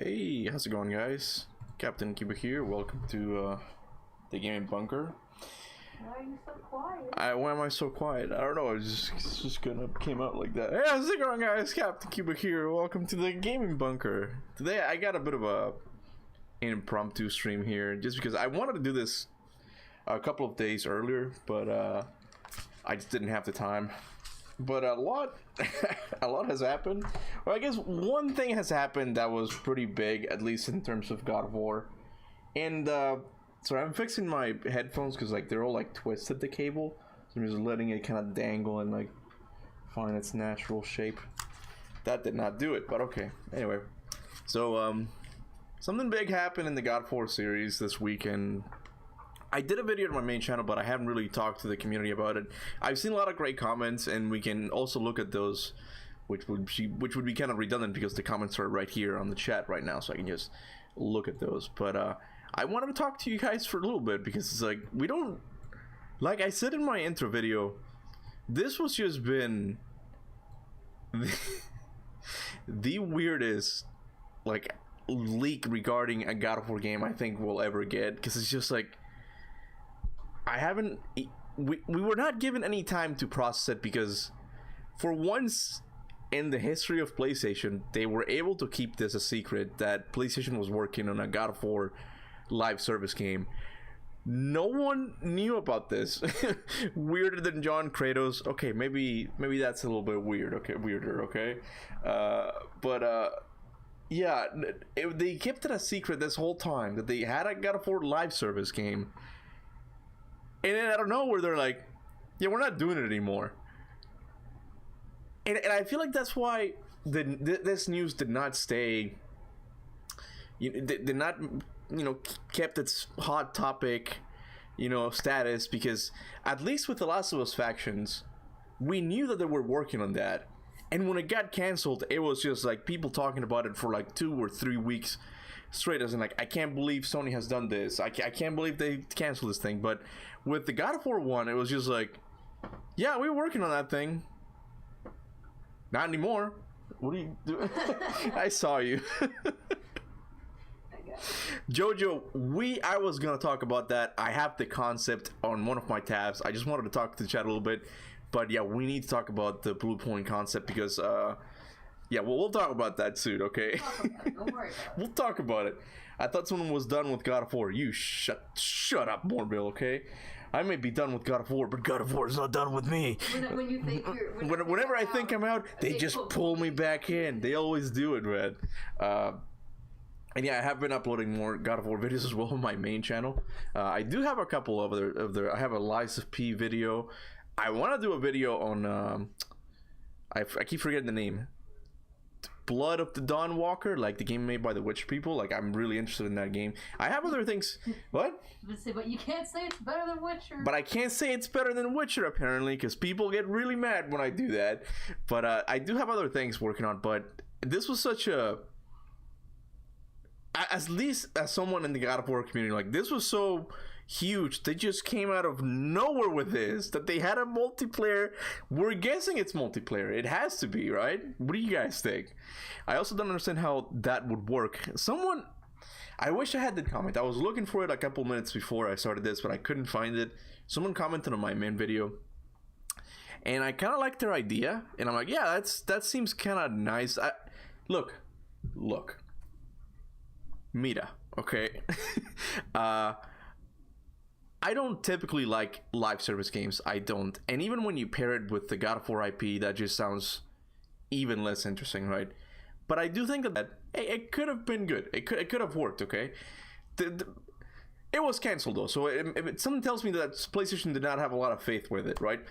Hey, how's it going, guys? Captain Cuba here. Welcome to the gaming bunker. Why are you so quiet? Why am I so quiet? I don't know. It's just kind of came out like that. Hey, how's it going, guys? Captain Cuba here. Welcome to the gaming bunker. Today I got a bit of a impromptu stream here, just because I wanted to do this a couple of days earlier, but I just didn't have the time. But a lot has happened. Well, I guess one thing has happened that was pretty big, at least in terms of God of War. And so I'm fixing my headphones because like they're all like twisted, the cable. So I'm just letting it kind of dangle and like find its natural shape. That did not do it, but okay. Anyway, so something big happened in the God of War series this weekend. I did a video on my main channel, but I haven't really talked to the community about it. I've seen a lot of great comments, and we can also look at those, which would be kind of redundant because the comments are right here on the chat right now, so I can just look at those. But I wanted to talk to you guys for a little bit because it's like we don't, like I said in my intro video, this was just been the weirdest like leak regarding a God of War game I think we'll ever get, because it's just like. We were not given any time to process it, because for once in the history of PlayStation, they were able to keep this a secret that PlayStation was working on a God of War live service game. No one knew about this. Weirder than John Kratos. Okay, maybe that's a little bit weird. Okay, weirder. Okay, yeah, they kept it a secret this whole time that they had a God of War live service game. And then out of nowhere, they're like, yeah, we're not doing it anymore. And I feel like that's why this news did not stay, did not, kept its hot topic, status, because at least with the Last of Us factions, we knew that they were working on that. And when it got canceled, it was just like people talking about it for like 2 or 3 weeks straight, as in like, I can't believe Sony has done this. I can't believe they canceled this thing. But with the God of War 1, it was just like, yeah, we were working on that thing. Not anymore. What are you doing? I saw you. Jojo, I was gonna talk about that. I have the concept on one of my tabs. I just wanted to talk to the chat a little bit. But yeah, we need to talk about the Bluepoint concept because yeah, well, we'll talk about that soon, okay? Don't worry about it. We'll talk about it. I thought someone was done with God of War. You shut up, Morbill, okay? I may be done with God of War, but God of War is not done with me. When you think you're... Whenever I think I'm out, they just pull me back in. They always do it, man. And yeah, I have been uploading more God of War videos as well on my main channel. I do have a couple of other... I have a Lies of P video. I want to do a video on... I keep forgetting the name. Blood of the Dawn Walker, like the game made by the Witcher people. Like, I'm really interested in that game. I have other things. What? But you can't say it's better than Witcher. But I can't say it's better than Witcher, apparently, because people get really mad when I do that. But I do have other things working on. But this was such a... At least as someone in the God of War community, like, this was so huge. They just came out of nowhere with this, that they had a multiplayer. We're guessing it's multiplayer. It has to be, right? What do you guys think? I also don't understand how that would work. Someone, I wish I had the comment. I was looking for it a couple minutes before I started this, but I couldn't find it. Someone commented on my main video, and I kind of like their idea, and I'm like, yeah, that seems kind of nice. Look, Mita, okay? I don't typically like live service games. I don't. And even when you pair it with the God of War IP, that just sounds even less interesting, right? But I do think that it could have been good. It could have worked, okay? It was canceled, though. So something tells me that PlayStation did not have a lot of faith with it, right?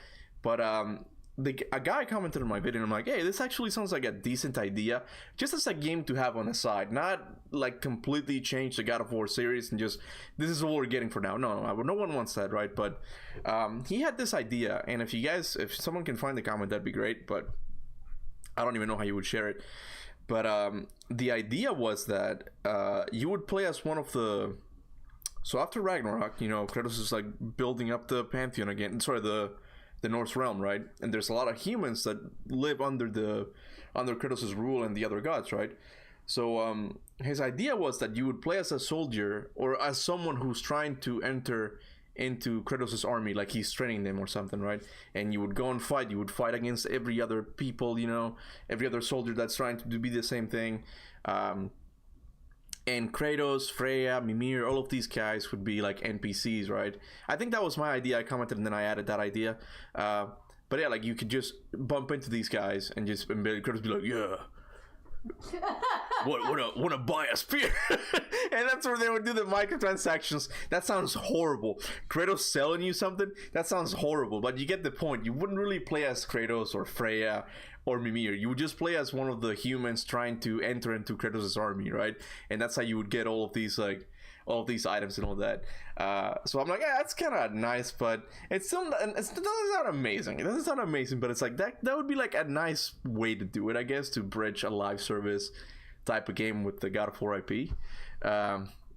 But a guy commented on my video, and I'm like, hey, this actually sounds like a decent idea, just as a game to have on the side, not like completely change the God of War series and just, this is all we're getting for now. No one wants that, right? But he had this idea, and if someone can find the comment, that'd be great, but I don't even know how you would share it. But the idea was that you would play as one of the... So after Ragnarok, Kratos is like building up the Pantheon again. Sorry, the Norse realm, right? And there's a lot of humans that live under Kratos' rule and the other gods, right? So his idea was that you would play as a soldier or as someone who's trying to enter into Kratos' army, like he's training them or something, right? And you would go and fight. You would fight against every other people, every other soldier that's trying to be the same thing. And Kratos, Freya, Mimir, all of these guys would be like NPCs, right? I think that was my idea. I commented and then I added that idea. But yeah, like you could just bump into these guys and Kratos be like, yeah. Wanna buy a spear? And that's where they would do the microtransactions. That sounds horrible. Kratos selling you something? That sounds horrible, but you get the point. You wouldn't really play as Kratos or Freya or Mimir. You would just play as one of the humans trying to enter into Kratos' army, right? And that's how you would get all of these items and all that. So I'm like, yeah, that's kind of nice, but it doesn't sound amazing. It doesn't sound amazing, but it's like that would be like a nice way to do it, I guess, to bridge a live service type of game with the God of War IP.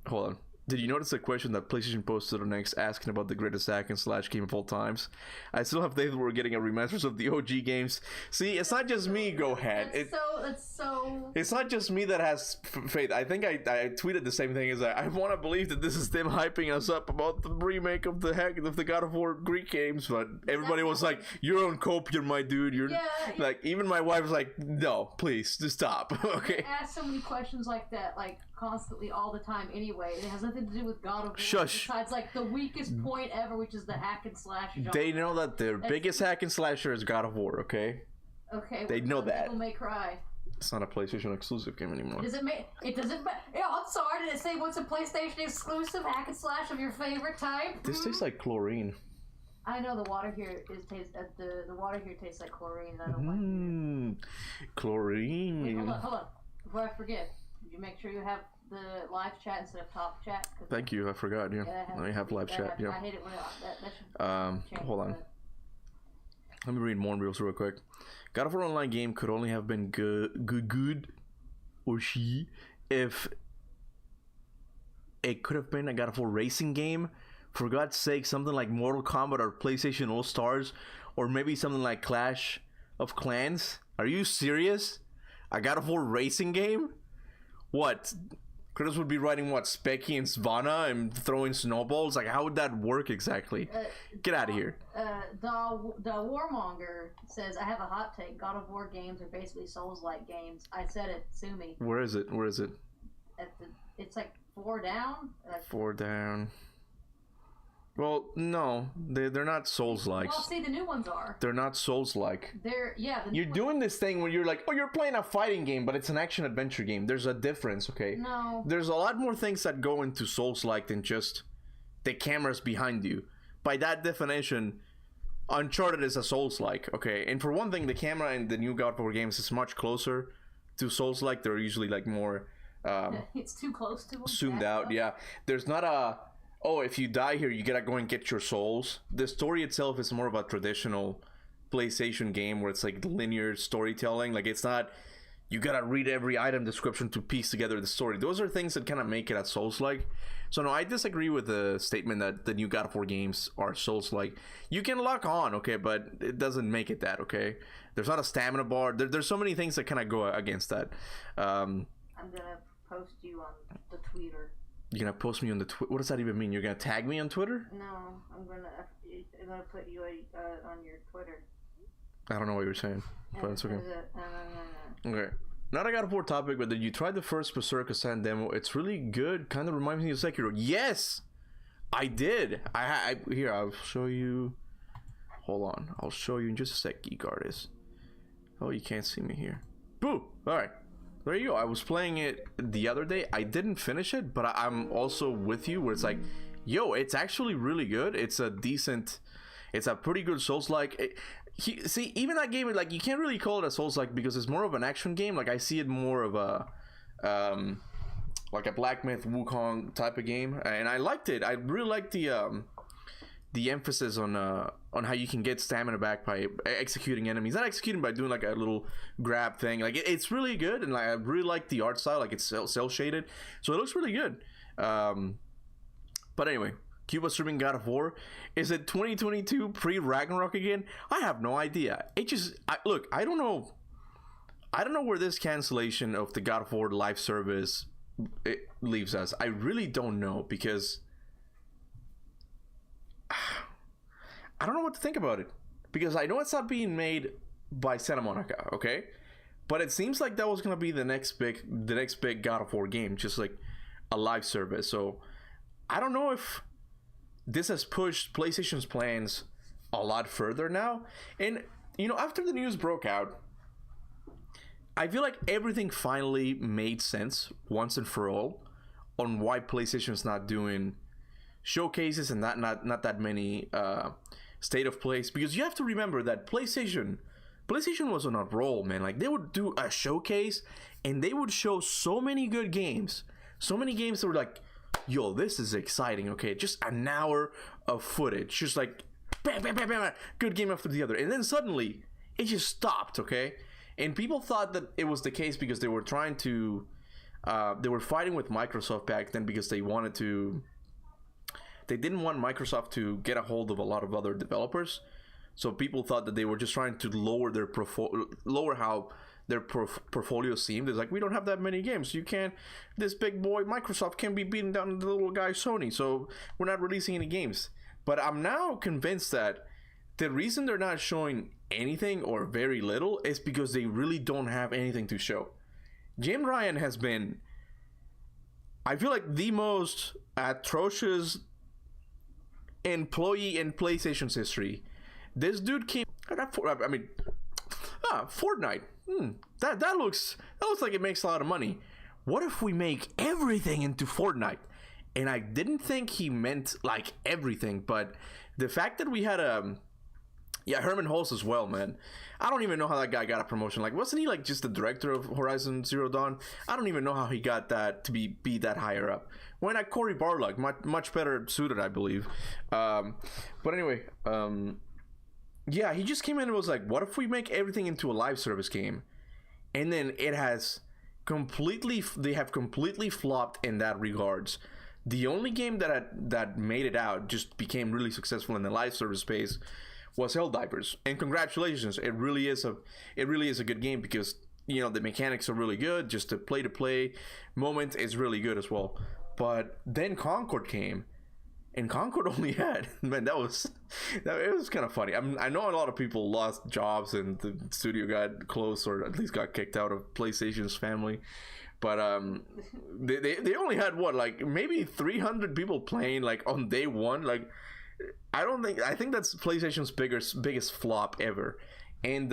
Hold on. Did you notice the question that PlayStation posted on X asking about the greatest hack and slash game of all times? I still have faith we're getting a remasters of the OG games. See, it's not just me, go ahead. It's not just me that has faith. I think I tweeted the same thing as I want to believe that this is them hyping us up about the remake of the God of War Greek games, but everybody was like, "You're on copier, my dude." Like, even my wife was like, "No, please, just stop." Okay. I ask so many questions like that, like constantly all the time anyway. It has nothing to do with God of War. Shush. Besides like the weakest point ever, which is the hack and slash genre. They know that their biggest hack and slasher is God of War, okay? Okay. They know that. People may cry. It's not a PlayStation exclusive game anymore. It doesn't I'm sorry, did it say what's a PlayStation exclusive hack and slash of your favorite type? This tastes like chlorine. I know the water here the water here tastes like chlorine and I don't like it. Chlorine. Wait, hold on. Before I forget, you make sure you have the live chat instead of top chat. Thank you, I forgot, yeah. I have live chat, yeah. I hate it when that should hold on. Let me read more reels real quick. God of War Online game could only have been good or she if it could have been a God of War racing game. For God's sake, something like Mortal Kombat or PlayStation All Stars, or maybe something like Clash of Clans. Are you serious? A God of War racing game? What? Kratos would be riding what, Specky and Svanna and throwing snowballs? Like, how would that work exactly? Get out of here. The Warmonger says, I have a hot take. God of War games are basically Souls-like games. I said it, sue me. Where is it? It's like 4 down. 4 down. Well, no, they're not Souls-like. Well, see, the new ones are. They're not Souls-like. You're doing this thing where you're like, oh, you're playing a fighting game, but it's an action-adventure game. There's a difference, okay? No. There's a lot more things that go into Souls-like than just the cameras behind you. By that definition, Uncharted is a Souls-like, okay? And for one thing, the camera in the new God of War games is much closer to Souls-like. They're usually like more... it's too close to them. Zoomed out, yeah. There's not a... oh, if you die here, you gotta go and get your souls. The story itself is more of a traditional PlayStation game where it's like linear storytelling. Like, it's not, you gotta read every item description to piece together the story. Those are things that kind of make it a Souls-like. So no, I disagree with the statement that the new God of War games are Souls-like. You can lock on, okay, but it doesn't make it that, okay? There's not a stamina bar. There's so many things that kind of go against that. I'm gonna post you on the Twitter. You're gonna post me on the Twitter? What does that even mean? You're gonna tag me on Twitter? No, I'm gonna put you on your Twitter. I don't know what you're saying, but it's okay. Okay. Not a God of War topic, but did you try the first Berserk Ascent demo? It's really good. Kind of reminds me of Sekiro. Yes, I did. Here, I'll show you. Hold on, I'll show you in just a sec. Geek Artist. Oh, you can't see me here. Boo! All right. There you go. I was playing it the other day. I didn't finish it, but I'm also with you where it's like, yo, it's actually really good. It's a pretty good Souls-like. See, even that game, like, you can't really call it a Souls-like because it's more of an action game. Like, I see it more of a, like a Black Myth Wukong type of game. And I liked it. I really liked the emphasis on how you can get stamina back by executing enemies. Not executing, by doing like a little grab thing. Like, it's really good, and like, I really like the art style. Like, it's cell shaded, so it looks really good. But anyway, Cuba streaming God of War. Is it 2022 pre Ragnarok again? I have no idea. Look, I don't know. I don't know where this cancellation of the God of War live service it leaves us. I really don't know, because I don't know what to think about it, because I know it's not being made by Santa Monica, okay? But it seems like that was gonna be the next big God of War game, just like a live service. So I don't know if this has pushed PlayStation's plans a lot further now. And you know, after the news broke out, I feel like everything finally made sense once and for all on why PlayStation's not doing showcases and not that many state of plays, because you have to remember that PlayStation was on a roll, man. Like, they would do a showcase and they would show so many good games, so many games that were like, yo, this is exciting. Okay, just an hour of footage, just like bam bam bam bam, good game after the other, and then suddenly it just stopped. Okay, and people thought that it was the case because they were trying to they were fighting with Microsoft back then, because they didn't want Microsoft to get a hold of a lot of other developers. So people thought that they were just trying to lower how their portfolio seemed. It's like, we don't have that many games. This big boy Microsoft can't be beating down the little guy Sony. So we're not releasing any games. But I'm now convinced that the reason they're not showing anything or very little is because they really don't have anything to show. Jim Ryan has been, I feel like, the most atrocious employee in PlayStation's history. This dude came. Fortnite. That looks like it makes a lot of money. What if we make everything into Fortnite? And I didn't think he meant like everything, but the fact that we had Herman Hulse as well, man. I don't even know how that guy got a promotion. Like, wasn't he like just the director of Horizon Zero Dawn? I don't even know how he got that to be that higher up. Why not Cory Barlog? Much better suited, I believe. But anyway, yeah, he just came in and was like, what if we make everything into a live service game? And then they have completely flopped in that regards. The only game that made it out, just became really successful in the live service space, was Helldivers. And congratulations, it really is a good game, because you know the mechanics are really good. Just the play moment is really good as well. But then Concord came, and Concord only had, man, it was kind of funny. I know a lot of people lost jobs and the studio got closed, or at least got kicked out of PlayStation's family. But they only had what, like maybe 300 people playing like on day one. Like, I think that's PlayStation's biggest flop ever. And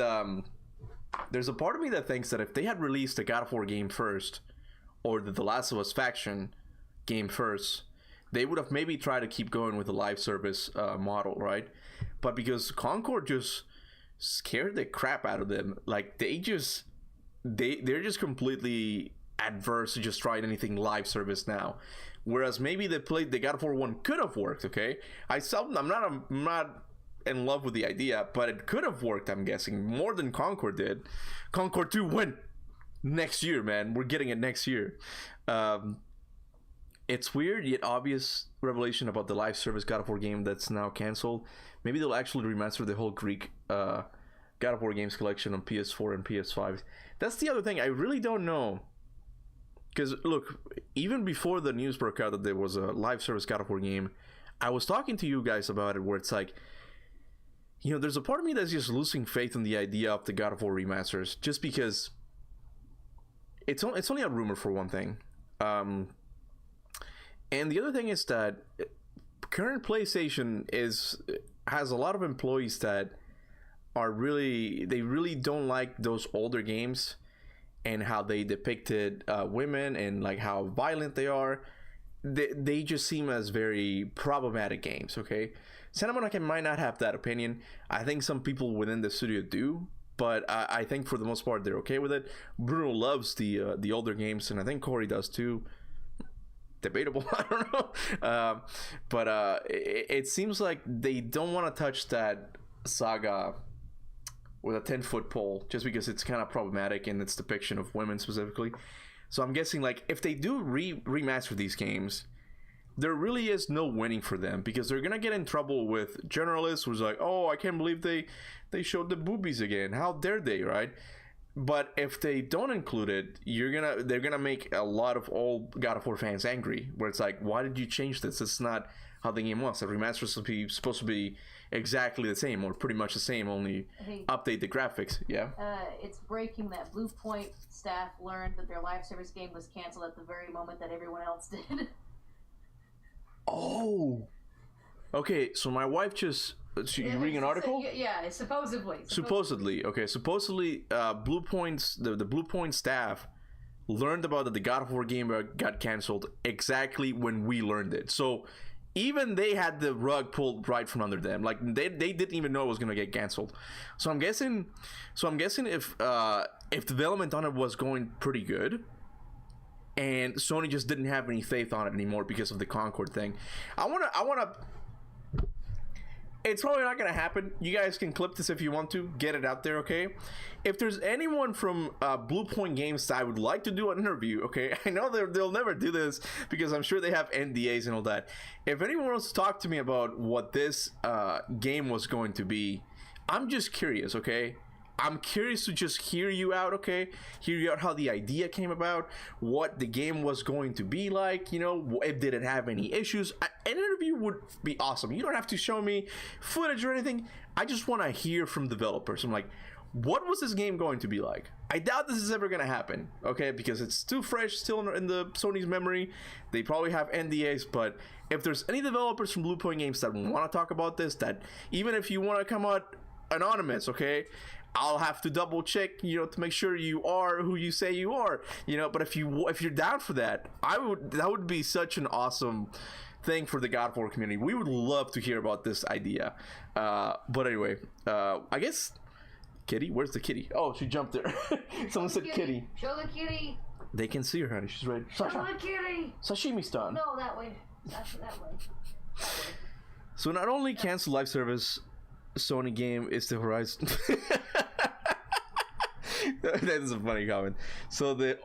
there's a part of me that thinks that if they had released the God of War game first, or the Last of Us faction game first, they would have maybe tried to keep going with the live service model, right? But because Concord just scared the crap out of them, like they're just completely adverse to just trying anything live service now. Whereas maybe the God of War 1 could have worked, okay? I'm not in love with the idea, but it could have worked, I'm guessing, more than Concord did. Concord 2 went next year, man. We're getting it next year. It's weird yet obvious revelation about the live service God of War game that's now canceled. Maybe they'll actually remaster the whole Greek God of War games collection on PS4 and PS5. That's the other thing. I really don't know. Because, look, even before the news broke out that there was a live service God of War game, I was talking to you guys about it, where it's like, you know, there's a part of me that's just losing faith in the idea of the God of War remasters, just because it's only a rumor, for one thing. And the other thing is that current PlayStation has a lot of employees that really don't like those older games and how they depicted women and like how violent they are. They just seem as very problematic games, okay? Santa Monica might not have that opinion. I think some people within the studio do, but I think for the most part they're okay with it. Bruno loves the older games, and I think Corey does too. Debatable, I don't know. But it seems like they don't want to touch that saga with a 10-foot pole, just because it's kind of problematic in its depiction of women specifically. So I'm guessing, like, if they do remaster these games, there really is no winning for them, because they're gonna get in trouble with journalists who's like, oh, I can't believe they showed the boobies again, how dare they, right? But if they don't include it, they're gonna make a lot of old God of War fans angry. Where it's like, why did you change this? It's not how the game was. The remaster is supposed to be exactly the same, or pretty much the same. Only update the graphics. Yeah. It's breaking that Bluepoint staff learned that their live service game was canceled at the very moment that everyone else did. Oh. Okay, so my wife just. You reading an article? Yeah, supposedly. Okay, supposedly, Bluepoint's the Bluepoint staff learned about that the God of War game got canceled exactly when we learned it. So even they had the rug pulled right from under them. Like they didn't even know it was gonna get canceled. So I'm guessing if development on it was going pretty good, and Sony just didn't have any faith on it anymore because of the Concord thing. I wanna. It's probably not going to happen. You guys can clip this if you want to. Get it out there, okay? If there's anyone from Bluepoint Games that I would like to do an interview, okay? I know they'll never do this because I'm sure they have NDAs and all that. If anyone wants to talk to me about what this game was going to be, I'm just curious, okay? I'm curious to just hear you out, okay? Hear you out how the idea came about, what the game was going to be like, you know, if did it have any issues. An interview would be awesome. You don't have to show me footage or anything. I just want to hear from developers. I'm like, what was this game going to be like? I doubt this is ever going to happen, okay? Because it's too fresh still in the Sony's memory. They probably have NDAs, but if there's any developers from Bluepoint Games that want to talk about this, that even if you want to come out anonymous, okay? I'll have to double check, you know, to make sure you are who you say you are, you know. But if you're down for that, that would be such an awesome thing for the God of War community. We would love to hear about this idea. But anyway, I guess Kitty, where's the kitty? Oh, she jumped there. Someone said kitty. Show the kitty. They can see her, honey. She's ready. Show the kitty. Sashimi's done. No, that way. That way. So not only cancel live service, Sony game is the Horizon. That is a funny comment. So the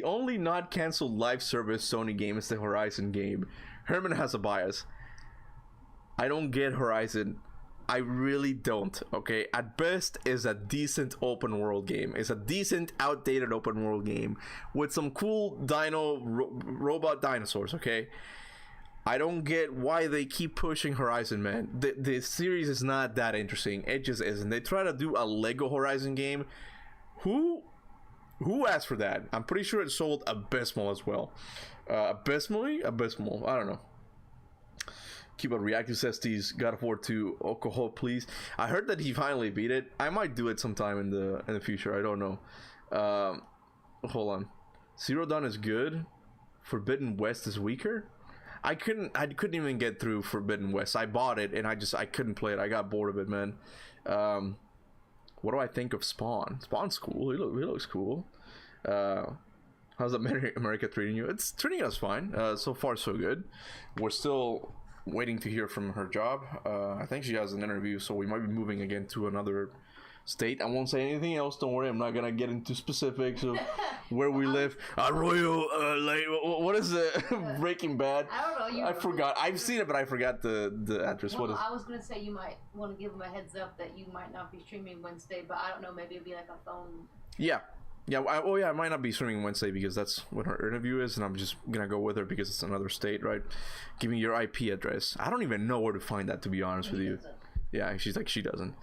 only not canceled live service Sony game is the Horizon game. Herman has a bias. I don't get Horizon. I really don't. Okay, at best is a decent open world game. It's a decent outdated open world game with some cool robot dinosaurs. Okay. I don't get why they keep pushing Horizon, man. The series is not that interesting. It just isn't. They try to do a Lego Horizon game. Who asked for that? I'm pretty sure it sold abysmal as well. Abysmal. I don't know. Keyboard Reactive says these God of War 2 alcohol, please. I heard that he finally beat it. I might do it sometime in the future. I don't know. Hold on. Zero Dawn is good. Forbidden West is weaker. I couldn't even get through Forbidden West. I bought it and I couldn't play it. I got bored of it, man. What do I think of Spawn? Spawn's cool. He looks cool. How's America treating you? It's treating us fine. So far so good. We're still waiting to hear from her job. I think she has an interview, so we might be moving again to another state. I won't say anything else. Don't worry. I'm not gonna get into specifics of where we live. Arroyo, what is it? Breaking Bad. I don't know. I forgot. I've seen it, but I forgot the actress. Well, what is? I was gonna say you might want to give them a heads up that you might not be streaming Wednesday, but I don't know. Maybe it'll be like a phone. Yeah. I might not be streaming Wednesday because that's when her interview is, and I'm just gonna go with her because it's another state, right? Give me your IP address. I don't even know where to find that, to be honest with you. Yeah, she's like, she doesn't.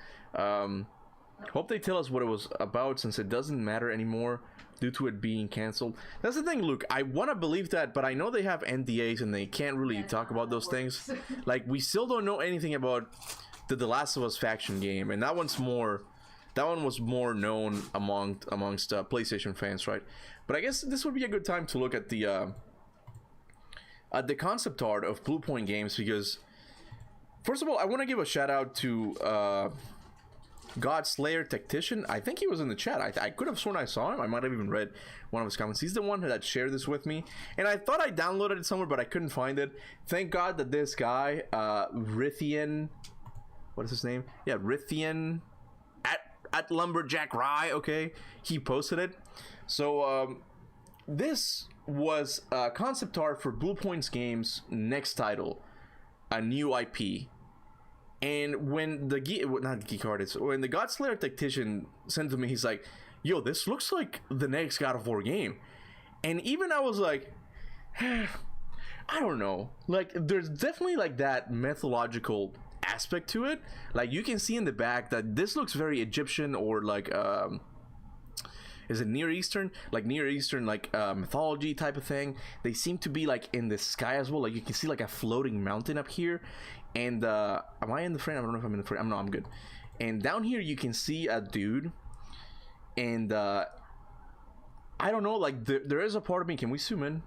Hope they tell us what it was about, since it doesn't matter anymore due to it being canceled. That's the thing, Luke. I want to believe that, but I know they have NDAs and they can't really talk about those things. Like, we still don't know anything about the Last of Us faction game, and that one was more known amongst PlayStation fans, right? But I guess this would be a good time to look at the concept art of Bluepoint Games, because first of all, I want to give a shout out to Godslayer Tactician. I think he was in the chat. I could have sworn I saw him. I might have even read one of his comments. He's the one that shared this with me, and I thought I downloaded it somewhere, but I couldn't find it. Thank God that this guy, Rithian, what is his name? Yeah, Rithian at Lumberjack Rye. Okay, he posted it. So this was concept art for Bluepoint's game's next title, a new IP. And when when the Godslayer Tactician sent to me, he's like, yo, this looks like the next God of War game. And even I was like, I don't know. Like, there's definitely like that mythological aspect to it. Like, you can see in the back that this looks very Egyptian, or like is it Near Eastern? Like Near Eastern, like mythology type of thing. They seem to be like in the sky as well. Like, you can see like a floating mountain up here. And am I in the frame? I don't know if I'm in the frame. No, I'm good. And down here you can see a dude. And I don't know, like there is a part of me. Can we zoom in?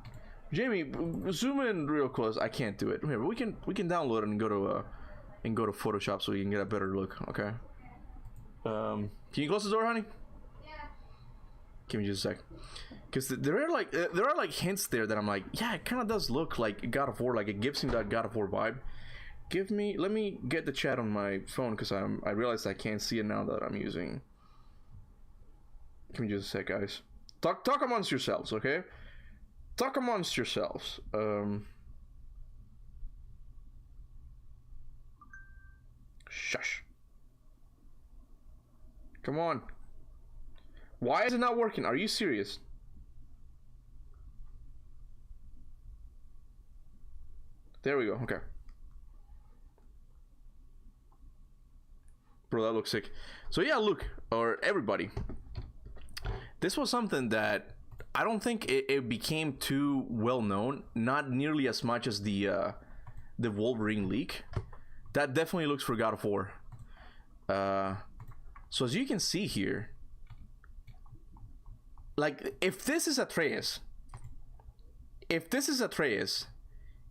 Jamie, zoom in real close. I can't do it. Here, we can download it and go to Photoshop so we can get a better look. Okay. Can you close the door, honey? Give me just a sec, because there are like hints there that I'm like, yeah, it kind of does look like God of War. Like, it gives me that God of War vibe. Let me get the chat on my phone, because I realized I can't see it now that I'm using. Give me just a sec, guys. Talk amongst yourselves, okay? Talk amongst yourselves. Shush. Come on. Why is it not working? Are you serious? There we go. Okay. Bro, that looks sick. So yeah, look, or everybody. This was something that I don't think it became too well known. Not nearly as much as the Wolverine leak. That definitely looks for God of War. So as you can see here, like, if this is Atreus,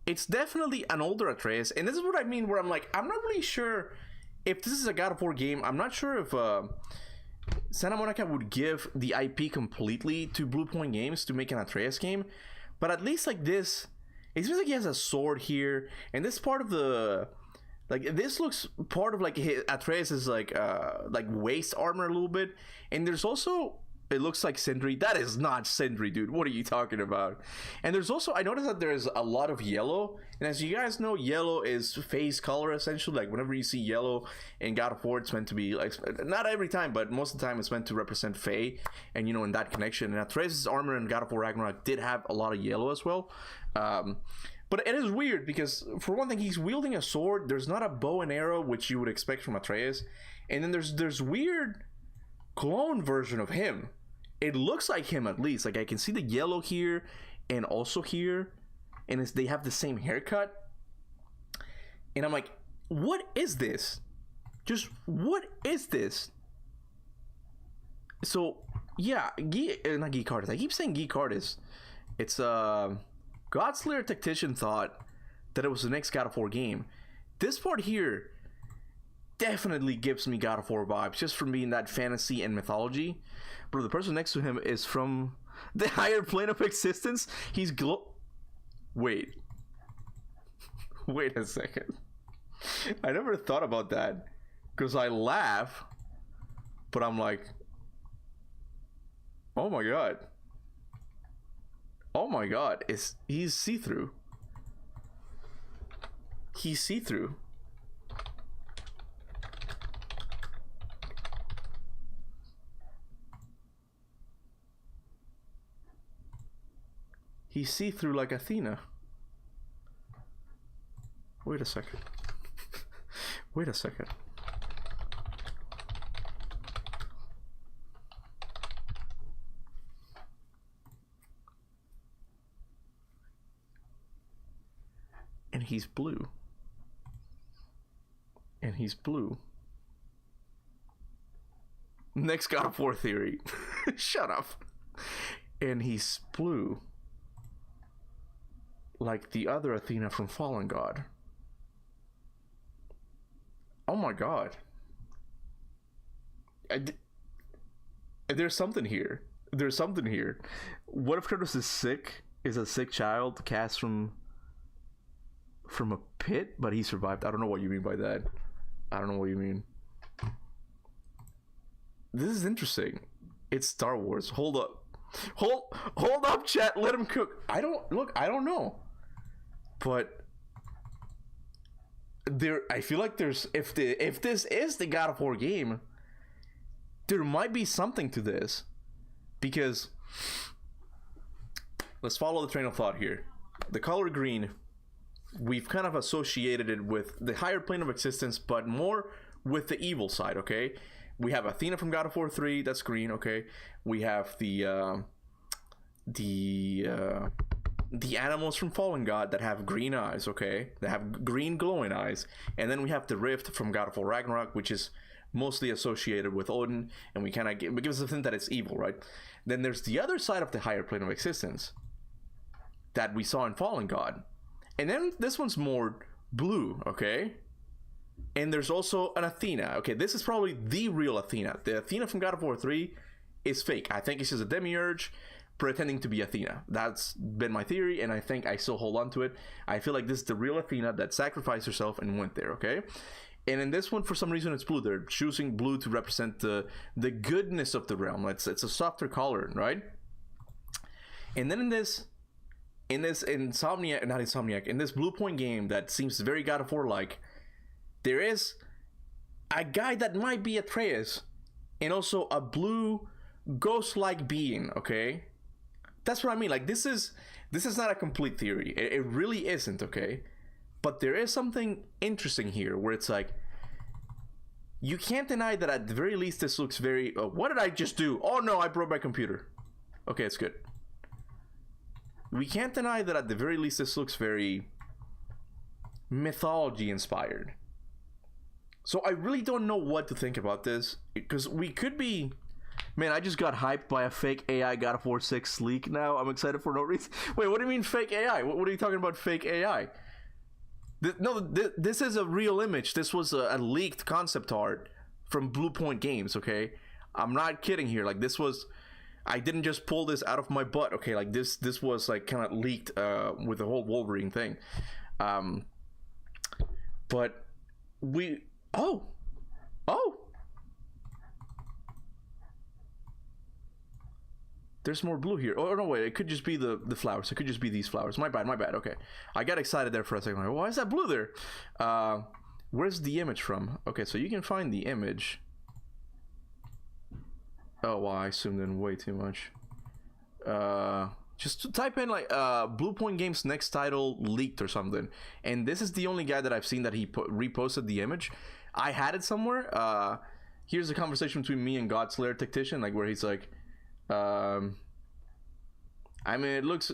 it's definitely an older Atreus. And this is what I mean, where I'm like, I'm not really sure if this is a God of War game. I'm not sure if Santa Monica would give the IP completely to Bluepoint Games to make an Atreus game. But at least like this, it seems like he has a sword here. And this part of the... like, this looks part of like Atreus's like waist armor a little bit. And there's also... it looks like Sindri. That is not Sindri, dude. What are you talking about? And there's also, I noticed that there's a lot of yellow. And as you guys know, yellow is phase color, essentially. Like, whenever you see yellow in God of War, it's meant to be, like, not every time, but most of the time it's meant to represent Fae. And, you know, in that connection. And Atreus' armor in God of War Ragnarok did have a lot of yellow as well. But it is weird because, for one thing, he's wielding a sword. There's not a bow and arrow, which you would expect from Atreus. And then there's weird clone version of him. It looks like him, at least. Like, I can see the yellow here and also here, and they have the same haircut. And I'm like, what is this? Just what is this? So yeah, not Geek Artist. I keep saying Geek Artist. It's Godslayer Tactician thought that it was the next God of War game. This part here definitely gives me God of War vibes, just from being that fantasy and mythology. Bro, the person next to him is from the higher plane of existence. He's wait a second. I never thought about that, because I laugh, but I'm like, oh my god, he's see-through. He's see-through. He's see-through like Athena. Wait a second. Wait a second. And he's blue. And he's blue. Next God of War theory. Shut up. And he's blue. Like the other Athena from Fallen God. Oh my god. There's something here. There's something here. What if Kratos is sick? Is a sick child cast from a pit, but he survived? I don't know what you mean by that. I don't know what you mean. This is interesting. It's Star Wars. Hold up. Hold up, chat. Let him cook. I don't know. But I feel like there's, if this is the God of War game, there might be something to this. because let's follow the train of thought here. The color green, we've kind of associated it with the higher plane of existence, but more with the evil side, okay? We have Athena from God of War 3, that's green, okay? We have the animals from Fallen God that have green eyes, okay? They have green glowing eyes. And then we have the Rift from God of War Ragnarok, which is mostly associated with Odin, and we kind of it gives us the thing that it's evil, right? Then there's the other side of the higher plane of existence that we saw in Fallen God. And then this one's more blue, okay? And there's also an Athena. Okay, this is probably the real Athena. The Athena from God of War 3 is fake. I think it's just a demiurge pretending to be Athena. That's been my theory, and I think I still hold on to it. I feel like this is the real Athena that sacrificed herself and went there, okay? And in this one, for some reason, it's blue. They're choosing blue to represent the goodness of the realm. It's a softer color, right? And then in this Bluepoint game that seems very God of War-like, there is a guy that might be Atreus, and also a blue ghost-like being, okay? That's what I mean. Like, this is not a complete theory. It really isn't, okay? But there is something interesting here where it's like, you can't deny that at the very least this looks very... what did I just do? Oh no, I broke my computer. Okay, it's good. We can't deny that at the very least this looks very mythology inspired. So I really don't know what to think about this, because we could be... Man, I just got hyped by a fake AI God of War 6 leak now. I'm excited for no reason. Wait, what do you mean fake AI? What are you talking about fake AI? This is a real image. This was a leaked concept art from Bluepoint Games, okay? I'm not kidding here. Like, this was... I didn't just pull this out of my butt, okay? Like, this was, like, kind of leaked with the whole Wolverine thing. But we... Oh! There's more blue here. Oh, no, wait. It could just be the flowers. It could just be these flowers. My bad. Okay. I got excited there for a second. Like, why is that blue there? Where's the image from? Okay, so you can find the image. Oh, wow. I zoomed in way too much. Just type in, like, Bluepoint Games next title leaked or something. And this is the only guy that I've seen that he reposted the image. I had it somewhere. Here's a conversation between me and Godslayer Tactician, like, where he's like... I mean, it looks...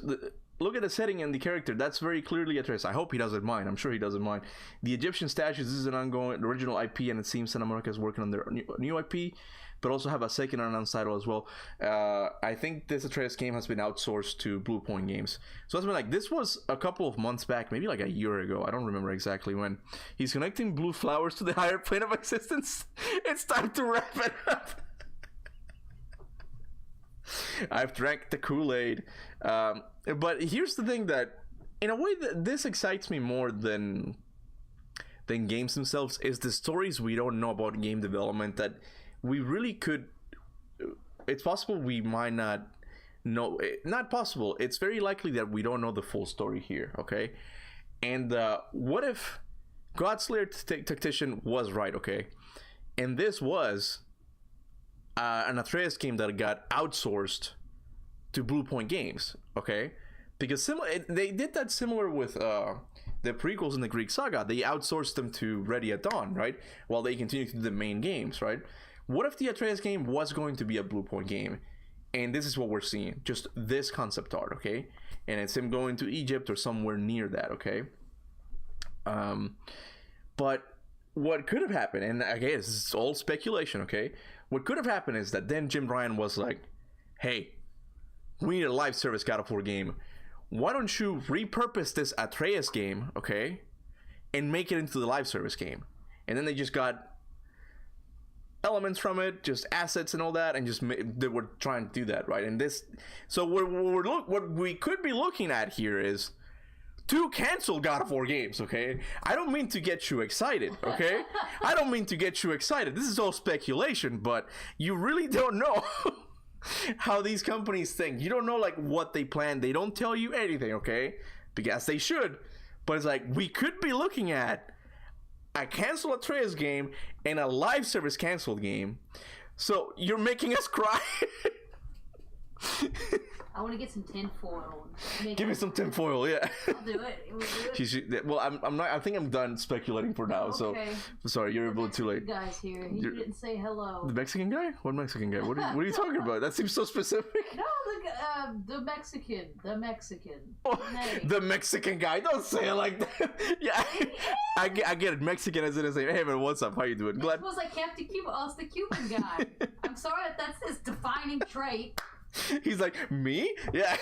Look at the setting and the character. That's very clearly Atreus. I hope he doesn't mind. I'm sure he doesn't mind. The Egyptian statues, this is an ongoing original IP, and it seems Santa Monica is working on their new IP, but also have a second unannounced title as well. I think this Atreus game has been outsourced to Bluepoint Games. So it's been like, this was a couple of months back, maybe like a year ago. I don't remember exactly when. He's connecting blue flowers to the higher plane of existence. It's time to wrap it up. I've drank the Kool-Aid. But here's the thing that, in a way, that this excites me more than games themselves, is the stories we don't know about game development that we really could... It's possible we might not know... Not possible. It's very likely that we don't know the full story here, okay? And what if Godslayer Tactician was right, okay? And this was... an Atreus game that got outsourced to Bluepoint Games, okay? Because they did that similar with the prequels in the Greek saga. They outsourced them to Ready at Dawn, right? While they continued to do the main games, right? What if the Atreus game was going to be a Bluepoint game? And this is what we're seeing. Just this concept art, okay? And it's him going to Egypt or somewhere near that, okay? But what could have happened, and again, this is all speculation, okay? What could have happened is that then Jim Ryan was like, hey, we need a live service God of War game. Why don't you repurpose this Atreus game, okay, and make it into the live service game? And then they just got elements from it, just assets and all that, and they were trying to do that, right? And this, so what we could be looking at here is 2 canceled God of War games, okay? I don't mean to get you excited, okay? I don't mean to get you excited. This is all speculation, but you really don't know how these companies think. You don't know, like, what they plan. They don't tell you anything, okay? Because they should. But it's like, we could be looking at a canceled Atreus game and a live service canceled game. So, you're making us cry. I want to get some tinfoil. Give me some tinfoil, yeah. I'll do it. We'll do it. Well, I'm not. I think I'm done speculating for now. Okay. So sorry, you're a little too late. Guys here, you didn't say hello. The Mexican guy? What Mexican guy? What are you talking about? That seems so specific. No, the Mexican. Oh, the Mexican guy. Don't say it like that. Yeah, I get it. Mexican as in say, hey man, what's up? How you doing? Glad. Was like Captain Cuba, us the Cuban guy. I'm sorry if that's his defining trait. He's like, me? Yeah.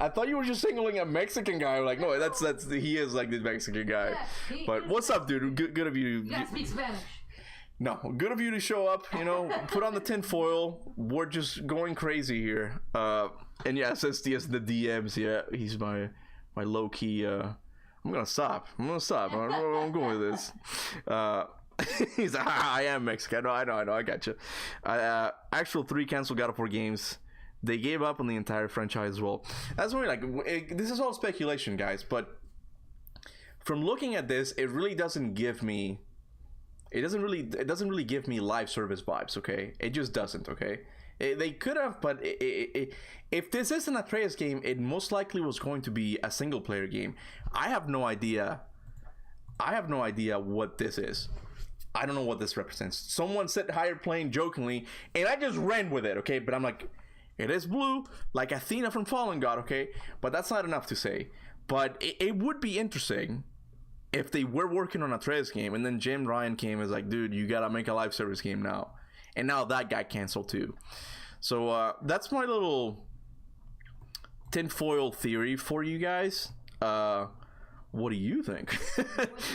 I thought you were just singling a Mexican guy. Like, no, that's he is like the Mexican guy. Yeah, but what's up, dude? Good of you. You gotta speak Spanish. No, good of you to show up. You know, put on the tinfoil. We're just going crazy here. And yeah, says DS in the DMs. Yeah, he's my low key. I'm gonna stop. I don't know where I'm going with this. He's like, I am Mexican. I know, I got you. Actual 3 canceled God of War games. They gave up on the entire franchise as well. That's really like, this is all speculation, guys, but from looking at this, it really doesn't give me, it doesn't really give me live service vibes, okay? It just doesn't, okay? They could have, but if this is an Atreus game, it most likely was going to be a single player game. I have no idea what this is. I don't know what this represents. Someone said higher plane jokingly, and I just ran with it, okay? But I'm like, it is blue, like Athena from Fallen God, okay? But that's not enough to say. But it would be interesting if they were working on a Atreus game, and then Jim Ryan came and was like, dude, you gotta make a live service game now. And now that got canceled too. So that's my little tinfoil theory for you guys. What do you think?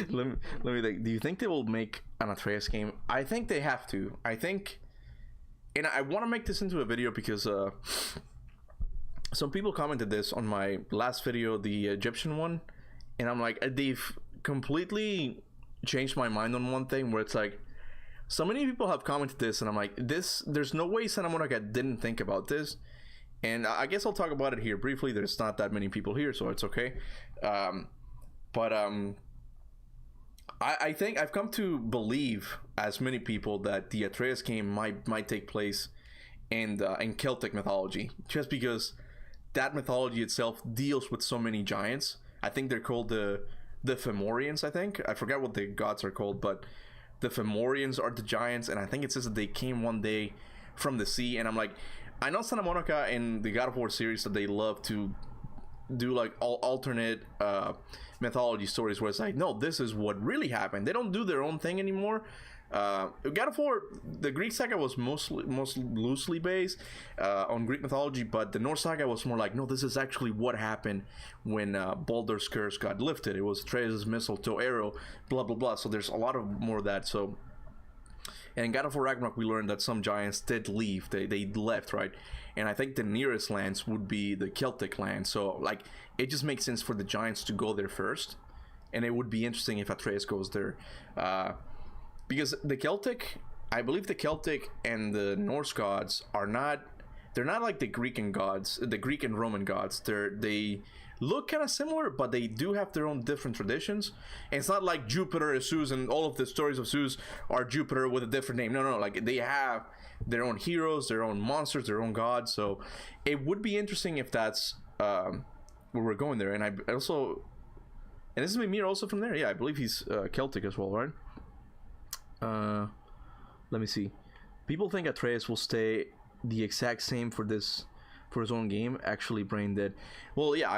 let me think. Do you think they will make an Atreus game? I think they have to. I think, and I want to make this into a video because some people commented this on my last video, the Egyptian one, and I'm like, they've completely changed my mind on one thing where it's like, so many people have commented this, and I'm like, there's no way Santa Monica didn't think about this. And I guess I'll talk about it here briefly. There's not that many people here, so it's okay. But I think I've come to believe, as many people, that the Atreus game might take place in Celtic mythology, just because that mythology itself deals with so many giants. I think they're called the Fomorians. I forget what the gods are called, but the Fomorians are the giants, and I think it says that they came one day from the sea. And I'm like, I know Santa Monica in the God of War series that they love to do like alternate mythology stories where it's like, no, this is what really happened. They don't do their own thing anymore. God of War, the Greek saga was most loosely based on Greek mythology, but the Norse saga was more like, no, this is actually what happened when Baldur's curse got lifted. It was Atreus' mistletoe arrow, blah blah blah. So there's a lot of more of that. So, and in God of War Ragnarok, we learned that some giants did leave. They left, right? And I think the nearest lands would be the Celtic land. So like, it just makes sense for the giants to go there first, and it would be interesting if Atreus goes there, because the Celtic, I believe the Celtic and the Norse gods are not, they're not like the Greek and Roman gods. They look kind of similar, but they do have their own different traditions. And it's not like Jupiter is Zeus and all of the stories of Zeus are Jupiter with a different name. No, like they have their own heroes, their own monsters, their own gods. So it would be interesting if that's where we're going there. And I also, and this is Mimir also from there. Yeah, I believe he's Celtic as well, right? Let me see. People think Atreus will stay the exact same for his own game. Actually, brain dead. Well, yeah,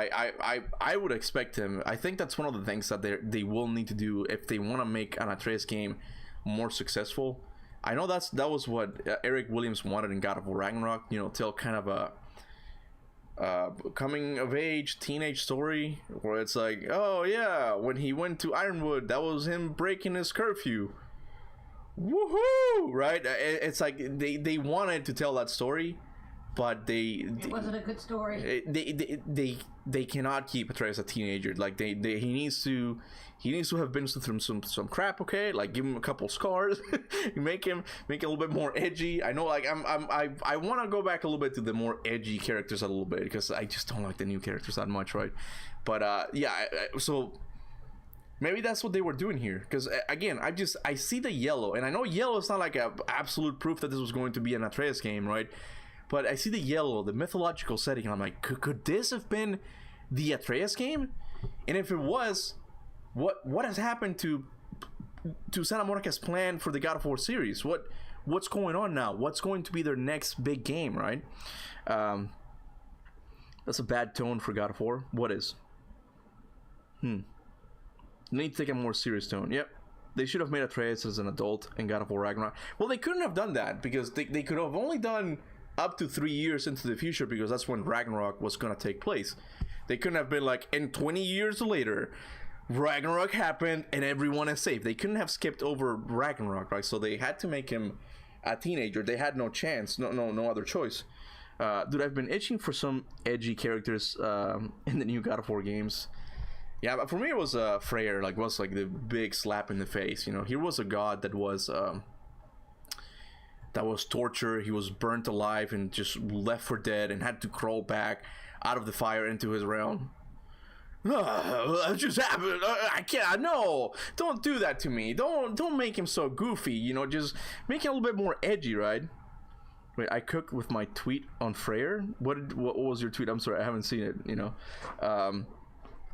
I would expect him. I think that's one of the things that they will need to do if they want to make an Atreus game more successful. I know that was what Eric Williams wanted in God of War Ragnarok. You know, tell kind of a coming of age teenage story where it's like, oh yeah, when he went to Ironwood, that was him breaking his curfew. Woohoo! Right? It's like they wanted to tell that story, but it wasn't a good story. They cannot keep Atreus a teenager. Like he needs to have been through some crap. Okay, like give him a couple scars, make it a little bit more edgy. I know, like I want to go back a little bit to the more edgy characters a little bit, because I just don't like the new characters that much, right? But yeah, so maybe that's what they were doing here, because again, I see the yellow, and I know yellow is not like a absolute proof that this was going to be an Atreus game, right? but I see the yellow, the mythological setting, and I'm like, could this have been the Atreus game? And if it was, what has happened to Santa Monica's plan for the God of War series? What's going on now? What's going to be their next big game, right? That's a bad tone for God of War. What is? They need to take a more serious tone. Yep. They should have made Atreus as an adult in God of War Ragnarok. Well, they couldn't have done that because they could have only done up to 3 years into the future, because that's when Ragnarok was going to take place. They couldn't have been like, and 20 years later, Ragnarok happened and everyone is safe. They couldn't have skipped over Ragnarok, right? So they had to make him a teenager. They had no chance, no other choice. Dude, I've been itching for some edgy characters in the new God of War games. Yeah, but for me it was Freyr, was the big slap in the face. You know, he was a god that was tortured. He was burnt alive and just left for dead and had to crawl back out of the fire into his realm. That just happened. I can't. No, don't do that to me. Don't make him so goofy. You know, just make him a little bit more edgy, right? Wait, I cooked with my tweet on Freyr. What was your tweet? I'm sorry, I haven't seen it. You know,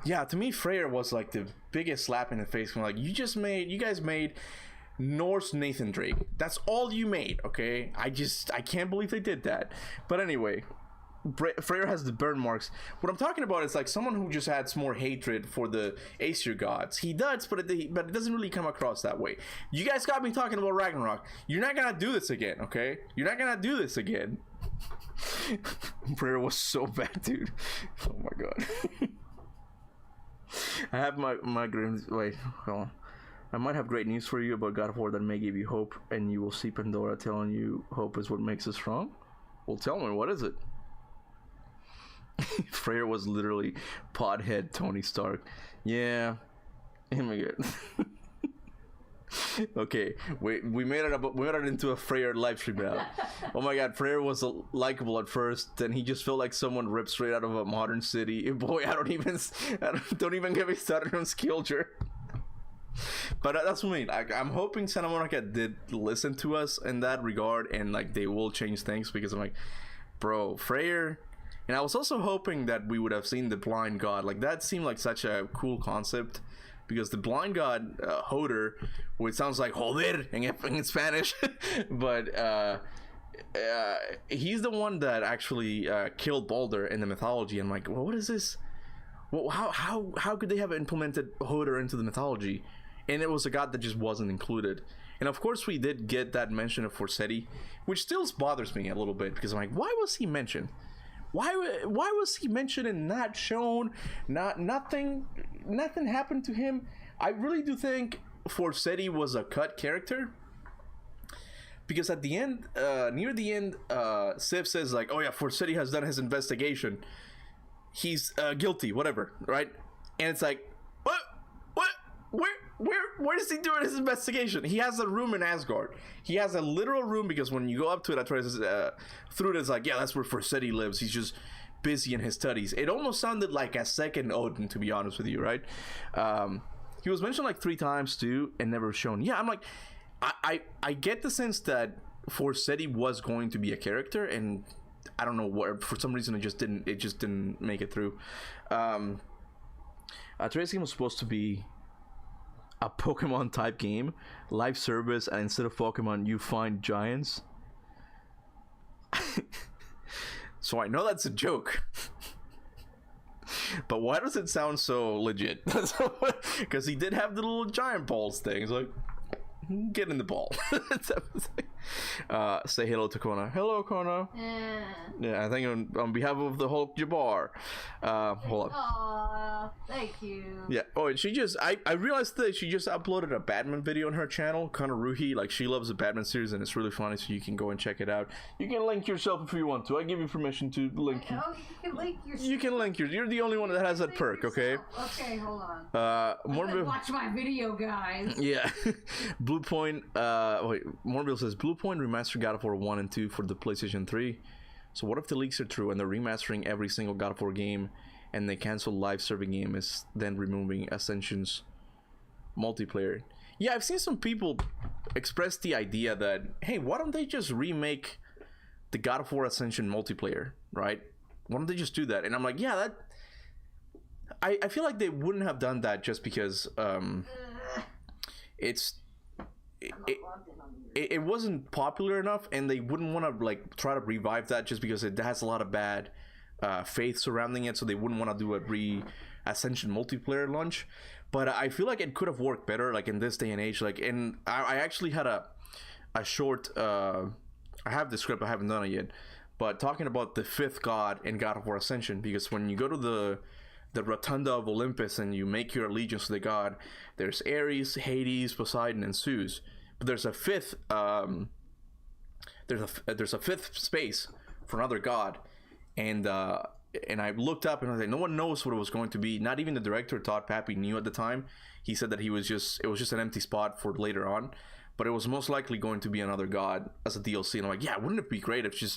yeah. To me, Freyr was like the biggest slap in the face. When like you guys made Norse Nathan Drake. That's all you made. Okay, I can't believe they did that. But anyway. Freyr has the burn marks. What I'm talking about is like someone who just has more hatred for the Aesir gods. He does, but it doesn't really come across that way. You guys got me talking about Ragnarok. You're not gonna do this again, okay? You're not gonna do this again. Freyr was so bad, dude. Oh my god. I have my great. Wait, hold on. I might have great news for you about God of War that may give you hope, and you will see Pandora telling you hope is what makes us strong. Well, tell me, what is it? Freyr was literally pothead Tony Stark. Yeah. Oh my god. Okay, we made it into a Freyr live stream now. Oh my god, Freyr was likable at first, then he just felt like someone ripped straight out of a modern city. Boy, don't even get me started on Skillger. But that's what I mean. I'm hoping Santa Monica did listen to us in that regard, and like they will change things, because I'm like, bro, Freyr. And I was also hoping that we would have seen the blind god. Like that seemed like such a cool concept, because the blind god Hoder, which sounds like joder in Spanish, but he's the one that actually killed Baldur in the mythology. I'm like, well, what is this? Well, how could they have implemented Hoder into the mythology? And it was a god that just wasn't included. And of course we did get that mention of Forseti, which still bothers me a little bit, because I'm like, why was he mentioned? Why was he mentioned and not shown? Nothing happened to him. I really do think Forseti was a cut character, because at the end, near the end, Sif says like, "Oh yeah, Forseti has done his investigation. He's guilty, whatever, right?" And it's like, what? Where is he doing his investigation? He has a room in Asgard. He has a literal room, because when you go up to it, I try to through it, it's like, yeah, that's where Forseti lives. He's just busy in his studies. It almost sounded like a second Odin, to be honest with you, right? He was mentioned like 3 times too, and never shown. Yeah, I'm like, I get the sense that Forseti was going to be a character, and I don't know what, for some reason it just didn't make it through. Atreus game was supposed to be a Pokemon type game, live service, and instead of Pokemon you find giants. So I know that's a joke. But why does it sound so legit? Because he did have the little giant balls things, like, get in the ball. Say hello to Kona. Hello, Kona. Yeah, I think on behalf of the Hulk Jabbar. Hold on. Aw, thank you. Yeah. Oh, and I realized that she just uploaded a Batman video on her channel, Kona Ruhi. Like, she loves the Batman series, and it's really funny, so you can go and check it out. You can link yourself if you want to. I give you permission to link. Oh, you can link yourself. You can link yours. You're the only one that has that perk, okay? Okay, hold on. Watch my video, guys. Yeah. Bluepoint, Morbill says Bluepoint remastered God of War 1 and 2 for the PlayStation 3. So what if the leaks are true and they're remastering every single God of War game, and they cancel live serving game, is then removing Ascension's multiplayer? Yeah, I've seen some people express the idea that, hey, why don't they just remake the God of War Ascension multiplayer, right? Why don't they just do that? And I'm like, yeah, that. I feel like they wouldn't have done that just because it wasn't popular enough, and they wouldn't want to like try to revive that just because it has a lot of bad faith surrounding it, so they wouldn't want to do a Ascension multiplayer launch. But I feel like it could have worked better, like in this day and age. Like, and I actually had a short. I have the script, I haven't done it yet, but talking about the fifth god in God of War Ascension, because when you go to the Rotunda of Olympus and you make your allegiance to the god, there's Ares, Hades, Poseidon, and Zeus. But there's a fifth there's a fifth space for another god, and I looked up and I was like, no one knows what it was going to be. Not even the director, Todd Pappy, knew at the time. He said that it was just an empty spot for later on, but it was most likely going to be another god as a DLC. And I'm like, yeah, wouldn't it be great if you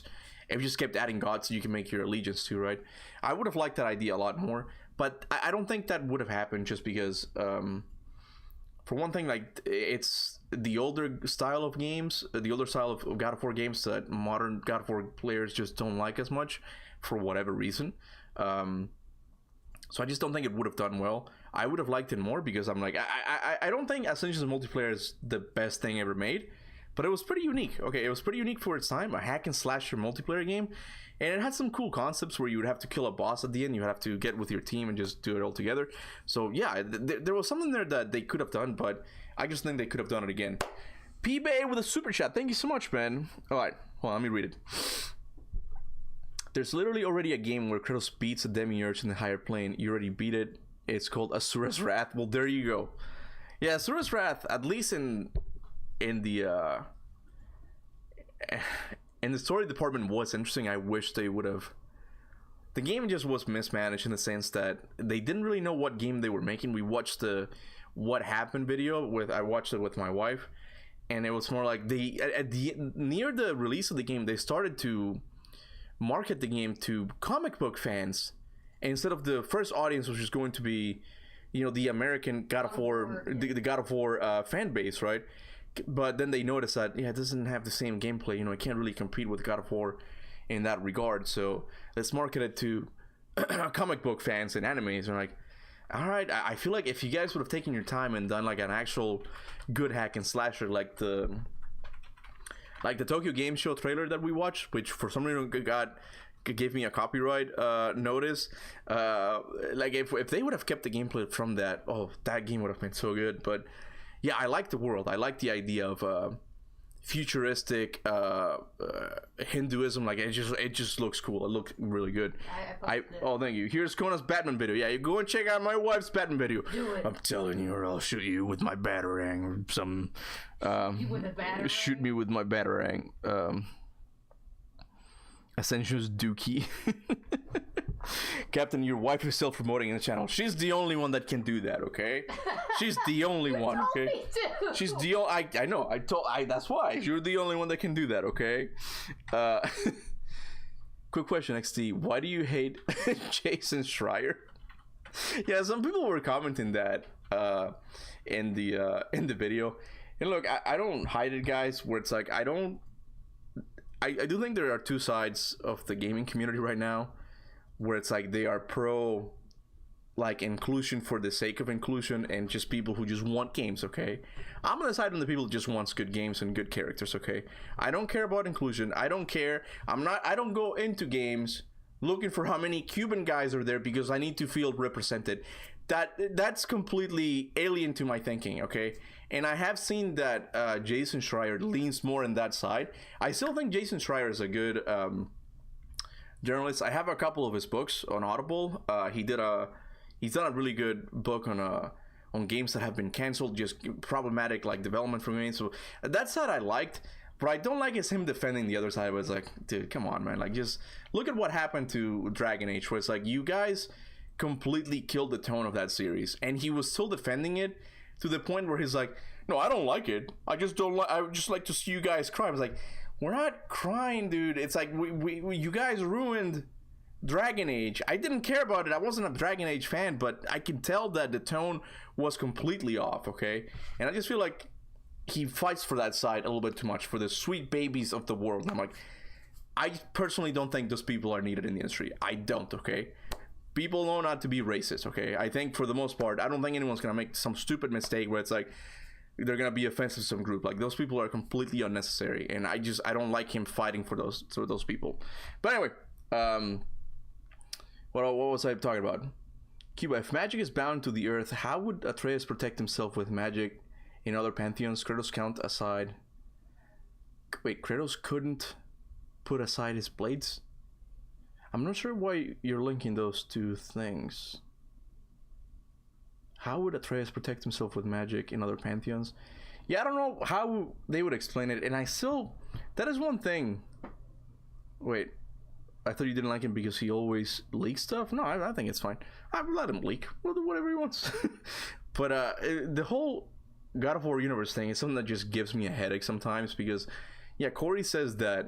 just kept adding gods so you can make your allegiance to, right? I would have liked that idea a lot more, but I don't think that would have happened just because, for one thing, like, it's the older style of games, the older style of God of War games that modern God of War players just don't like as much for whatever reason. So I just don't think it would have done well. I would have liked it more because I'm like, I don't think Ascension's multiplayer is the best thing ever made, but it was pretty unique. Okay, it was pretty unique for its time, a hack and slasher multiplayer game, and it had some cool concepts where you would have to kill a boss at the end. You have to get with your team and just do it all together. So yeah, there was something there that they could have done, but I just think they could have done it again. P-Bay with a super chat. Thank you so much, man. All right, hold on, let me read it. There's literally already a game where Kratos beats a demiurge in the higher plane. You already beat it. It's called Asura's Wrath. Well, there you go. Yeah, Asura's Wrath, at least in the story department, was interesting. I wish they would have. The game just was mismanaged in the sense that they didn't really know what game they were making. We watched the what happened video I watched it with my wife, and it was more like near the release of the game, they started to market the game to comic book fans instead of the first audience, which is going to be, the American God of War, the God of War fan base, right? But then they noticed that it doesn't have the same gameplay. It can't really compete with God of War in that regard. So let's market it to comic book fans and animes. And like, all right, I feel like if you guys would have taken your time and done like an actual good hack and slasher, like the Tokyo Game Show trailer that we watched, which for some reason gave me a copyright notice. Like if they would have kept the gameplay from that, that game would have been so good. But yeah, I like the world. I like the idea of futuristic Hinduism. Like it just looks cool. It looked really good. Thank you. Here's Kona's Batman video. Yeah, you go and check out my wife's Batman video. Do it. I'm telling you, or I'll shoot you with my batarang or some. Shoot me with my batarang. Ascension's Dookie. Captain, your wife is self-promoting in the channel. She's the only one that can do that, okay? She's the only one, okay? She's the only... I know. That's why. You're the only one that can do that, okay? Quick question, XT. Why do you hate Jason Schreier? Yeah, some people were commenting that in the video. And look, I don't hide it, guys, where it's like, I do think there are two sides of the gaming community right now, where it's like they are pro like inclusion for the sake of inclusion and just people who just want games, okay? I'm on the side of the people who just wants good games and good characters, okay? I don't care about inclusion. I don't care. I don't go into games looking for how many Cuban guys are there because I need to feel represented. That's completely alien to my thinking, okay? And I have seen that Jason Schreier leans more in that side. I still think Jason Schreier is a good journalist. I have a couple of his books on Audible. He's done a really good book on games that have been canceled, just problematic like development from games. So that side I liked, but I don't like is him defending the other side. Where it's like, dude, come on, man. Like, just look at what happened to Dragon Age, where it's like you guys completely killed the tone of that series, and he was still defending it to the point where he's like, no, I don't like it. I just don't like. I would just like to see you guys cry. I was like, we're not crying, dude. It's like we you guys ruined Dragon Age. I didn't care about it. I wasn't a Dragon Age fan, but I can tell that the tone was completely off, okay? And I just feel like he fights for that side a little bit too much, for the sweet babies of the world. And I'm like, I personally don't think those people are needed in the industry. I don't, okay? People know not to be racist, okay? I think for the most part, I don't think anyone's gonna make some stupid mistake where it's like they're gonna be offensive to some group. Like, those people are completely unnecessary, and I don't like him fighting for those people. But anyway, what was I talking about? Cuba, if magic is bound to the earth, how would Atreus protect himself with magic in other pantheons? Kratos count aside. Wait, Kratos couldn't put aside his blades? I'm not sure why you're linking those two things. How would Atreus protect himself with magic in other pantheons? Yeah, I don't know how they would explain it, and I still... That is one thing. Wait, I thought you didn't like him because he always leaks stuff? No, I think it's fine. I would let him leak. We'll do whatever he wants. But the whole God of War universe thing is something that just gives me a headache sometimes, because, yeah, Corey says that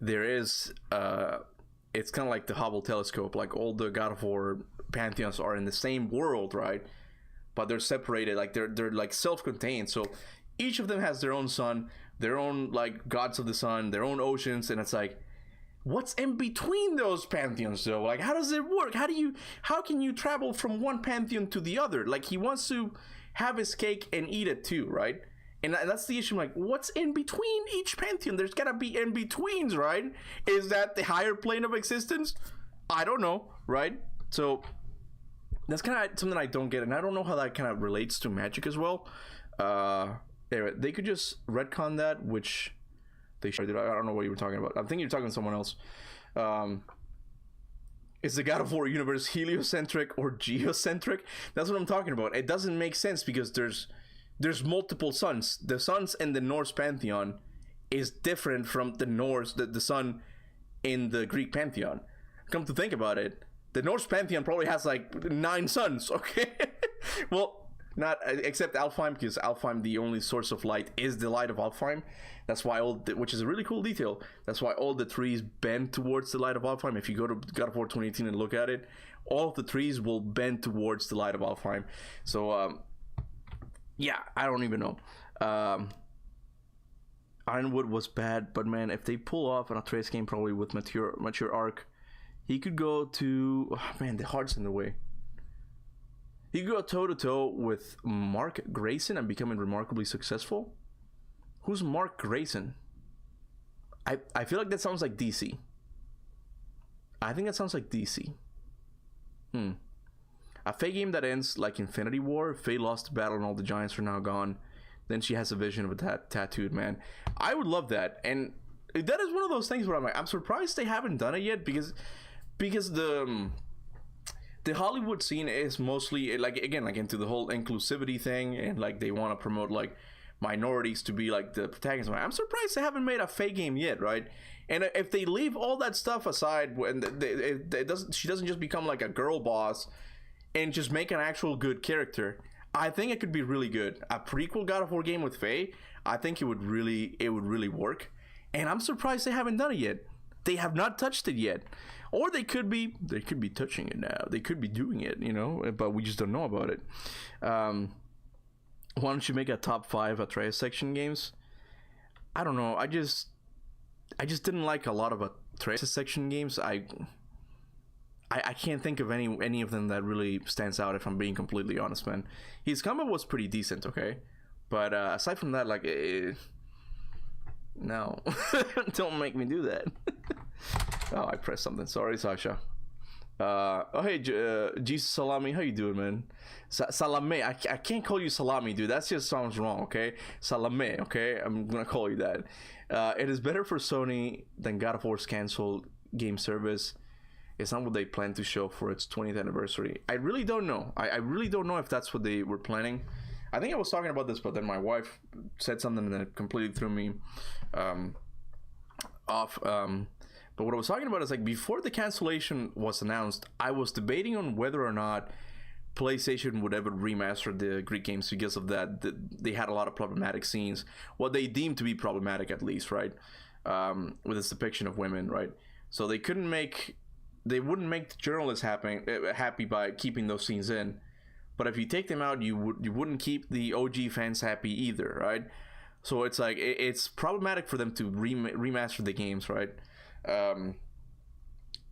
there is... it's kind of like the Hubble telescope. Like, all the God of War pantheons are in the same world, right? But they're separated. Like, they're like self-contained. So each of them has their own sun, their own like gods of the sun, their own oceans, and it's like, what's in between those pantheons though? Like, how does it work? How can you travel from one pantheon to the other? Like, he wants to have his cake and eat it too, right? And that's the issue. I'm like, what's in between each pantheon? There's gotta be in-betweens, right? Is that the higher plane of existence? I don't know, right? So that's kind of something I don't get, and I don't know how that kind of relates to magic as well. Anyway, they could just retcon that, which they should. I don't know what you were talking about. I think you're talking to someone else. Is the God of War universe heliocentric or geocentric? That's what I'm talking about. It doesn't make sense because there's multiple suns. The suns in the Norse pantheon is different from the sun in the Greek pantheon. Come to think about it, the Norse pantheon probably has like 9 suns, okay? Well, not except Alfheim, because Alfheim, the only source of light is the light of Alfheim. That's why which is a really cool detail. That's why all the trees bend towards the light of Alfheim. If you go to God of War 2018 and look at it, all of the trees will bend towards the light of Alfheim. So, yeah, I don't even know. Ironwood was bad, but man, if they pull off an Atreus game probably with mature arc, he could go to... Oh, man, the heart's in the way. He could go toe-to-toe with Mark Grayson and becoming remarkably successful. Who's Mark Grayson? I feel like that sounds like DC. I think that sounds like DC. A Faye game that ends like Infinity War. Faye lost the battle and all the giants are now gone. Then she has a vision of a tattooed man. I would love that. And that is one of those things where I'm like, I'm surprised they haven't done it yet, because the Hollywood scene is mostly like, again, like into the whole inclusivity thing, and like they want to promote like minorities to be like the protagonists. I'm surprised they haven't made a Faye game yet, right? And if they leave all that stuff aside, when she doesn't just become like a girl boss and just make an actual good character, I think it could be really good. A prequel God of War game with Faye, I think it would really work. And I'm surprised they haven't done it yet. They have not touched it yet. Or they could be touching it now. They could be doing it, you know, but we just don't know about it. Why don't you make a top 5 Atreus section games? I don't know. I just didn't like a lot of Atreus section games. I can't think of any of them that really stands out, if I'm being completely honest, man. His combat was pretty decent, okay? But aside from that, like... no. Don't make me do that. Oh, I pressed something. Sorry, Sasha. Oh, hey, Jesus Salami. How you doing, man? Salame. I can't call you Salami, dude. That just sounds wrong, okay? Salame, okay? I'm gonna call you that. It is better for Sony than God of War's canceled game service. It's not what they plan to show for its 20th anniversary. I really don't know. I really don't know if that's what they were planning. I think I was talking about this, but then my wife said something that completely threw me off. But what I was talking about is, like, before the cancellation was announced, I was debating on whether or not PlayStation would ever remaster the Greek games, because of that. They had a lot of problematic scenes, what they deemed to be problematic, at least, right? With its depiction of women, right? So they wouldn't make the journalists happy by keeping those scenes in. But if you take them out, you wouldn't keep the OG fans happy either, right? So it's like it's problematic for them to remaster the games, right?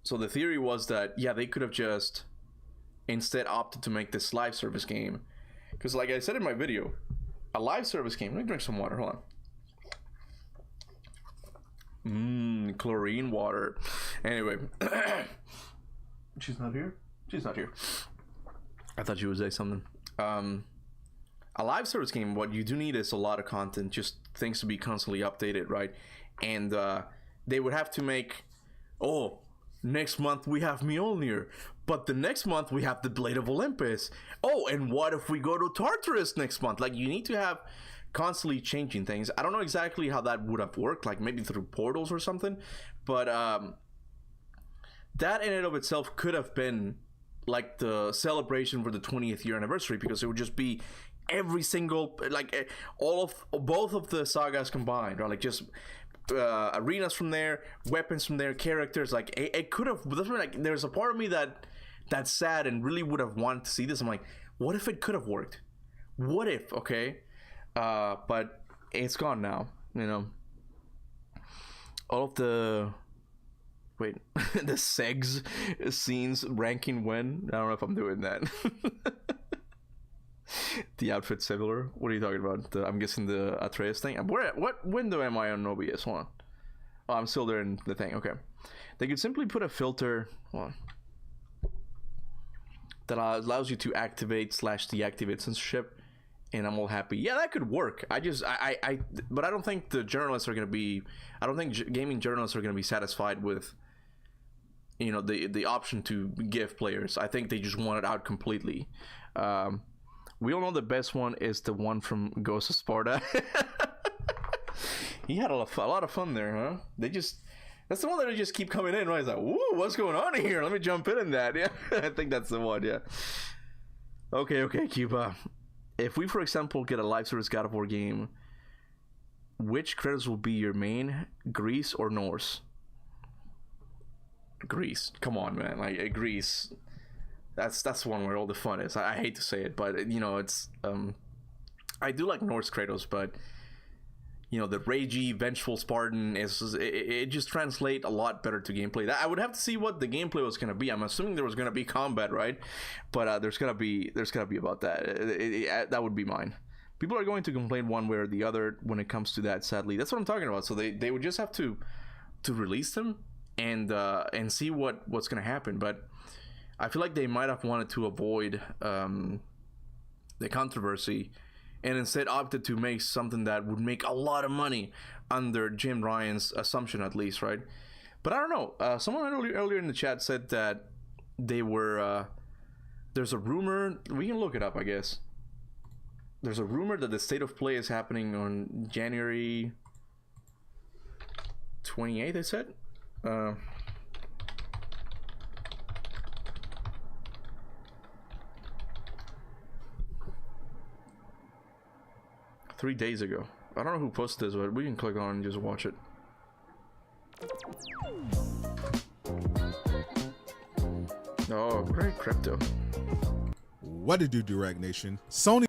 So the theory was that yeah, they could have just instead opted to make this live service game, because like I said in my video, a live service game. Let me drink some water. Hold on. Chlorine water. Anyway, she's not here. She's not here. I thought you would say something. A live service game, what you do need is a lot of content, just things to be constantly updated, right? And they would have to make, oh, next month we have Mjolnir, but the next month we have the Blade of Olympus. Oh, and what if we go to Tartarus next month? Like, you need to have constantly changing things. I don't know exactly how that would have worked, like maybe through portals or something, but that in and of itself could have been like the celebration for the 20th year anniversary, because it would just be every single, like both of the sagas combined, right? Like just arenas from there, weapons from there, characters. Like it could have. Like there's a part of me that's sad and really would have wanted to see this. I'm like, what if it could have worked? What if? Okay, but it's gone now. You know, all of the the segs scenes ranking when. I don't know if I'm doing that. The outfit similar. What are you talking about? I'm guessing the Atreus thing. What window am I on OBS? Hold on. Oh, I'm still there in the thing. Okay. They could simply put a filter that allows you to activate / deactivate censorship, and I'm all happy. Yeah, that could work. But I don't think the journalists are gonna be. I don't think gaming journalists are gonna be satisfied with, you know, the option to give players. I think they just want it out completely. We all know the best one is the one from Ghost of Sparta. He had a lot of fun there, huh? That's the one that they just keep coming in, right? It's like, woo, what's going on here? Let me jump in that. Yeah, I think that's the one, yeah. Okay, Cuba. If we, for example, get a live service God of War game, which credits will be your main, Greece or Norse? Greece. Come on, man. Like, Greece. That's one where all the fun is. I hate to say it, but you know, it's I do like Norse Kratos, but you know, the ragey, vengeful Spartan it just translates a lot better to gameplay. I would have to see what the gameplay was gonna be. I'm assuming there was gonna be combat, right? But there's gonna be about that. That would be mine. People are going to complain one way or the other when it comes to that. Sadly, that's what I'm talking about. So they would just have to release them and see what's gonna happen, but. I feel like they might have wanted to avoid the controversy and instead opted to make something that would make a lot of money under Jim Ryan's assumption, at least, right? But I don't know. Someone earlier in the chat said that they were... there's a rumor... We can look it up, I guess. There's a rumor that the state of play is happening on January 28th, they said? 3 days ago. I don't know who posted this, but we can click on and just watch it. Oh, great crypto. What did you do, Rag Nation? Sony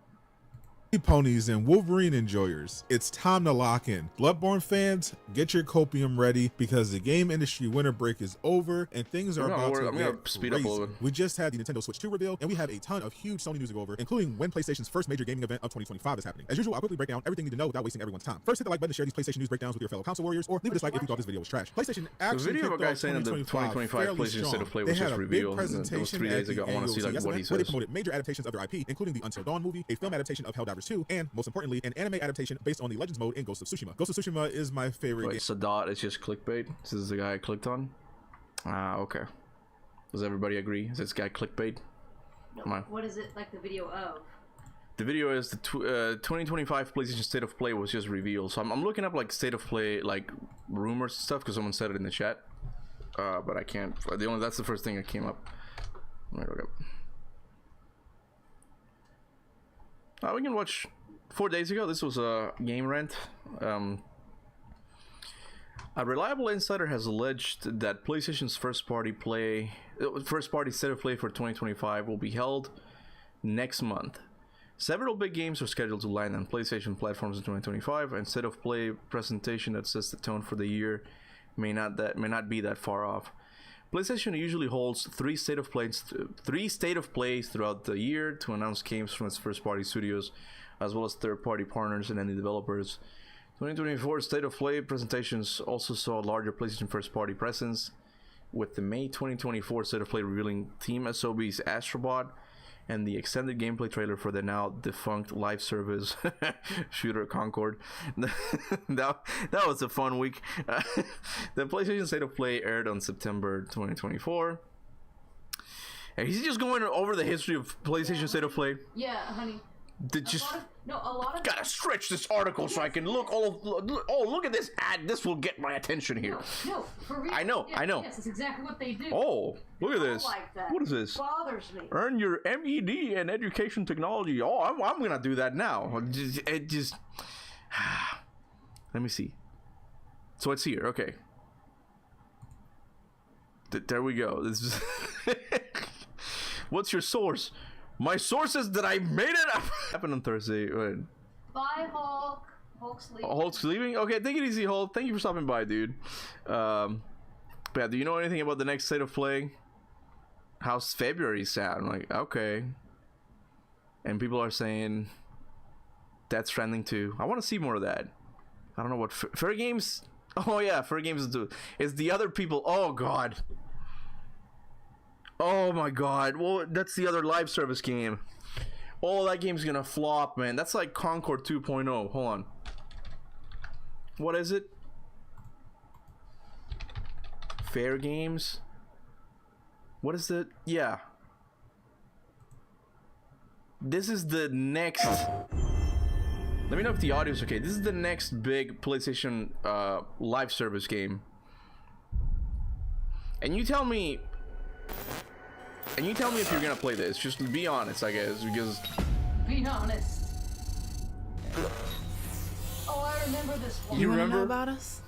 ponies and Wolverine enjoyers, it's time to lock in. Bloodborne fans, get your copium ready because the game industry winter break is over and things are about to get crazy. We just had the Nintendo Switch 2 reveal and we have a ton of huge Sony news to go over, including when PlayStation's first major gaming event of 2025 is happening. As usual, I'll quickly break down everything you need to know without wasting everyone's time. First, hit the like button to share these PlayStation news breakdowns with your fellow console warriors, or leave a dislike if you thought this video was trash. PlayStation actually the video of a guy saying that the 2025 PlayStation State of Play was just revealed. It was 3 days ago. I want to see like what he says. Where they promoted major adaptations of their IP, including the Until Dawn movie, a film adaptation of Helldivers 2, and most importantly, an anime adaptation based on the Legends mode in Ghost of Tsushima. Ghost of Tsushima is my favorite game. Sadat is just clickbait. This is the guy I clicked on. Okay. Does everybody agree? Is this guy clickbait? No. What is it like the video of? The video is the 2025 PlayStation State of Play was just revealed. So I'm looking up like State of Play like rumors and stuff because someone said it in the chat. But I can't. That's the first thing that came up. Let me look up. We can watch. 4 days ago, this was a game rant. A reliable insider has alleged that PlayStation's first-party State of Play for 2025 will be held next month. Several big games are scheduled to land on PlayStation platforms in 2025, and State of Play presentation that sets the tone for the year may not be that far off. PlayStation usually holds three state of plays throughout the year to announce games from its first-party studios, as well as third-party partners and indie developers. 2024 State of Play presentations also saw a larger PlayStation first-party presence, with the May 2024 State of Play revealing Team SOB's Astrobot and the extended gameplay trailer for the now defunct live service shooter Concord. that was a fun week. The PlayStation State of Play aired on September 2024. And he's just going over the history of PlayStation State of Play. Yeah, honey. A lot of gotta stretch this article so I can look. Look at this ad. This will get my attention here. No, for real. I know. Yes, that's exactly what they do. Oh, look at this. Like that. What is this? It bothers me. Earn your MED in education technology. Oh, I'm gonna do that now. It just let me see. So it's here. Okay. There we go. This is What's your source? My source is that I made it up. Happened on Thursday. Wait. Bye, Hulk. Hulk's leaving. Hulk's leaving? Okay, take it easy, Hulk. Thank you for stopping by, dude. But yeah, do you know anything about the next State of Play? How's February sound? Like, okay. And people are saying that's trending too. I want to see more of that. I don't know what Fair Games. Oh yeah, Fair Games is the other people. Oh god. Oh my god. Well, that's the other live service game. Oh, that game's gonna flop, man. That's like Concord 2.0. Hold on. What is it? Fair Games? What is it? Yeah. This is the next... Let me know if the audio is okay. This is the next big PlayStation live service game. And you tell me... if you're gonna play this. Just be honest, I guess, because... Be honest. Oh, I remember this one. You remember? Know about us?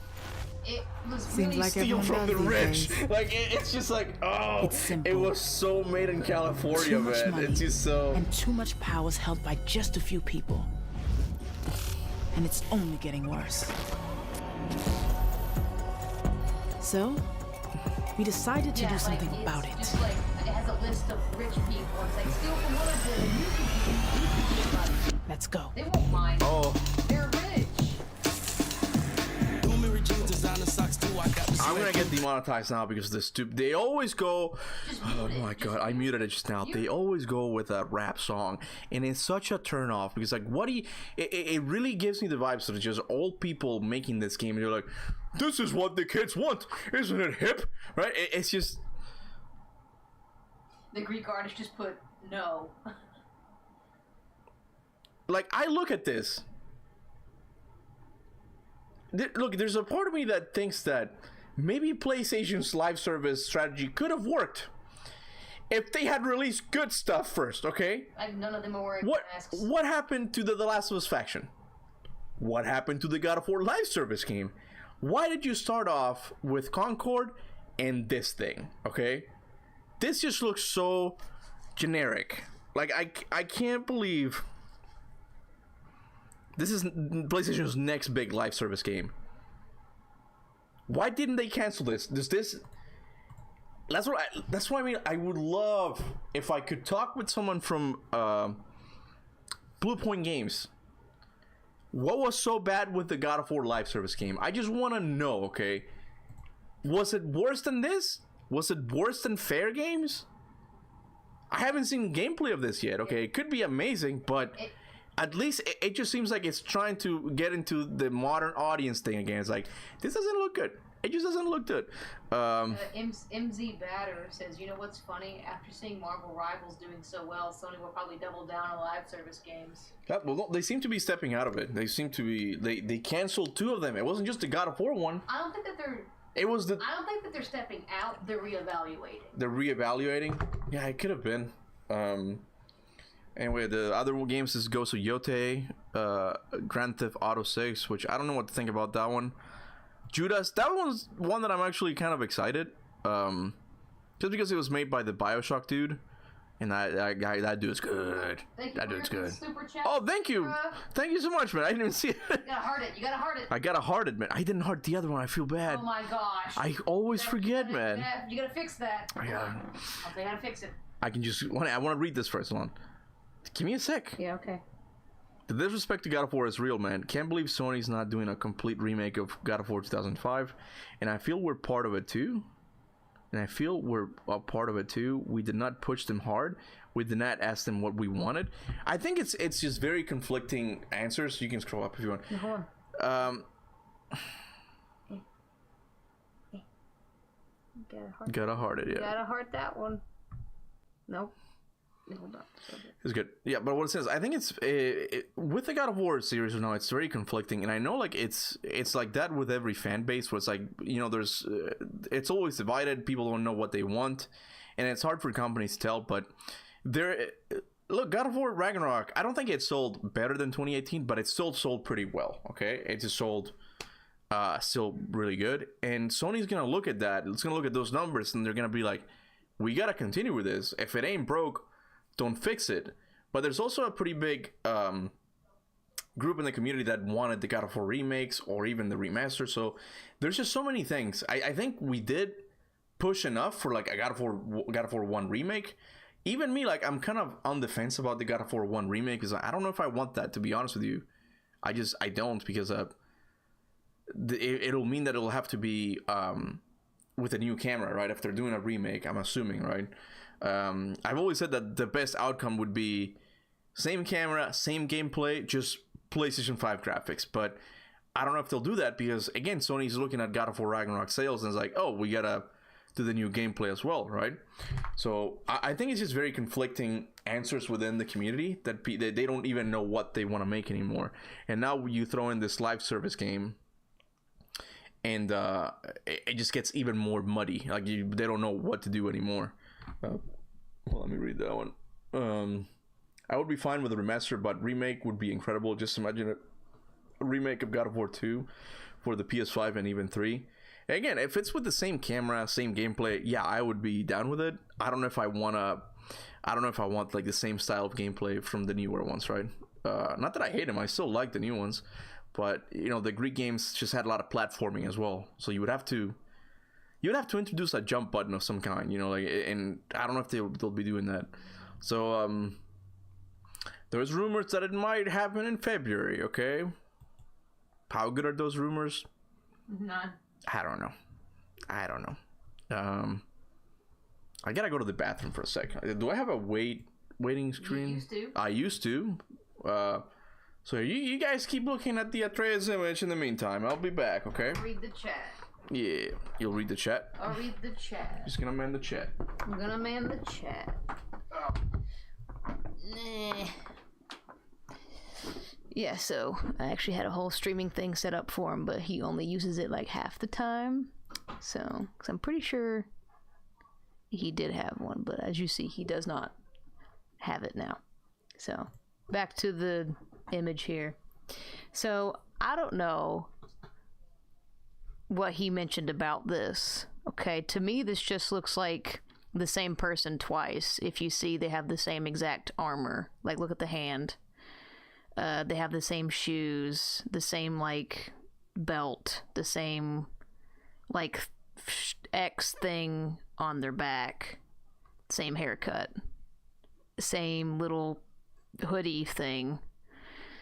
It was Seems really like Steal everyone from the does these rich. days. Like, it's just like, oh, It's simple. it was so made in California, Too much man. money It's just so... and too much power is held by just a few people. And it's only getting worse. So, we decided to do something about it. Just like, it has a list of rich people. It's like, steal from one of them. You can money. Let's go. They won't mind. Oh, They're rich. I'm gonna get demonetized now because the stupid. They always go. Just Oh mute it. my Just god, I muted it just now. They always go with a rap song, and it's such a turn off because, like, what do you? It really gives me the vibes that it's just old people making this game, and you're like, this is what the kids want, isn't it hip? Right? It's just. The Greek artist just put no. Like, I look at this. Look, there's a part of me that thinks that maybe PlayStation's live service strategy could have worked if they had released good stuff first, okay? Like, none of them are wearing masks. What happened to the Last of Us faction? What happened to the God of War live service game? Why did you start off with Concord and this thing, okay? This just looks so generic. Like, I can't believe this is PlayStation's next big live service game. Why didn't they cancel this? That's what I mean. I would love if I could talk with someone from Bluepoint Games. What was so bad with the God of War live service game? I just want to know, okay? Was it worse than this? Was it worse than Fair Games? I haven't seen gameplay of this yet, okay? It could be amazing, but at least it just seems like it's trying to get into the modern audience thing again. It's like, this doesn't look good. It just doesn't look good. MZ Batter says, you know what's funny? After seeing Marvel Rivals doing so well, Sony will probably double down on live service games. Well, no, they seem to be stepping out of it. They seem to be... They canceled 2 of them. It wasn't just the God of War one. I don't think that they're... It was the... I don't think that they're stepping out. They're reevaluating. They're reevaluating? Yeah, it could have been. Anyway, the other games is Ghost of Yote, Grand Theft Auto 6, which I don't know what to think about that one. Judas, that one's one that I'm actually kind of excited. Just because it was made by the BioShock dude. And that dude's good. Thank you That for dude's your good. super chat. Oh, thank you. Thank you so much, man. I didn't even see it. You gotta heart it. You gotta heart it. I got a hearted, man. I didn't heart the other one. I feel bad. Oh my gosh. I always forget, You man. You gotta fix that. I gotta. I'll tell you how to fix it. I can just. I want to read this first. Hold on. Give me a sec. Yeah, okay. The disrespect to God of War is real, man. Can't believe Sony's not doing a complete remake of God of War 2005. And I feel we're part of it too. We did not push them hard. We did not ask them what we wanted. I think it's just very conflicting answers. You can scroll up if you want. Hold on. Gotta heart it, yeah. Gotta heart that one. Nope. Hold on. It's good. Yeah, but what it says, I think it's with the God of War series now, it's very conflicting, and I know like it's like that with every fan base, where it's like, you know, there's it's always divided. People don't know what they want, and it's hard for companies to tell. But look, God of War Ragnarok, I don't think it sold better than 2018, but it still sold pretty well. Okay, it just sold still really good, and Sony's gonna look at that. It's gonna look at those numbers, and they're gonna be like, we gotta continue with this. If it ain't broke, don't fix it. But there's also a pretty big group in the community that wanted the God of War remakes or even the remaster. So there's just so many things. I think we did push enough for like a God of War 1 remake. Even me, like, I'm kind of on the fence about the God of War 1 remake because I don't know if I want that, to be honest with you. I don't, because it'll mean that it'll have to be with a new camera, right? If they're doing a remake, I'm assuming, right? I've always said that the best outcome would be same camera, same gameplay, just PlayStation 5 graphics. But I don't know if they'll do that because, again, Sony's looking at God of War Ragnarok sales and it's like, oh, we gotta do the new gameplay as well, right? So I think it's just very conflicting answers within the community that they don't even know what they want to make anymore. And now you throw in this live service game, and it just gets even more muddy. Like they don't know what to do anymore. Well, let me read that one. I would be fine with a remaster, but remake would be incredible. Just imagine a remake of God of War 2 for the PS5 and even 3. And again, if it's with the same camera, same gameplay, yeah, I would be down with it. I don't know if I want like the same style of gameplay from the newer ones, right? Not that I hate them, I still like the new ones, but you know, the Greek games just had a lot of platforming as well, so you would have to introduce a jump button of some kind, you know, like, and I don't know if they'll be doing that. So there's rumors that it might happen in February. Okay, how good are those rumors? None. I don't know. I gotta go to the bathroom for a second. Do I have a waiting screen? You used to. I used to. So you guys keep looking at the Atreus image in the meantime. I'll be back, okay? Read the chat. Yeah, you'll read the chat? I'll read the chat. Just gonna man the chat. I'm gonna man the chat. Nah. Yeah, so I actually had a whole streaming thing set up for him, but he only uses it like half the time. So, because I'm pretty sure he did have one, but as you see, he does not have it now. So, back to the image here. So, I don't know what he mentioned about this. Okay, to me, this just looks like the same person twice. If you see, they have the same exact armor. Like, look at the hand. They have the same shoes, the same, like, belt, the same, like, X thing on their back, same haircut, same little hoodie thing.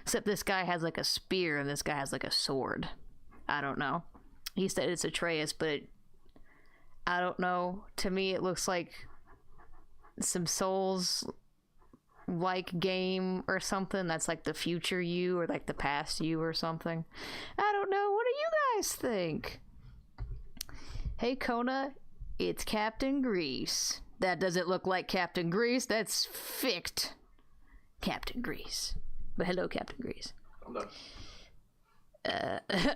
Except this guy has, like, a spear and this guy has, like, a sword. I don't know. He said it's Atreus, but I don't know. To me, it looks like some Souls-like game or something. That's like the future you or like the past you or something. I don't know. What do you guys think? Hey, Kona, it's Captain Grease. That doesn't look like Captain Grease. That's ficked Captain Grease. But hello, Captain Grease. I'm done.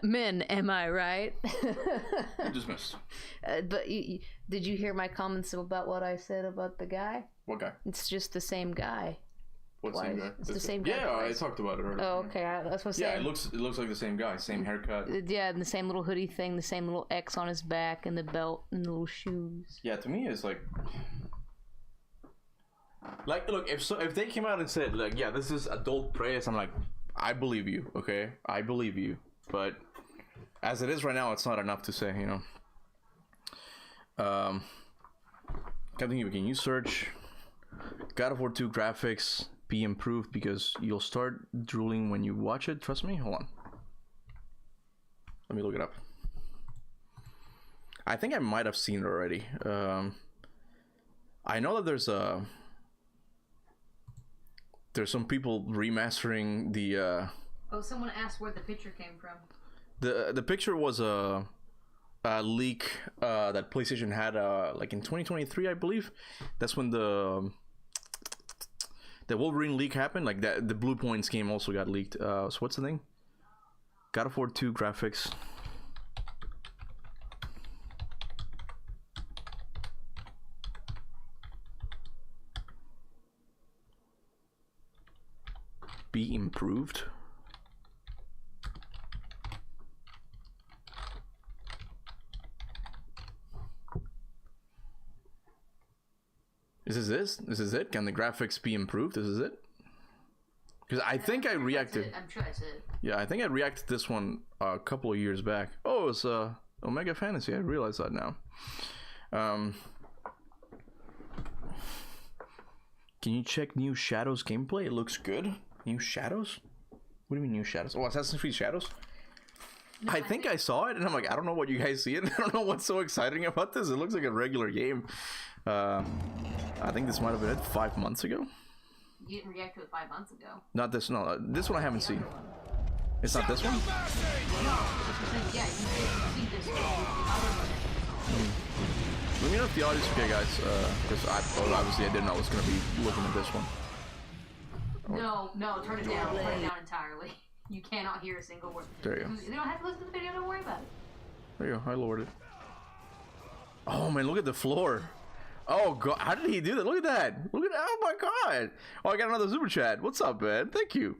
Men, am I right? Dismissed. But did you hear my comments about what I said about the guy? What guy? It's just the same guy. What same guy? It's the same guy. Yeah, I talked about it earlier. Oh, okay. That's what I'm Yeah, saying. it looks like the same guy, same haircut. Yeah, and the same little hoodie thing, the same little X on his back, and the belt, and the little shoes. Yeah, to me, it's like Like, look, if they came out and said, like, yeah, this is adult praise, I'm like, I believe you, okay? I believe you. But as it is right now, it's not enough to say, you know. Continue. Can you search God of War 2 graphics be improved because you'll start drooling when you watch it? Trust me. Hold on. Let me look it up. I think I might have seen it already. I know that there's some people remastering the. Oh, someone asked where the picture came from. The picture was a leak that PlayStation had like in 2023, I believe. That's when the Wolverine leak happened. Like that, the Bluepoint game also got leaked. So what's the thing? God of War 2 graphics. Be improved. Is this it? Can the graphics be improved? This is it? Because I think I reacted. I'm sure that's it. Yeah, I think I reacted to this one a couple of years back. Oh, it's Omega Fantasy. I realize that now. Can you check New Shadows gameplay? It looks good. New Shadows? What do you mean New Shadows? Oh, Assassin's Creed Shadows? No, I think I saw it, and I'm like, I don't know what you guys see it. I don't know what's so exciting about this. It looks like a regular game. I think this might have been it 5 months ago. You didn't react to it 5 months ago. Not this, no. This one I haven't seen. It's not this one? No, yeah, you see this one. Let me know if the audio's okay, guys. Because obviously I didn't know I was going to be looking at this one. No, turn it down. Turn it down entirely. You cannot hear a single word. There you go. You don't have to listen to the video, don't worry about it. There you go, I lowered it. Oh man, look at the floor. Oh god, how did he do that? Look at that. Oh my god. Oh, I got another super chat. What's up, man? Thank you.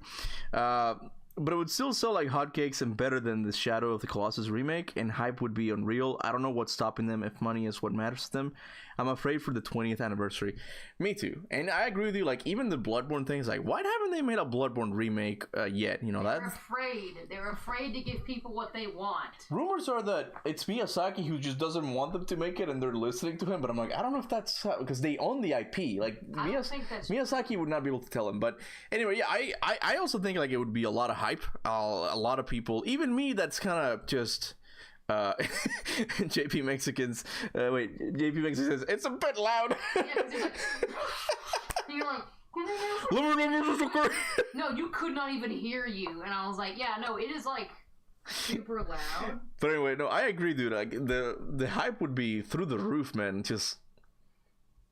But it would still sell like hotcakes and better than the Shadow of the Colossus remake, and hype would be unreal. I don't know what's stopping them if money is what matters to them. I'm afraid for the 20th anniversary. Me too. And I agree with you, like even the Bloodborne thing is like, why haven't they made a Bloodborne remake yet? You know, They're afraid. They're afraid to give people what they want. Rumors are that it's Miyazaki who just doesn't want them to make it and they're listening to him, but I'm like, I don't know if that's because they own the IP. Like Miyazaki would not be able to tell him. But anyway, yeah, I also think like it would be a lot of hype. A lot of people, even me, that's kind of just JP Mexicans. JP Mexican says it's a bit loud. You're like, no, you could not even hear you, and I was like, yeah, no, it is like super loud. But anyway, no, I agree, dude. Like the hype would be through the roof, man. Just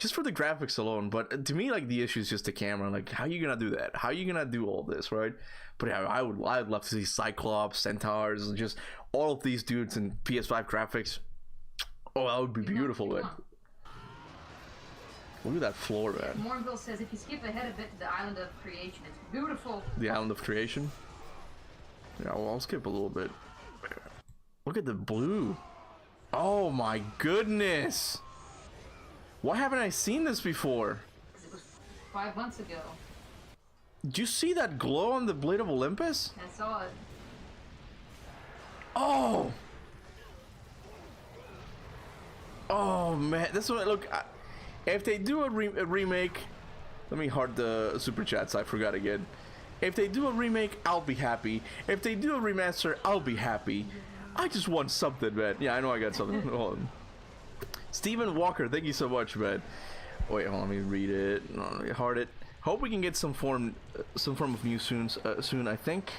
for the graphics alone. But to me, like the issue is just the camera. Like, how are you gonna do that? How are you gonna do all this, right? But yeah, I'd love to see Cyclops, Centaurs, and just all of these dudes in PS5 graphics. Oh, that would be beautiful, man. Look at that floor, man. Mornville says if you skip ahead a bit to the Island of Creation, it's beautiful. The Island of Creation? Yeah, well, I'll skip a little bit. Look at the blue. Oh my goodness. Why haven't I seen this before? Because it was 5 months ago. Did you see that glow on the Blade of Olympus? I saw it. Oh! Oh man, this one, look, if they do a remake, let me heart the super chats, I forgot again. If they do a remake, I'll be happy. If they do a remaster, I'll be happy. I just want something, man. Yeah, I know I got something. Hold on. Stephen Walker, thank you so much, man. Wait, hold on, let me read it. Heart it. Hope we can get some form of news soon. I think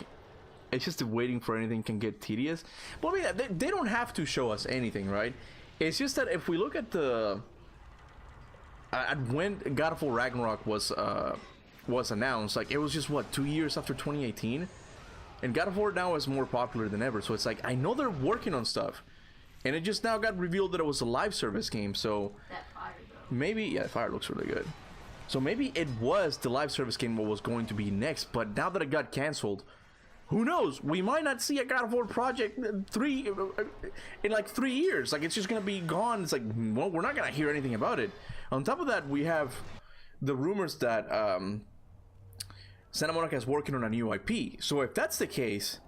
it's just waiting for anything can get tedious. But I mean, they don't have to show us anything, right? It's just that if we look at when God of War Ragnarok was announced, like it was just what 2 years after 2018, and God of War now is more popular than ever. So it's like I know they're working on stuff, and it just now got revealed that it was a live service game. So that fire, though. Maybe fire looks really good. So maybe it was the live service game what was going to be next, but now that it got canceled, who knows? We might not see a God of War project in like 3 years. Like it's just gonna be gone. It's like, well, we're not gonna hear anything about it. On top of that, we have the rumors that Santa Monica is working on a new IP. So if that's the case,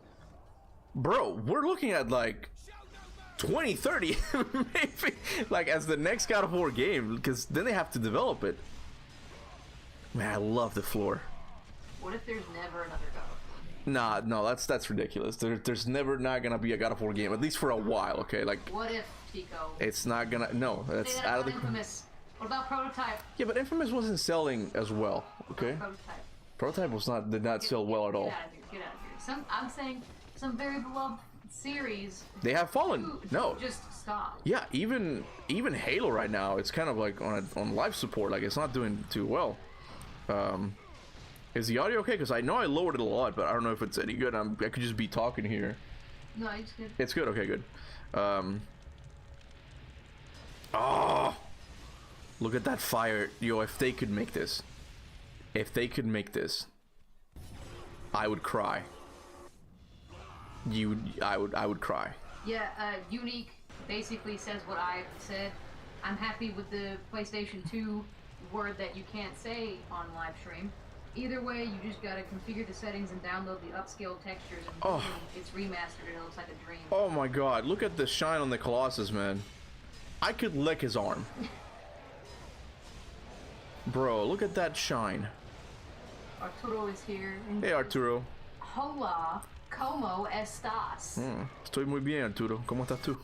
bro, we're looking at like 2030 maybe, like as the next God of War game, because then they have to develop it. Man, I love the floor. What if there's never another God of War? Nah, no, that's ridiculous. There's never not gonna be a God of War game, at least for a while. Okay, like What if, Tico? it's not gonna. No, that's Say that out of about the. Infamous. What about Prototype? Yeah, but Infamous wasn't selling as well. Okay, Prototype. Prototype did not sell well at all. Get out of here. Get out of here. I'm saying some very beloved series. They have fallen. No. Just stop. Yeah, even Halo right now, it's kind of like on life support. Like it's not doing too well. Is the audio okay? Because I know I lowered it a lot, but I don't know if it's any good. I could just be talking here. No, it's good. It's good. Okay, good. Oh, look at that fire, yo! If they could make this, I would cry. I would cry. Yeah, Unique basically says what I've said. I'm happy with the PlayStation 2 word that you can't say on live stream. Either way, you just gotta configure the settings and download the upscaled textures, and boom, it's remastered and it looks like a dream. Oh my god, look at the shine on the Colossus, man. I could lick his arm. Bro, look at that shine. Arturo is here. Hey, Arturo. Hola, ¿cómo estás? Estoy muy bien, Arturo. ¿Cómo estás tú?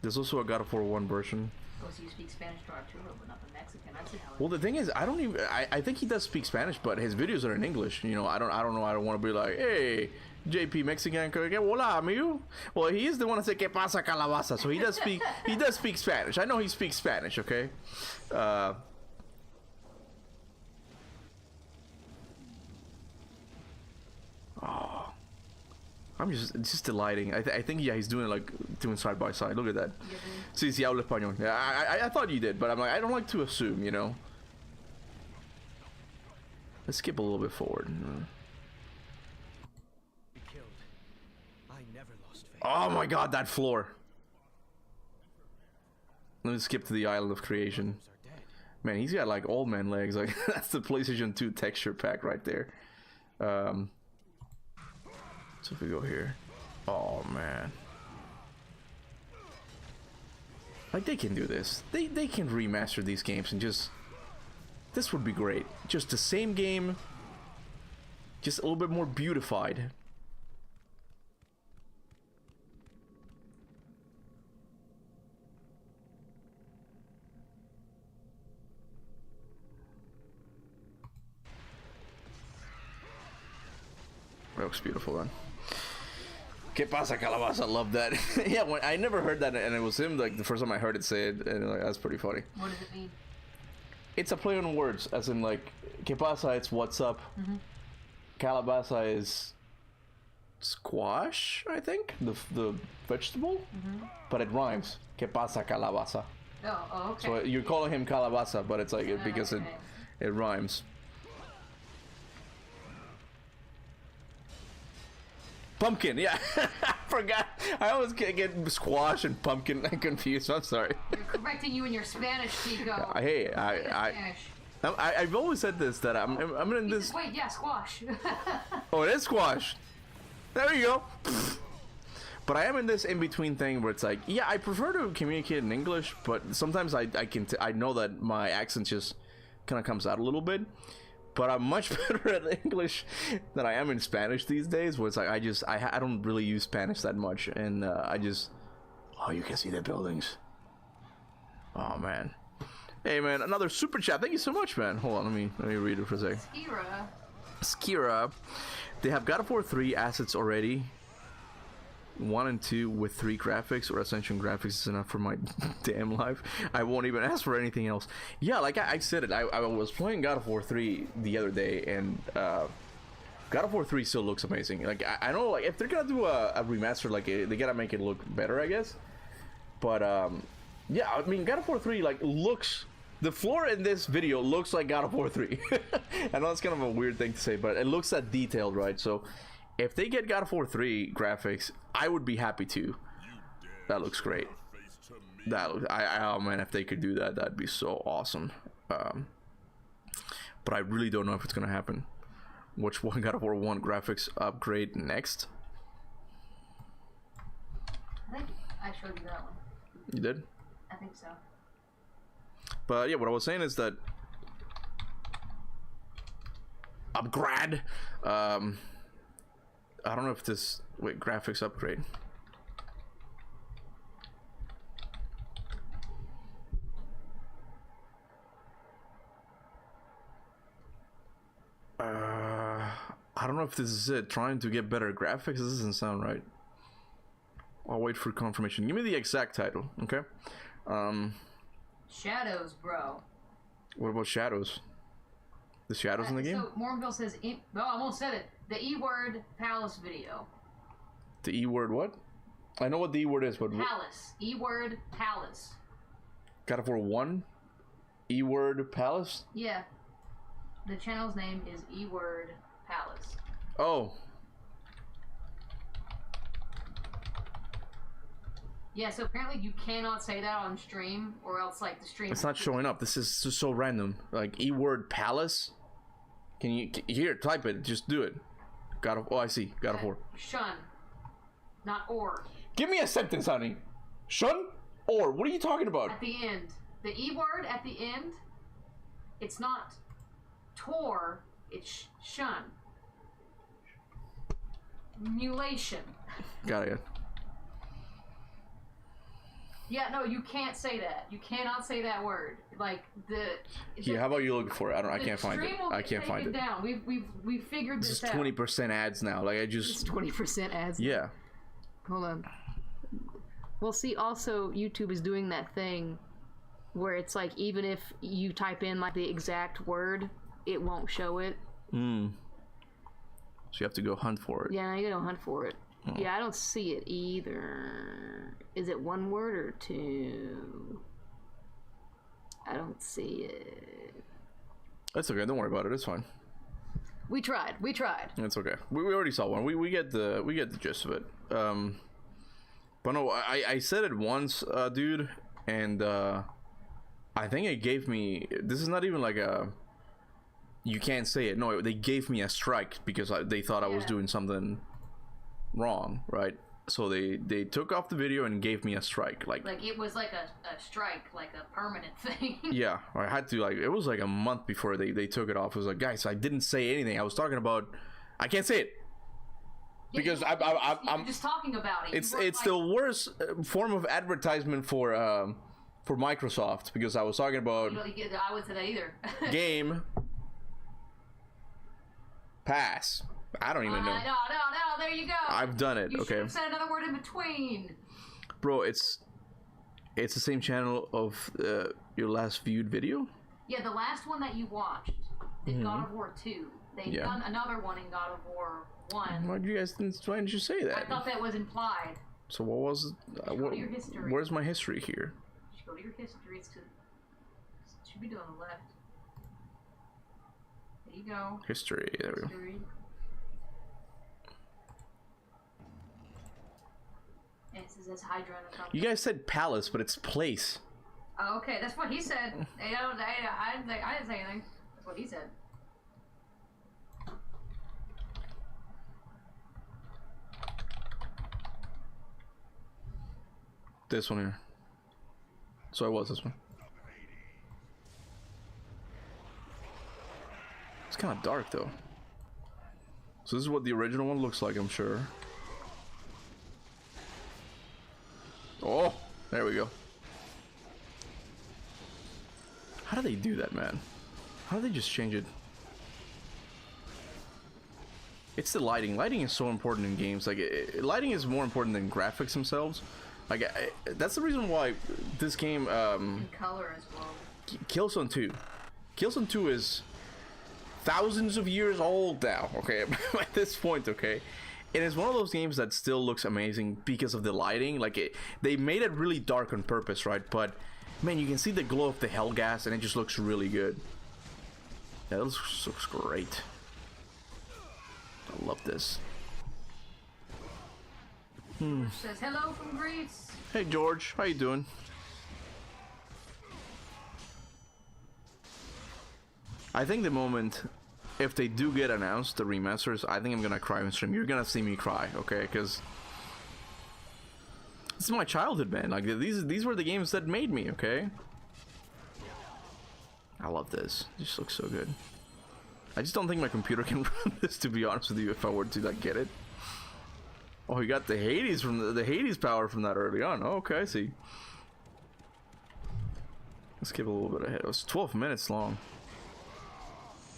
There's also a God of War 1 version. Oh, so you speak Spanish to Arturo, but not the Mexican. I see how it Well, the thing is, I think he does speak Spanish, but his videos are in English. You know, I don't know. I don't want to be like, hey, JP Mexican, que hola, amigo. Well, he is the one that said, ¿Qué pasa, calabaza? So he does speak Spanish. I know he speaks Spanish, okay? It's just delighting. I think yeah, he's doing side by side. Look at that. Sí, sí, hablo español. Yeah, I thought you did, but I'm like, I don't like to assume, you know. Let's skip a little bit forward. Oh my god, that floor. Let me skip to the Island of Creation. Man, he's got like old man legs. Like that's the PlayStation 2 texture pack right there. So if we go here, oh man, like they can do this. They can remaster these games and just, this would be great. Just the same game, just a little bit more beautified. That looks beautiful, man. ¿Qué pasa, calabaza? I love that. Yeah, when I never heard that, and it was him like the first time I heard it say it, and like that's pretty funny. What does it mean? It's a play on words, as in like ¿Qué pasa? It's what's up. Calabaza is squash, I think, the vegetable, but it rhymes. ¿Qué pasa, calabaza? Oh, okay. So you're calling him calabaza, but it's like because it rhymes. Pumpkin, yeah. I forgot. I always get squash and pumpkin confused. I'm sorry. You're correcting you in your Spanish, Tico. Hey, I've always said this, that I'm in this. Wait, yeah, squash. Oh, it is squash. There you go. But I am in this in between thing where it's like, yeah, I prefer to communicate in English, but sometimes I know that my accent just kind of comes out a little bit. But I'm much better at English than I am in Spanish these days, where it's like I don't really use Spanish that much, and oh, you can see the buildings. Oh man, hey man, another super chat. Thank you so much, man. Hold on, let me read it for a second. Skira, they have God of War 3 assets already. 1 and 2 with 3 graphics, or Ascension graphics is enough for my damn life. I won't even ask for anything else. Yeah, like I said it, I was playing God of War 3 the other day, and God of War 3 still looks amazing. Like I know, like if they're gonna do a remaster, like they gotta make it look better, I guess. But yeah, I mean God of War 3 like looks. The floor in this video looks like God of War 3. I know it's kind of a weird thing to say, but it looks that detailed, right? So if they get God of War 3 graphics, I would be happy to. That looks great. Oh man, if they could do that, that'd be so awesome. but I really don't know if it's gonna happen. Which one God of War 1 graphics upgrade next? I think I showed you that one. You did? I think so. But yeah, what I was saying is that upgrade. I don't know if this graphics upgrade. I don't know if this is it. Trying to get better graphics. This doesn't sound right. I'll wait for confirmation. Give me the exact title, okay? Shadows, bro. What about shadows? The shadows in the game? So Morganville says, no, I won't say it. The E-word palace video. The E-word what? I know what the E-word is, but... Palace. E-word palace. God of War 1? E-word palace? Yeah. The channel's name is E-word palace. Oh. Yeah, so apparently you cannot say that on stream, or else like the stream... It's not showing up. This is just so random. Like, E-word palace? Can you... Here, type it. Just do it. God of... Oh, I see. God of War. Shun. Not or. Give me a sentence, honey. Shun? Or? What are you talking about? At the end. The E word at the end, it's not tor, it's shun. Mulation. Got it. Yeah, no, you can't say that. You cannot say that word. Like Yeah, how about you look for it? I can't find it. I can't find it. Down. We've figured this out. This is 20% ads now. Like I just... It's 20% ads. Yeah. Hold on. Well, see, also YouTube is doing that thing where it's like even if you type in like the exact word, it won't show it. So you have to go hunt for it. Yeah, you gotta hunt for it. Yeah, I don't see it either. Is it one word or two? I don't see it. That's okay. Don't worry about it. It's fine. We tried. It's okay. We already saw one. We get the gist of it. But no, I said it once, dude, and I think it gave me. This is not even like a. You can't say it. No, they gave me a strike because they thought I was doing something wrong, right? So they took off the video and gave me a strike, like it was like a strike, like a permanent thing. Yeah, I had to it was like a month before they took it off. It was like, guys, I didn't say anything. I was talking about, I can't say it because I'm just talking about it. It's like, the worst form of advertisement for Microsoft because I was talking about. I wouldn't say that either. Game Pass. I don't even know. No, there you go. I've done it, you okay. You should have said another word in between. Bro, it's the same channel of your last viewed video? Yeah, the last one that you watched, in God of War 2. They've done another one in God of War 1. Why didn't you say that? I thought that was implied. So what was it? Go to your history. Where's my history here? You should go to your history. It should be on the left. There you go. History, there we go. And it says Hydra on the top. You guys said palace, but it's place. Oh, okay, that's what he said. I didn't say anything. That's what he said. This one here. So it was this one. It's kind of dark though. So this is what the original one looks like, I'm sure. Oh, there we go. How do they do that, man? How do they just change it? It's the lighting. Lighting is so important in games. Like, lighting is more important than graphics themselves. Like, that's the reason why this game, And color as well. Killzone 2. Killzone 2 is thousands of years old now, okay? At this point, okay? It is one of those games that still looks amazing because of the lighting. Like, they made it really dark on purpose, right? But, man, you can see the glow of the hell gas, and it just looks really good. Yeah, that looks great. I love this. Says hello from Greece. Hey, George. How you doing? I think the moment, if they do get announced, the remasters, I think I'm gonna cry on stream. You're gonna see me cry, okay? Because this is my childhood, man. Like, these were the games that made me, okay? I love this. It just looks so good. I just don't think my computer can run this, to be honest with you, if I were to, like, get it. Oh, he got the Hades from the Hades power from that early on. Oh, okay, I see. Let's skip a little bit ahead. It was 12 minutes long.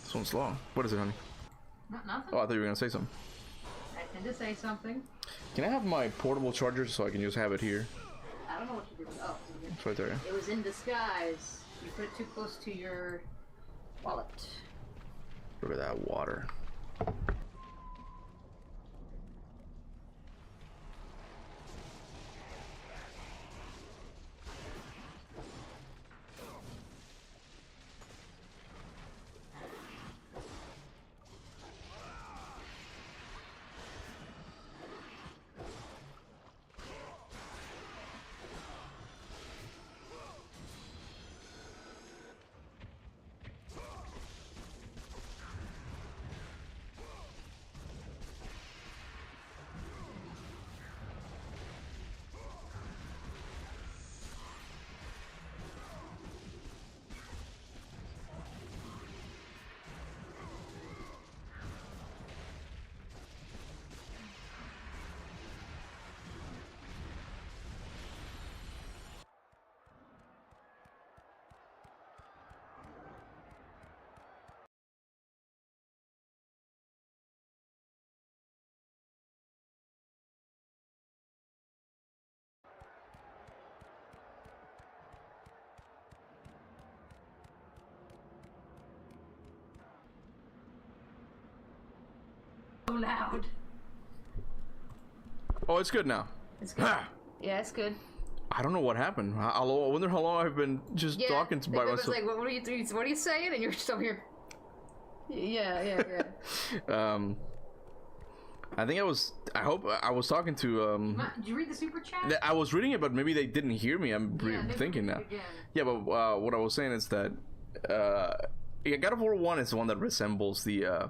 This one's long. What is it, honey? Nothing. Oh, I thought you were gonna say something. I tend to say something. Can I have my portable charger so I can just have it here? I don't know what you did. Oh, It's right there. it was in disguise. You put it too close to your wallet. Look at that water. So loud. Oh, it's good now. It's good. Yeah, it's good. I don't know what happened. I wonder how long I've been just talking to by It was myself. like, what are you saying? And you're just over here. Yeah. I think I hope I was talking to Did you read the super chat? I was reading it, but maybe they didn't hear me. I'm thinking now. Again. Yeah, but what I was saying is that yeah, God of War 1 is the one that resembles the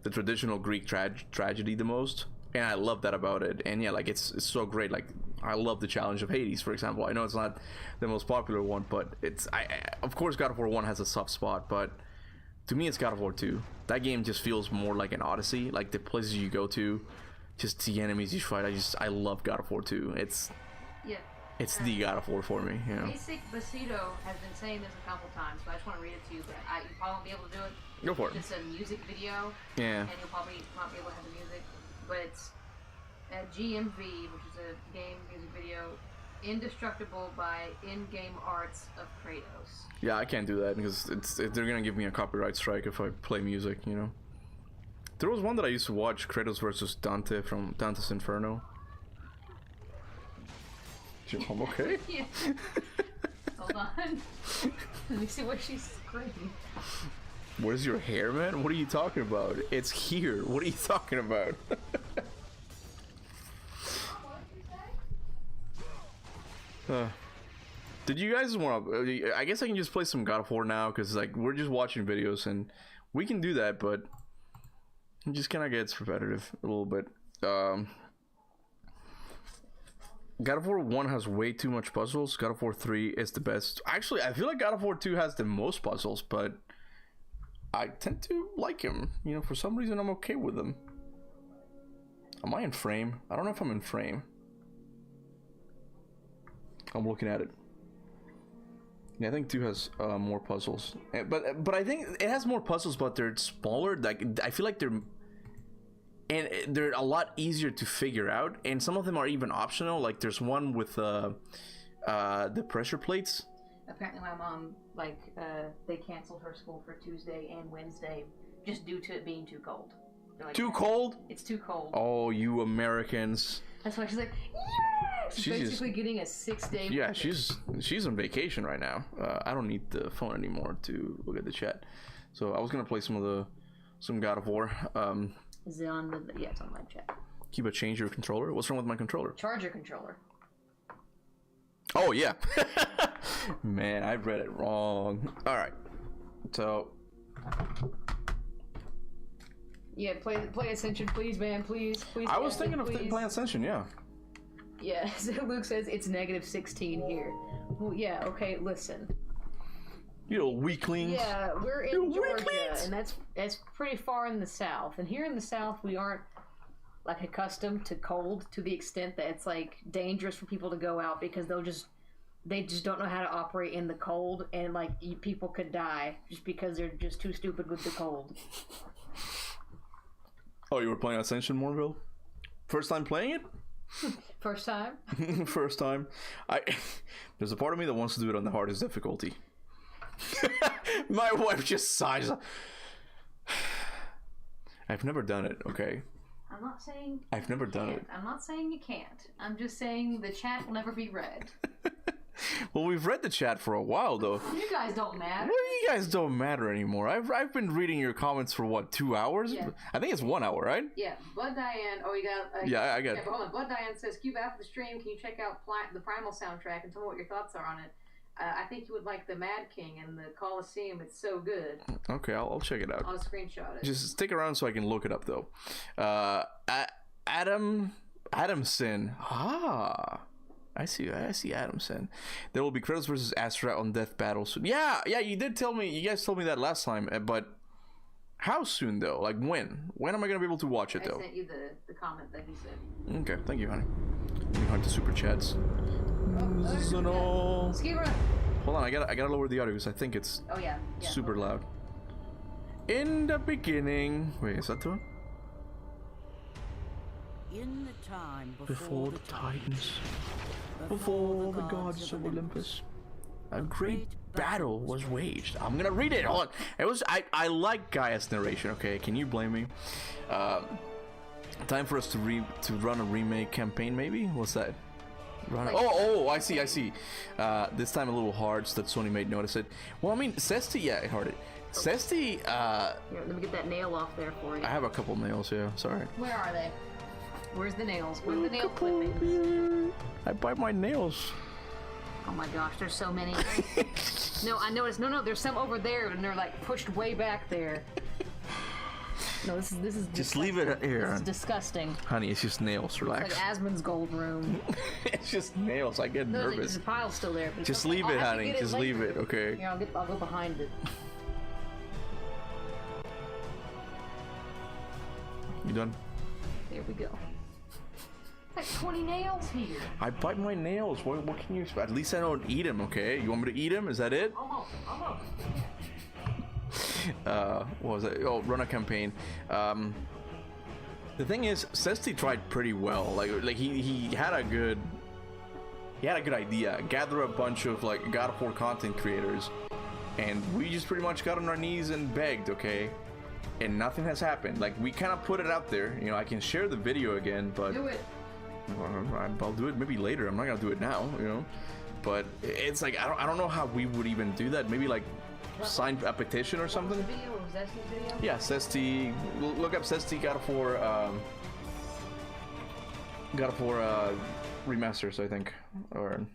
traditional Greek tragedy the most, and I love that about it. And yeah, like it's so great. Like, I love the challenge of Hades, for example. I know it's not the most popular one, but it's of course God of War 1 has a soft spot, but to me it's God of War 2. That game just feels more like an Odyssey. Like the places you go to, just the enemies you fight. I love God of War 2. It's the God of War for me, you know. Basic Basito has been saying this a couple times, so I just want to read it to you, but you probably won't be able to do it. Go for it. It's a music video, Yeah. and you'll probably not be able to have the music, but it's GMV, which is a game music video, Indestructible by in-game arts of Kratos. Yeah, I can't do that because they're gonna give me a copyright strike if I play music, you know. There was one that I used to watch, Kratos versus Dante from Dante's Inferno. I'm okay. Yeah. Hold on. Let me see what she's screaming. Where's your hair, man? What are you talking about? It's here. What are you talking about? Did you guys want to? I guess I can just play some God of War now because like we're just watching videos and we can do that, but it just kind of gets repetitive a little bit. God of War 1 has way too much puzzles. God of War 3 is the best. Actually, I feel like God of War 2 has the most puzzles, but I tend to like him. You know, for some reason I'm okay with them. Am I in frame? I don't know if I'm in frame. I'm looking at it. Yeah, I think 2 has more puzzles. But I think it has more puzzles, but they're smaller. Like I feel like they're a lot easier to figure out, and some of them are even optional. Like there's one with the pressure plates. Apparently my mom, they canceled her school for Tuesday and Wednesday just due to it being too cold. Like, too cold? It's too cold. Oh, you Americans. That's why she's like, yeah! She's basically getting a 6-day Yeah, weekend. she's on vacation right now. I don't need the phone anymore to look at the chat. So I was gonna play some God of War. Is it on the... Yeah, it's on my chat. Keep a change your controller. What's wrong with my controller? Charge your controller. Oh, yeah. Man, I read it wrong. Alright. So, Yeah, play Ascension, please, man, please. I was thinking of playing Ascension, yeah. Yeah, so Luke says it's -16 here. Well, yeah, okay, listen. You little weaklings. Yeah, we're in Georgia, and that's pretty far in the south. And here in the south, we aren't like accustomed to cold to the extent that it's like dangerous for people to go out because they just don't know how to operate in the cold, and like people could die just because they're just too stupid with the cold. Oh, you were playing Ascension, Morville? First time playing it? First time? First time. There's a part of me that wants to do it on the hardest difficulty. My wife just sighs. I've never done it, okay? I'm not saying I've never done it. I'm not saying you can't. I'm just saying the chat will never be read. Well, we've read the chat for a while, though. You guys don't matter. Well, you guys don't matter anymore. I've been reading your comments for what, 2 hours? Yeah. I think it's 1 hour, right? Yeah, Bud Diane. Oh, you got. Yeah, I got. Yeah, but hold on. Bud Diane says, "Cube after the stream. Can you check out the Primal soundtrack and tell me what your thoughts are on it? I think you would like the Mad King and the Colosseum. It's so good." Okay, I'll check it out. I'll screenshot it. Just stick around so I can look it up, though. Adamson. I see Adamson. There will be Kratos versus Astra on Death Battle soon. Yeah, you did tell me. You guys told me that last time, but how soon though? Like when? When am I gonna be able to watch it though? I sent you the comment that he said. Okay, thank you, honey. Let me hunt the super chats. Oh, Hold on, I gotta lower the audio because I think it's super loud. In the beginning, wait, is that the one? In the time Before the Titans, before the gods of Olympus, a great battle was waged. I'm gonna read it. Hold on. It was I like Gaia's narration. Okay, can you blame me? Time for us to run a remake campaign, maybe. What's that? Oh, I see. This time a little hard so that Sony may notice it. Well, I mean, Cesti, yeah, it harded. Cesti, Here, let me get that nail off there for you. I have a couple nails, yeah. Sorry. Where are they? Where's the nails? Where's the nail clipping? I bite my nails. Oh my gosh, there's so many. No, I noticed. No, there's some over there, and they're like pushed way back there. No, this is just leave it here. This is disgusting. Honey, it's just nails. Relax. It's like Asmon's gold room. It's just nails. I get nervous. The pile's still there. But just leave it, honey. Just leave it, okay? Here, I'll go behind it. You done? There we go. Like 20 nails here. I bite my nails. What can you expect? At least I don't eat them, okay? You want me to eat them? Is that it? Almost. What was it? Oh, run a campaign. The thing is, Cesti tried pretty well. Like he had a good idea. Gather a bunch of like God of War content creators, and we just pretty much got on our knees and begged, okay? And nothing has happened. Like we kind of put it out there. You know, I can share the video again, but do it. I'll do it maybe later. I'm not gonna do it now, you know. But it's like I don't know how we would even do that. Maybe like sign a petition or something. Was that the video? Yeah, Cesti. Look up Cesti God of War remasters, I think, or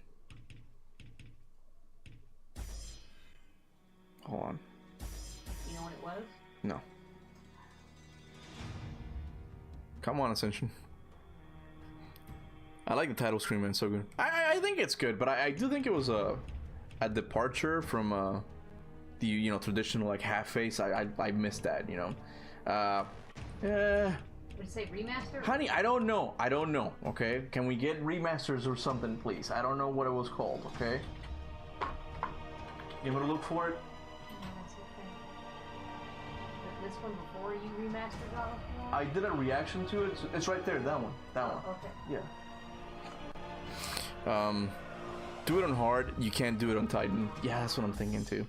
hold on. You know what it was? No. Come on, Ascension. I like the title screen, man. So good. I think it's good, but I do think it was a departure from the traditional like half face. I missed that, you know. Did it say remaster? Honey, I don't know. Okay, can we get remasters or something, please? I don't know what it was called. Okay. You want to look for it? No, that's okay. This one before you remastered God of War? I did a reaction to it. It's right there. That one. Okay. Yeah. Do it on hard. You can't do it on Titan. Yeah, that's what I'm thinking too.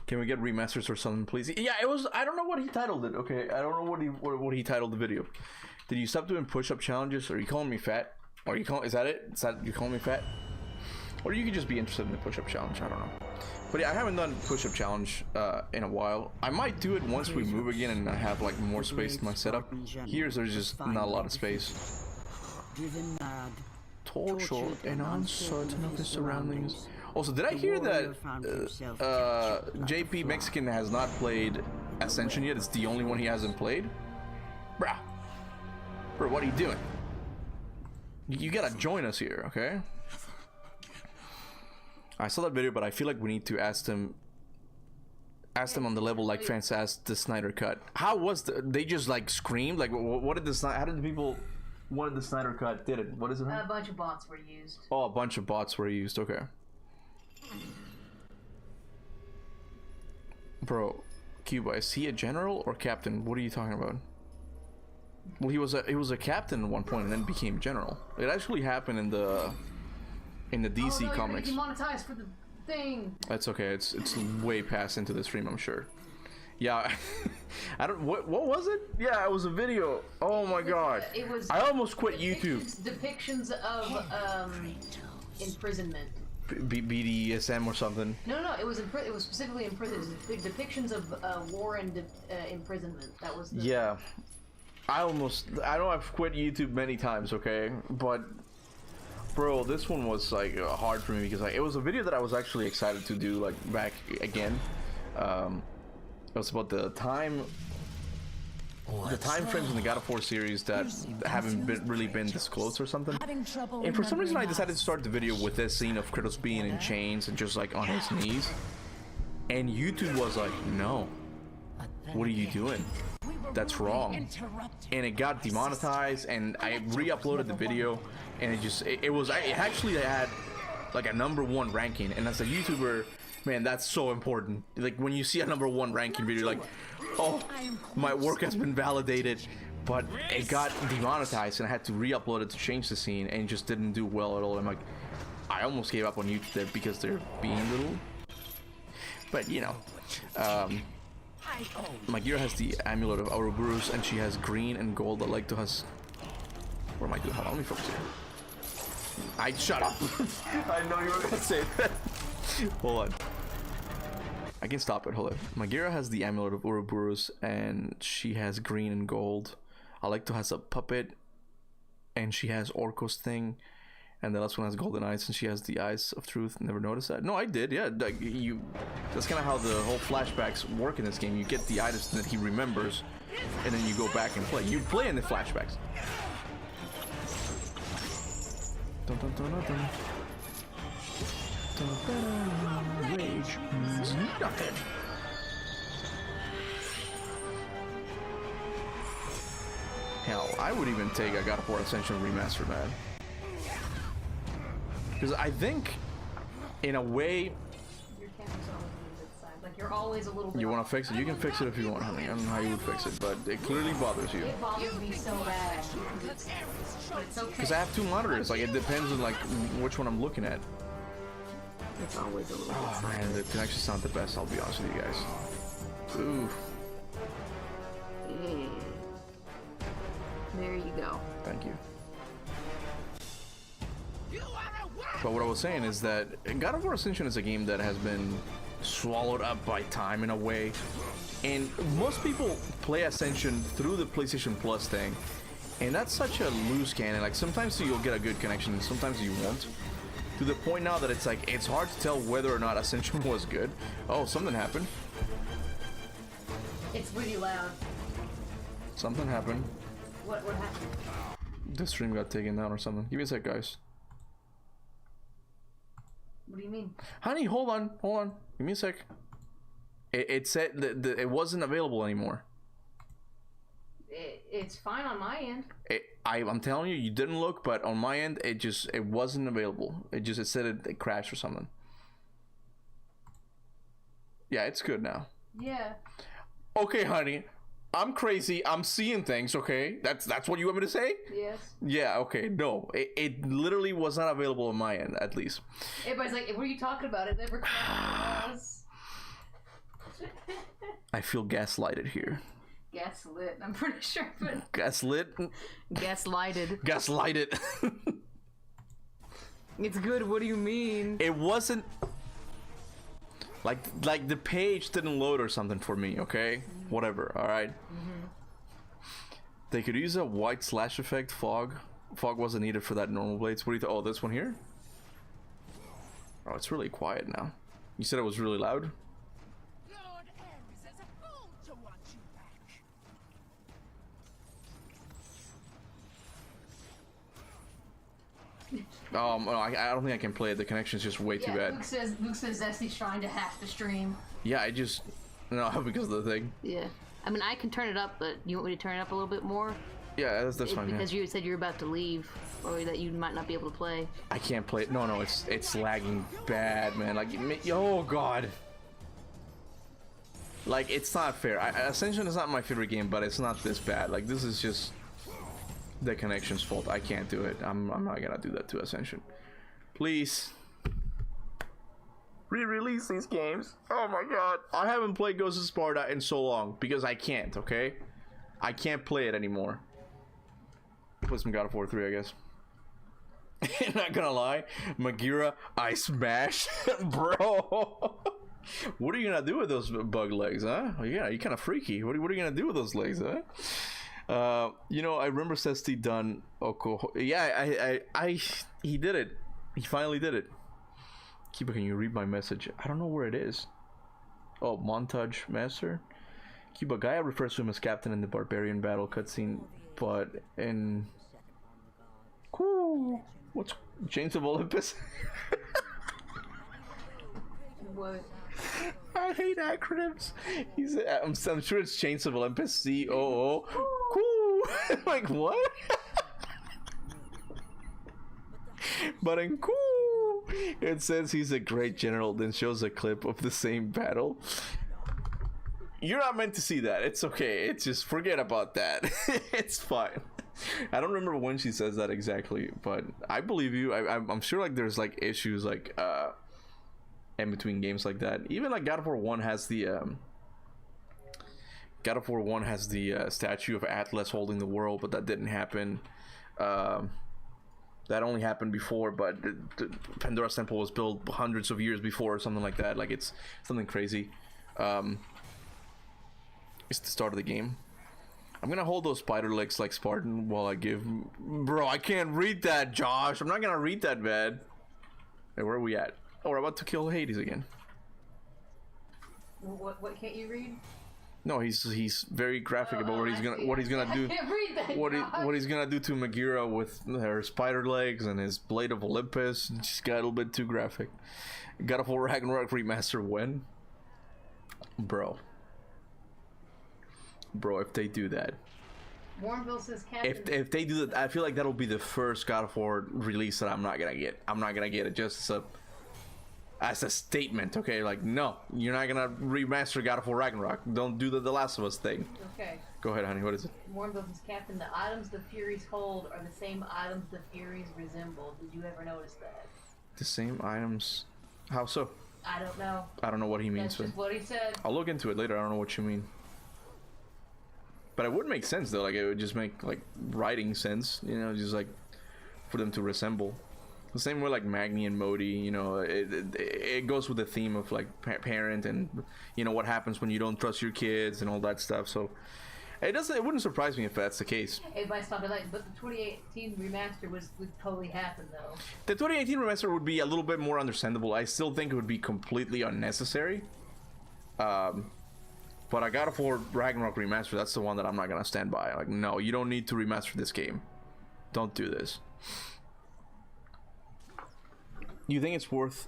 Can we get remasters or something, please? Yeah, it was. I don't know what he titled it. Okay, I don't know what he titled the video. Did you stop doing push-up challenges? Are you calling me fat? Or is that it? Is that you calling me fat? Or you could just be interested in the push-up challenge. I don't know. But yeah, I haven't done push-up challenge in a while. I might do it once we move again and I have like more space in my setup. Here's there's just not a lot of space. driven mad, Tortured and uncertain of his surroundings, Also, did I The hear warrior that found himself captured like a JP fly. Mexican has not played Ascension yet? It's the only one he hasn't played? Bruh. Bro, what are you doing? You gotta join us here, okay? I saw that video, but I feel like we need to ask them on the level like fans asked the Snyder Cut. How was they just like screamed? Like what did the Snyder, how did the people wanted the Snyder Cut did it? What is it? A bunch of bots were used. Oh, a bunch of bots were used. Okay. Bro, Cuba, is he a general or captain? What are you talking about? Well, he was a captain at one point and then became general. It actually happened in the DC comics. Demonetized for the thing. That's okay. It's way past into the stream, I'm sure. Yeah, I don't. What was it? Yeah, it was a video. Oh my god. It was. I almost quit YouTube. Depictions of imprisonment. BDSM or something. No. It was it was specifically imprisonment. Depictions of war and imprisonment. That was. Yeah. I know I've quit YouTube many times. Okay, but. Bro, this one was like hard for me because like, it was a video that I was actually excited to do like back again. It was about the time frames in the God of War series that haven't really been disclosed or something. And for some reason I decided to start the video with this scene of Kratos being in chains and just like on his knees. And YouTube was like, no, what are you doing? That's wrong. And it got demonetized and I re-uploaded the video and it actually had like a #1 ranking, and as a YouTuber, man, that's so important. Like when you see a #1 ranking video, like, oh, my work has been validated, but it got demonetized and I had to re-upload it to change the scene and it just didn't do well at all. I'm like, I almost gave up on YouTube there because they're being little, but you know, Magira has the amulet of Ouroboros and she has green and gold. I like to has. What am I doing? Hold on, let me focus here. Shut up. I know you were gonna say that. Hold on. I can stop it. Hold on. Magira has the amulet of Ouroboros and she has green and gold. I like to has a puppet and she has Orko's thing. And the last one has golden eyes, and she has the eyes of truth. Never noticed that. No, I did. Yeah, like, that's kind of how the whole flashbacks work in this game. You get the items that he remembers, and then you go back and play. You play in the flashbacks. Dun, dun, dun, dun, dun. Dun, dun, rage means nothing. Hell, I would even take a God of War Ascension Remaster, man. Because I think, in a way, Your camera's always on this side. Like you're always a little bit. you want to fix it. You can fix it if you want, honey. I don't know how you would fix it, but it clearly bothers you. It bothers me so bad. But it's okay. Because I have 2 monitors. Like it depends on like which one I'm looking at. It's always a little Oh man, the connection's not the best. I'll be honest with you guys. Ooh. bit. There you go. Thank you. But what I was saying is that God of War Ascension is a game that has been swallowed up by time in a way. And most people play Ascension through the PlayStation Plus thing. And that's such a loose cannon. Like sometimes you'll get a good connection, and sometimes you won't. To the point now that it's like, it's hard to tell whether or not Ascension was good. Oh, something happened. It's really loud. Something happened. What happened? The stream got taken down or something. Give me a sec, guys. What do you mean? Honey, hold on. Give me a sec. It said that it wasn't available anymore. It's fine on my end. I'm telling you, you didn't look, but on my end, it wasn't available. It said it crashed or something. Yeah, it's good now. Yeah. Okay, honey. I'm crazy. I'm seeing things, okay? That's what you want me to say? Yes. Yeah, okay. No. It literally was not available on my end, at least. Everybody's like, what are you talking about? It never crashed. I feel gaslighted here. Gaslit, I'm pretty sure. But Gaslit? gaslighted. Gaslighted. It's good, what do you mean? It wasn't... Like the page didn't load or something for me, okay? Whatever, alright? They could use a white slash effect, fog. Fog wasn't needed for that normal blades. What do you oh, this one here? Oh, it's really quiet now. You said it was really loud? Lord Ares is a fool to want you back. I don't think I can play it. The connection's just way too bad. Luke says Zesty's trying to hack the stream. Yeah, I just... No, because of the thing. Yeah. I mean, I can turn it up, but you want me to turn it up a little bit more? Yeah, that's fine. Because you said you were about to leave, or that you might not be able to play. I can't play it. No, it's lagging bad, man. Like, oh god. Like, it's not fair. Ascension is not my favorite game, but it's not this bad. Like, this is just the connection's fault. I can't do it. I'm not gonna do that to Ascension. Please. Re-release these games. Oh my god. I haven't played Ghost of Sparta in so long because I can't, okay? I can't play it anymore. Play some God of War 3, I guess. Not gonna lie, Magira, I smash, bro. What are you gonna do with those bug legs, huh? Yeah, you're kind of freaky. What are you gonna do with those legs, huh? You know, I remember Cesti done Oko. Yeah, he did it. He finally did it. Kiba, can you read my message? I don't know where it is. Oh, montage master. Kiba, Gaia refers to him as captain in the barbarian battle cutscene, but in cool. What's Chains of Olympus? What? I hate acronyms. I'm sure it's Chains of Olympus. COO. Cool. Like what? But in cool, it says he's a great general. Then shows a clip of the same battle. You're not meant to see that. It's okay. It's just forget about that. It's fine. I don't remember when she says that exactly, but I believe you. I'm sure like there's like issues like in between games like that. Even like God of War 1 has the statue of Atlas holding the world, but that didn't happen. That only happened before, but the Pandora's Temple was built hundreds of years before or something like that. Like it's something crazy. It's the start of the game. I'm gonna hold those spider legs like Spartan while I give... Bro, I can't read that, Josh. I'm not gonna read that, man. Hey, where are we at? Oh, we're about to kill Hades again. What can't you read? No, he's very graphic about what he's gonna do. I can't read that, What he's gonna do to Magira with her spider legs and his blade of Olympus. Just got a little bit too graphic. God of War Ragnarok Remaster when? Bro, if they do that, Warrenville says Captain. if they do that, I feel like that'll be the first God of War release that I'm not gonna get. I'm not gonna get it just as a statement, okay? Like, no, you're not gonna remaster God of War Ragnarok. Don't do the Last of Us thing. Okay. Go ahead, honey. What is it? Warrenville says Captain. The items the Furies hold are the same items the Furies resemble. Did you ever notice that? The same items? How so? I don't know. I don't know what he means. That's just what he said. I'll look into it later. I don't know what you mean. But it would make sense though. Like it would just make like writing sense. You know, just like for them to resemble. The same way like Magni and Modi. You know, it goes with the theme of like parent and you know what happens when you don't trust your kids and all that stuff. So it wouldn't surprise me if that's the case. Everybody's talking like, but the 2018 remaster would totally happen though. The 2018 remaster would be a little bit more understandable. I still think it would be completely unnecessary. But I God of War Ragnarok Remaster, that's the one that I'm not gonna stand by. Like, no, you don't need to remaster this game. Don't do this. You think it's worth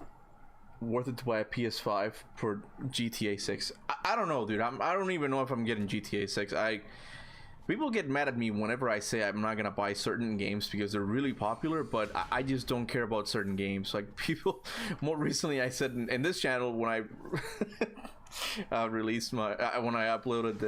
it to buy a PS5 for GTA 6? I don't know, dude. I don't even know if I'm getting GTA 6. People get mad at me whenever I say I'm not gonna buy certain games because they're really popular, but I just don't care about certain games. Like people, more recently I said in this channel when I released when I uploaded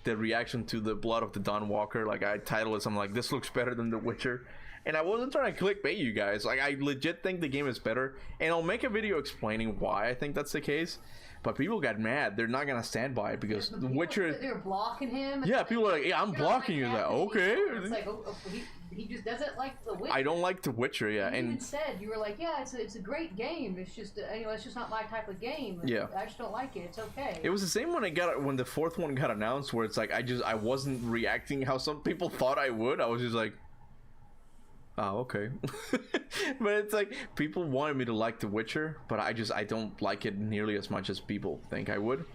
the reaction to the Blood of the Dawn Walker, like I titled it something like this looks better than The Witcher, and I wasn't trying to clickbait you guys. Like I legit think the game is better, and I'll make a video explaining why I think that's the case. But people got mad. They're not gonna stand by it because The Witcher. They're blocking him. Yeah, people are like, "Yeah, I'm blocking you." Like, okay. It's like, he just doesn't like The Witcher. I don't like The Witcher. Yeah, You and even said you were like, "Yeah, it's a great game. It's just it's just not my type of game. Yeah. I just don't like it. It's okay." it was the same when the fourth one got announced, where it's like I wasn't reacting how some people thought I would. I was just like, Oh, okay. But it's like people wanted me to like The Witcher, but I don't like it nearly as much as people think I would.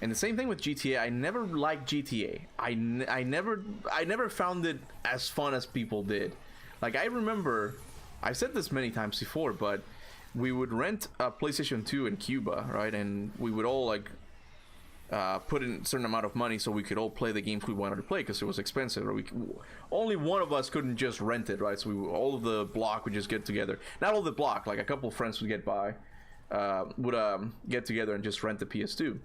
And the same thing with GTA. I never liked GTA. I never found it as fun as people did. Like, I remember, I've said this many times before, but we would rent a PlayStation 2 in Cuba, right? And we would all like put in a certain amount of money so we could all play the games we wanted to play because it was expensive. Or only one of us couldn't just rent it, right? So all of the block would just get together. Not all the block, like a couple of friends would get together and just rent the PS2.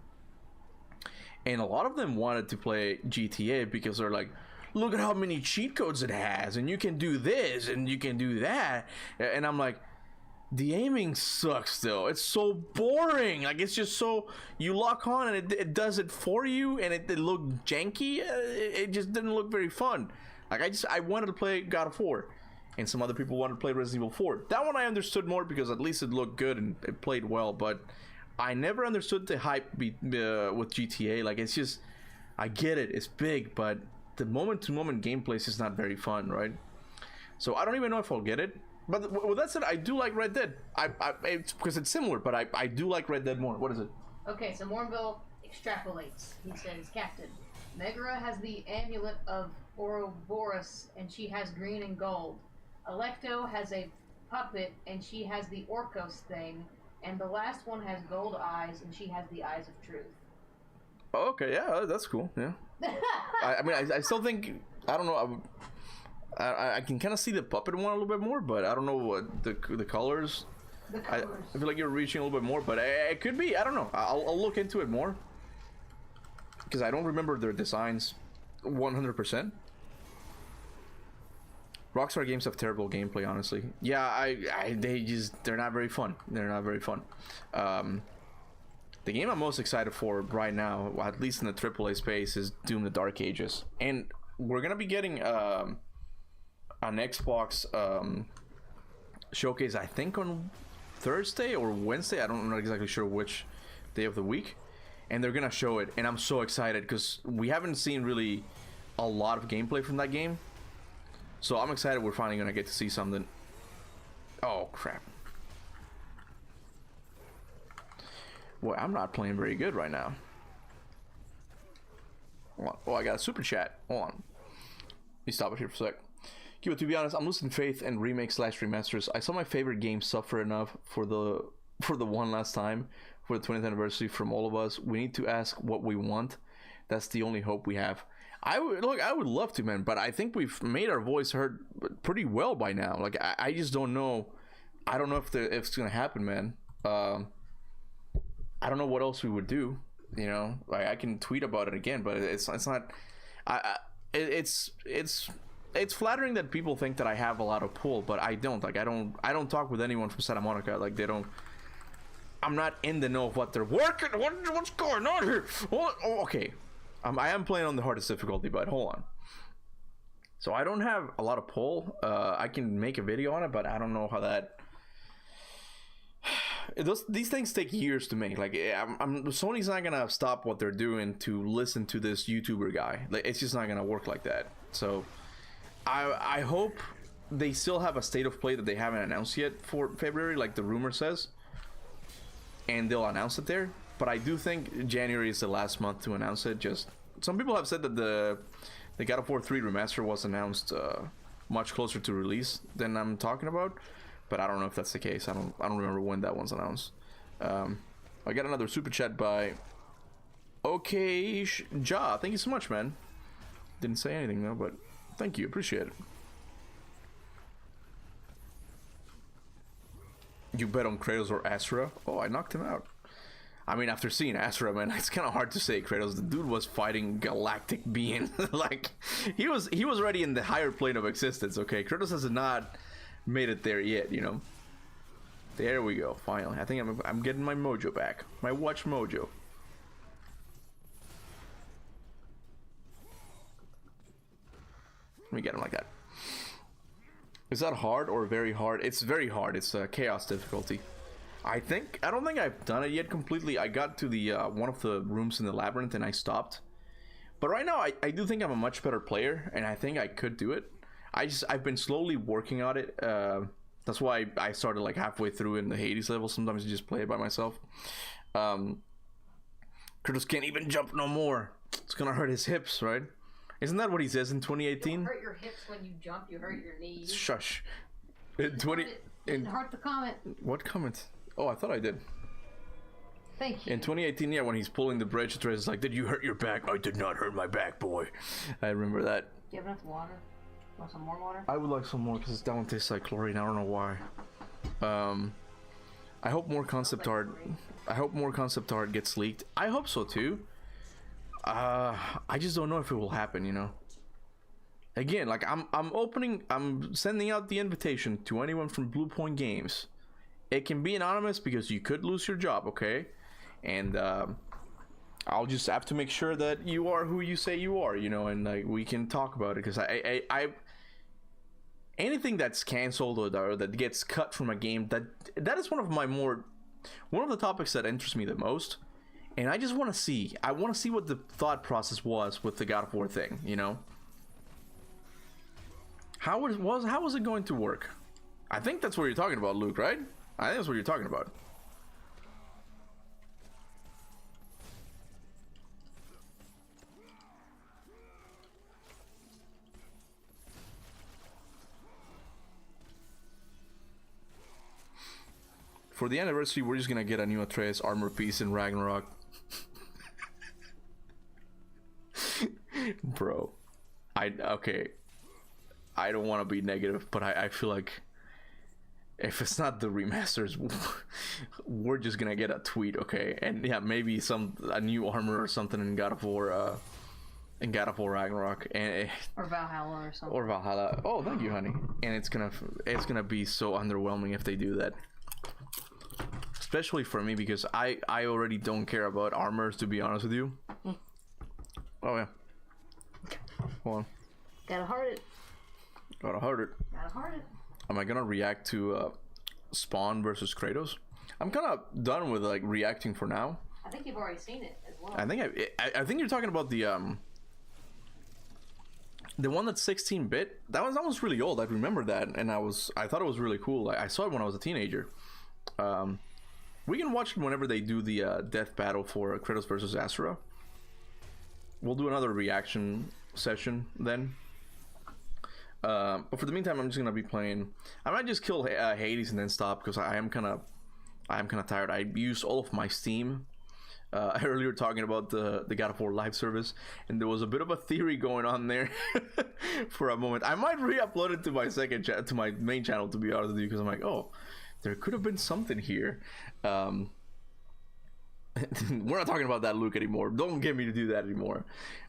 And a lot of them wanted to play GTA because they're like, look at how many cheat codes it has, and you can do this and you can do that. And I'm like, the aiming sucks though. It's so boring. Like, it's just so, you lock on and it does it for you, and it looked janky. It just didn't look very fun. Like, I wanted to play God of War, and some other people wanted to play Resident Evil 4. That one I understood more because at least it looked good and it played well, but I never understood the hype with GTA. Like, it's just, I get it, it's big, but the moment-to-moment gameplay is just not very fun, right? So I don't even know if I'll get it. But with that said, I do like Red Dead. It's because it's similar, but I do like Red Dead more. What is it? Okay, so Mornville extrapolates. He says, Captain, Megara has the amulet of Ouroboros, and she has green and gold. Alecto has a puppet, and she has the Orcos thing. And the last one has gold eyes, and she has the eyes of truth. Oh, okay, yeah, that's cool. Yeah. I mean, I still think, I don't know. I can kind of see the puppet one a little bit more, but I don't know what the colors. The colors. I feel like you're reaching a little bit more, but it could be. I don't know. I'll look into it more because I don't remember their designs 100%. Rockstar games have terrible gameplay, honestly. Yeah, they're not very fun. They're not very fun. The game I'm most excited for right now, at least in the AAA space, is Doom: The Dark Ages, and we're gonna be getting an Xbox showcase, I think on Thursday or Wednesday. I'm not exactly sure which day of the week, and they're gonna show it, and I'm so excited because we haven't seen really a lot of gameplay from that game. So I'm excited we're finally gonna get to see something. Oh crap. Boy, I'm not playing very good right now. Hold on. Oh, I got a super chat. Hold on. Let me stop it here for a sec. Kiba, to be honest, I'm losing faith in remakes/remasters. I saw my favorite game suffer enough for the one last time for the 20th anniversary from all of us. We need to ask what we want. That's the only hope we have. I would love to, man, but I think we've made our voice heard pretty well by now. Like, I just don't know. I don't know if it's gonna happen, man. I don't know what else we would do. You know, like, I can tweet about it again, but it's not. It's flattering that people think that I have a lot of pull, but I don't. Like, I don't talk with anyone from Santa Monica. Like, they don't. I'm not in the know of what they're working. What's going on here? What? Oh, okay. I am playing on the hardest difficulty, but hold on. So I don't have a lot of pull. I can make a video on it, but I don't know how that. These things take years to make. Like, Sony's not gonna stop what they're doing to listen to this YouTuber guy. Like, it's just not gonna work like that. So I hope they still have a state of play that they haven't announced yet for February, like the rumor says, and they'll announce it there. But I do think January is the last month to announce it. Just some people have said that the God of War 3 Remaster was announced much closer to release than I'm talking about. But I don't know if that's the case. I don't remember when that one's announced. I got another super chat by Okay Ja. Thank you so much, man. Didn't say anything though, but thank you. Appreciate it. You bet on Kratos or Asura? Oh, I knocked him out. I mean, after seeing Asura, man, it's kind of hard to say Kratos. The dude was fighting galactic being. Like, he was already in the higher plane of existence. Okay, Kratos has not made it there yet, you know. There we go. Finally, I think I'm getting my mojo back. My watch mojo. Let me get him like that. Is that hard or very hard? It's very hard. It's a chaos difficulty. I don't think I've done it yet completely. I got to the one of the rooms in the labyrinth and I stopped. But right now I do think I'm a much better player, and I think I could do it. I've been slowly working on it. That's why I started like halfway through in the Hades level. Sometimes you just play it by myself. Kratos can't even jump no more. It's gonna hurt his hips, right? Isn't that what he says in 2018? You hurt your hips when you jump. You hurt your knees. Shush. In 20. Heart the comment. What comment? Oh, I thought I did. Thank you. In 2018, yeah, when he's pulling the bridge, Atreus is like, "Did you hurt your back?" "I did not hurt my back, boy." I remember that. Do you have enough water? Want some more water? I would like some more because that one tastes like chlorine. I don't know why. I hope more concept art. I hope more concept art gets leaked. I hope so too. I just don't know if it will happen. You know. Again, like I'm sending out the invitation to anyone from Bluepoint Games. It can be anonymous because you could lose your job, okay? And I'll just have to make sure that you are who you say you are, you know, and like we can talk about it because I anything that's canceled or that gets cut from a game, that is one of the topics that interests me the most. And I just want to see what the thought process was with the God of War thing, you know? How was it going to work? I think that's what you're talking about, Luke, right? I think that's what you're talking about. For the anniversary, we're just gonna get a new Atreus armor piece in Ragnarok. Bro. Okay. I don't want to be negative, but I feel like if it's not the remasters, we're just gonna get a tweet, okay? And yeah, maybe a new armor or something in God of War Ragnarok, and or Valhalla or something. Or Valhalla. Oh, thank you, honey. And it's gonna be so underwhelming if they do that. Especially for me because I already don't care about armors, to be honest with you. Oh yeah. Hold on. Gotta heart it. Gotta heart it. Gotta heart it. Am I gonna react to Spawn versus Kratos? I'm kind of done with like reacting for now. I think you've already seen it as well. I think you're talking about the one that's 16-bit. That was really old. I remember that, and I thought it was really cool. I saw it when I was a teenager. We can watch it whenever they do the death battle for Kratos versus Asura. We'll do another reaction session then. But for the meantime, I'm just gonna be playing. I might just kill Hades and then stop because I am kind of tired. I used all of my Steam earlier talking about the God of War live service, and there was a bit of a theory going on there for a moment. I might re-upload it to my to my main channel, to be honest with you, because I'm like, oh, there could have been something here. We're not talking about that, Luke, anymore. Don't get me to do that anymore.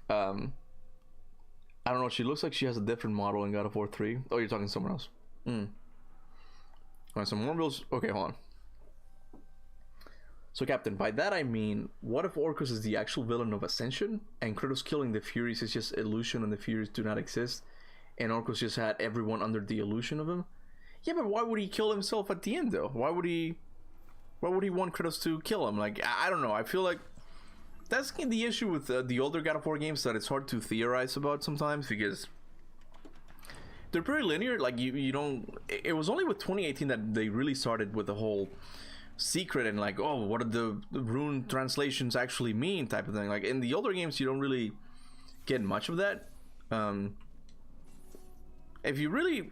I don't know. She looks like she has a different model in God of War 3. Oh, you're talking to someone else. Alright, some more rules. Okay, hold on. So, Captain, by that I mean, what if Orcus is the actual villain of Ascension, and Kratos killing the Furies is just illusion and the Furies do not exist, and Orcus just had everyone under the illusion of him? Yeah, but why would he kill himself at the end, though? Why would he want Kratos to kill him? Like, I don't know. I feel like that's the issue with the older God of War games, that it's hard to theorize about sometimes because they're pretty linear. Like you don't. It was only with 2018 that they really started with the whole secret and like, oh, what do the rune translations actually mean type of thing. Like in the older games, you don't really get much of that. If you really,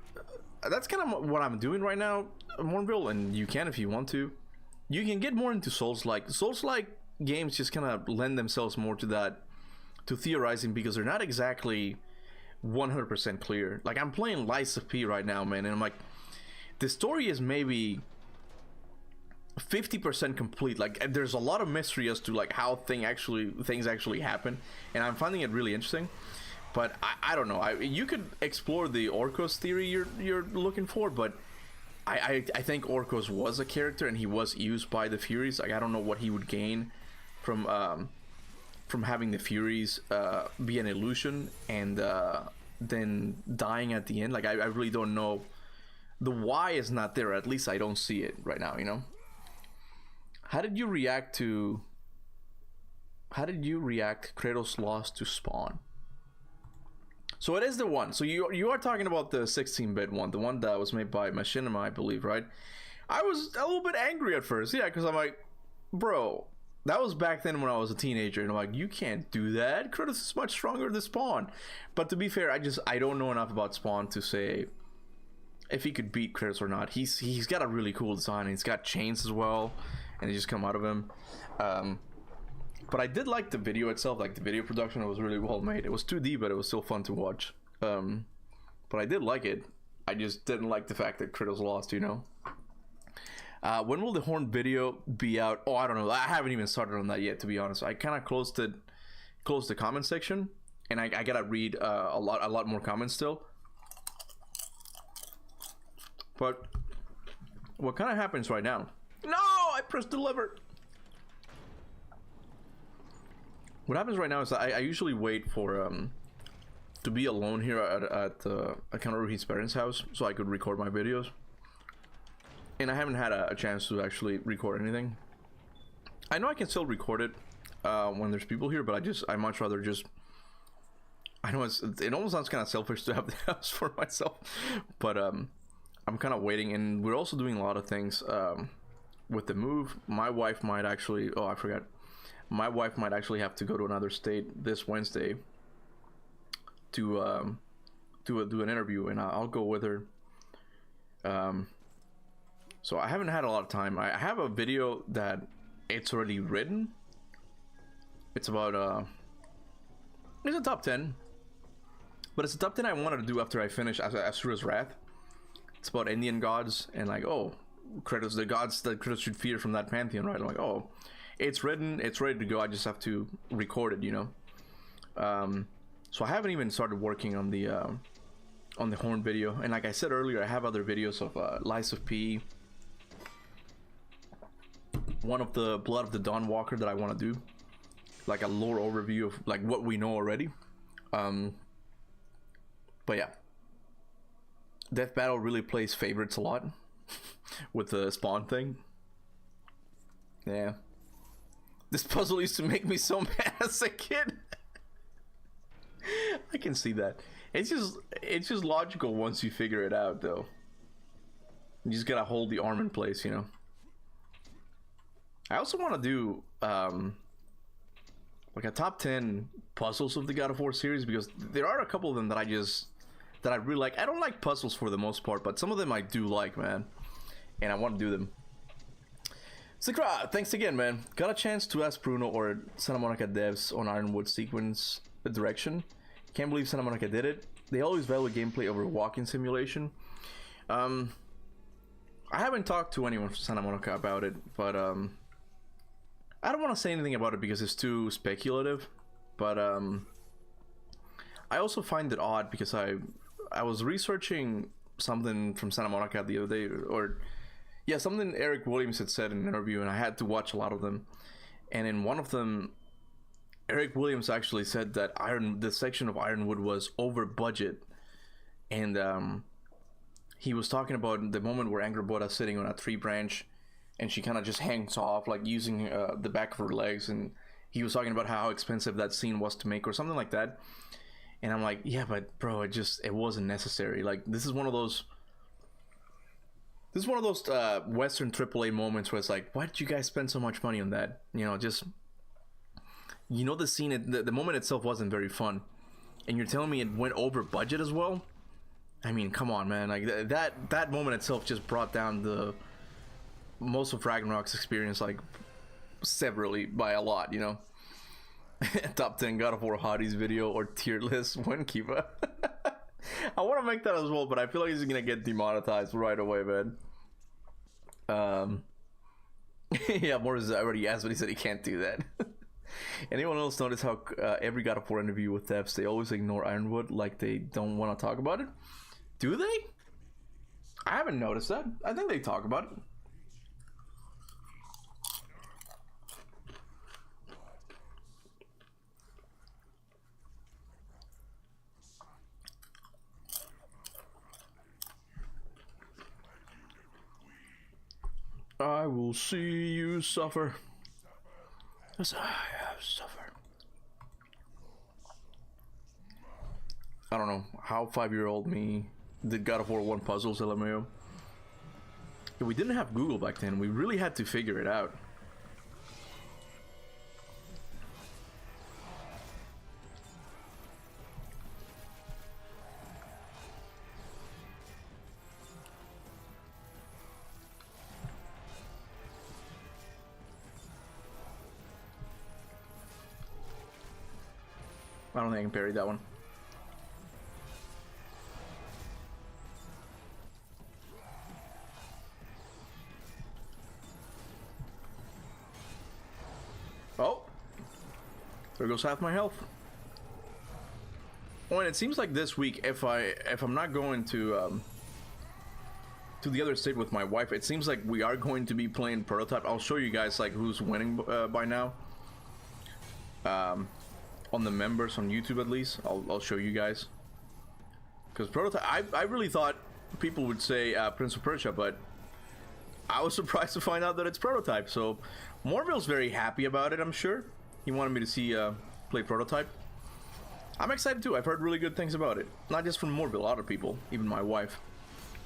that's kind of what I'm doing right now, Mornville, and you can if you want to. You can get more into Souls-like games just kind of lend themselves more to that, to theorizing, because they're not exactly 100% clear. Like I'm playing Lies of P right now, man, and I'm like, the story is maybe 50% complete. Like there's a lot of mystery as to like how things actually happen, and I'm finding it really interesting. But I don't know. You could explore the Orcus theory you're looking for, but I think Orcus was a character and he was used by the Furies. Like I don't know what he would gain from having the Furies be an illusion and then dying at the end. Like I really don't know. The why is not there. At least I don't see it right now, you know. How did you react Kratos' loss to Spawn? So it is the one. So you are talking about the 16-bit one, the one that was made by Machinima, I believe, right? I was a little bit angry at first, yeah, because I'm like, bro, that was back then when I was a teenager, and I'm like, you can't do that. Kratos is much stronger than Spawn. But to be fair, I don't know enough about Spawn to say if he could beat Kratos or not. He's got a really cool design, and he's got chains as well, and they just come out of him. But I did like the video itself, like the video production. It was really well made. It was 2D, but it was still fun to watch. But I did like it. I just didn't like the fact that Kratos lost, you know. When will the Horn video be out? Oh, I don't know. I haven't even started on that yet, to be honest. I kind of closed the comment section, and I gotta read a lot more comments still. But what kind of happens right now? No, I pressed deliver. What happens right now is I usually wait for to be alone here at Kanoruri's parents' house so I could record my videos. And I haven't had a chance to actually record anything. I know I can still record it when there's people here, but I much rather just. I know it almost sounds kind of selfish to have the house for myself, but I'm kind of waiting, and we're also doing a lot of things with the move. My wife might actually. Oh, I forgot. My wife might actually have to go to another state this Wednesday to do an interview, and I'll go with her. So I haven't had a lot of time. I have a video that it's already written. It's about it's a top 10, but it's a top 10 I wanted to do after I finish Asura's Wrath. It's about Indian gods and like, oh, Kratos, the gods that Kratos should fear from that pantheon, right? I'm like, oh, it's written, it's ready to go. I just have to record it, you know. So I haven't even started working on the Horn video, and like I said earlier, I have other videos of Lies of P, one of the Blood of the Dawn Walker that I want to do, like a lore overview of like what we know already. But yeah, Death Battle really plays favorites a lot with the Spawn thing. Yeah, this puzzle used to make me so mad as a kid. I can see that. It's just logical once you figure it out, though. You just gotta hold the arm in place, you know. I also want to do like a top 10 puzzles of the God of War series, because there are a couple of them that I really like. I don't like puzzles for the most part, but some of them I do like, man, and I want to do them. Sakra, thanks again, man. Got a chance to ask Bruno or Santa Monica devs on Ironwood sequence direction. Can't believe Santa Monica did it. They always value gameplay over walking simulation. I haven't talked to anyone from Santa Monica about it, but I don't want to say anything about it because it's too speculative. But I also find it odd because I was researching something from Santa Monica the other day, or yeah, something Eric Williams had said in an interview, and I had to watch a lot of them. And in one of them, Eric Williams actually said that the section of Ironwood was over budget, and he was talking about the moment where Angrboda's sitting on a tree branch, and she kind of just hangs off, like using the back of her legs, and he was talking about how expensive that scene was to make, or something like that. And I'm like, yeah, but bro, it wasn't necessary. Like, this is one of those Western AAA moments where it's like, why did you guys spend so much money on that? You know, just. You know, the scene, the moment itself wasn't very fun, and you're telling me it went over budget as well? I mean, come on, man. Like that moment itself just brought down the most of Ragnarok's experience, like severally by a lot, you know. Top 10 God of War hotties video or tier list Winkeeper. I want to make that as well, but I feel like he's gonna get demonetized right away, man. Yeah, Morris already asked, but he said he can't do that. Anyone else notice how every God of War interview with devs, they always ignore Ironwood, like they don't want to talk about it? Do they? I haven't noticed that. I think they talk about it. I will see you suffer as I have suffered. I don't know how 5-year-old me did God of War 1 puzzles, LMAO. Yeah, we didn't have Google back then. We really had to figure it out. I don't think I can parry that one. Oh, there goes half my health. Oh, and it seems like this week, if I'm not going to the other state with my wife, it seems like we are going to be playing Prototype. I'll show you guys like who's winning by now. On the members on YouTube at least, I'll show you guys. Because Prototype, I really thought people would say Prince of Persia, but I was surprised to find out that it's Prototype. So Morville's very happy about it, I'm sure. He wanted me to see play Prototype. I'm excited too. I've heard really good things about it. Not just from Morville, a lot of people, even my wife.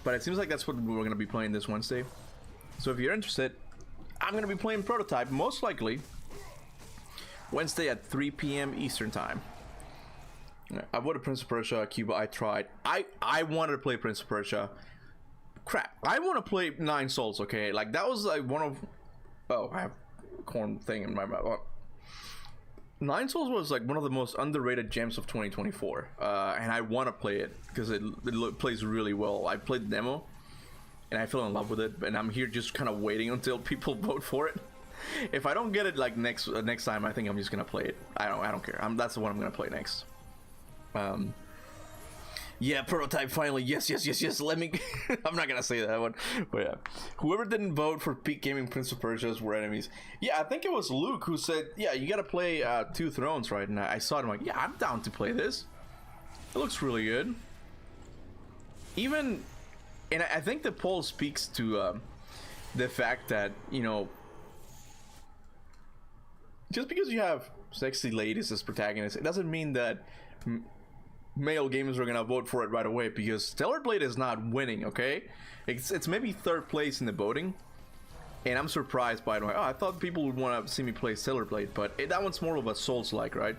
But it seems like that's what we're going to be playing this Wednesday. So if you're interested, I'm going to be playing Prototype, most likely Wednesday at 3 p.m. Eastern time. I voted Prince of Persia, Cuba. I tried. I wanted to play Prince of Persia. Crap. I want to play Nine Souls, okay? Like, that was like one of... Oh, I have a corn thing in my mouth. Nine Souls was like one of the most underrated gems of 2024. And I want to play it because it plays really well. I played the demo and I fell in love with it. And I'm here just kind of waiting until people vote for it. If I don't get it like next time, I think I'm just gonna play it. I don't care. That's the one I'm gonna play next. Yeah, Prototype finally. Yes. Let me. I'm not gonna say that one, but yeah. Whoever didn't vote for Peak Gaming Prince of Persia's were enemies. Yeah, I think it was Luke who said, "Yeah, you gotta play Two Thrones, right?" And I saw it. I'm like, "Yeah, I'm down to play this. It looks really good." Even, and I think the poll speaks to the fact that, you know, just because you have sexy ladies as protagonists, it doesn't mean that male gamers are gonna vote for it right away, because Stellar Blade is not winning, okay? It's maybe third place in the voting, and I'm surprised by it. Like, oh, I thought people would want to see me play Stellar Blade, but that one's more of a Souls-like, right?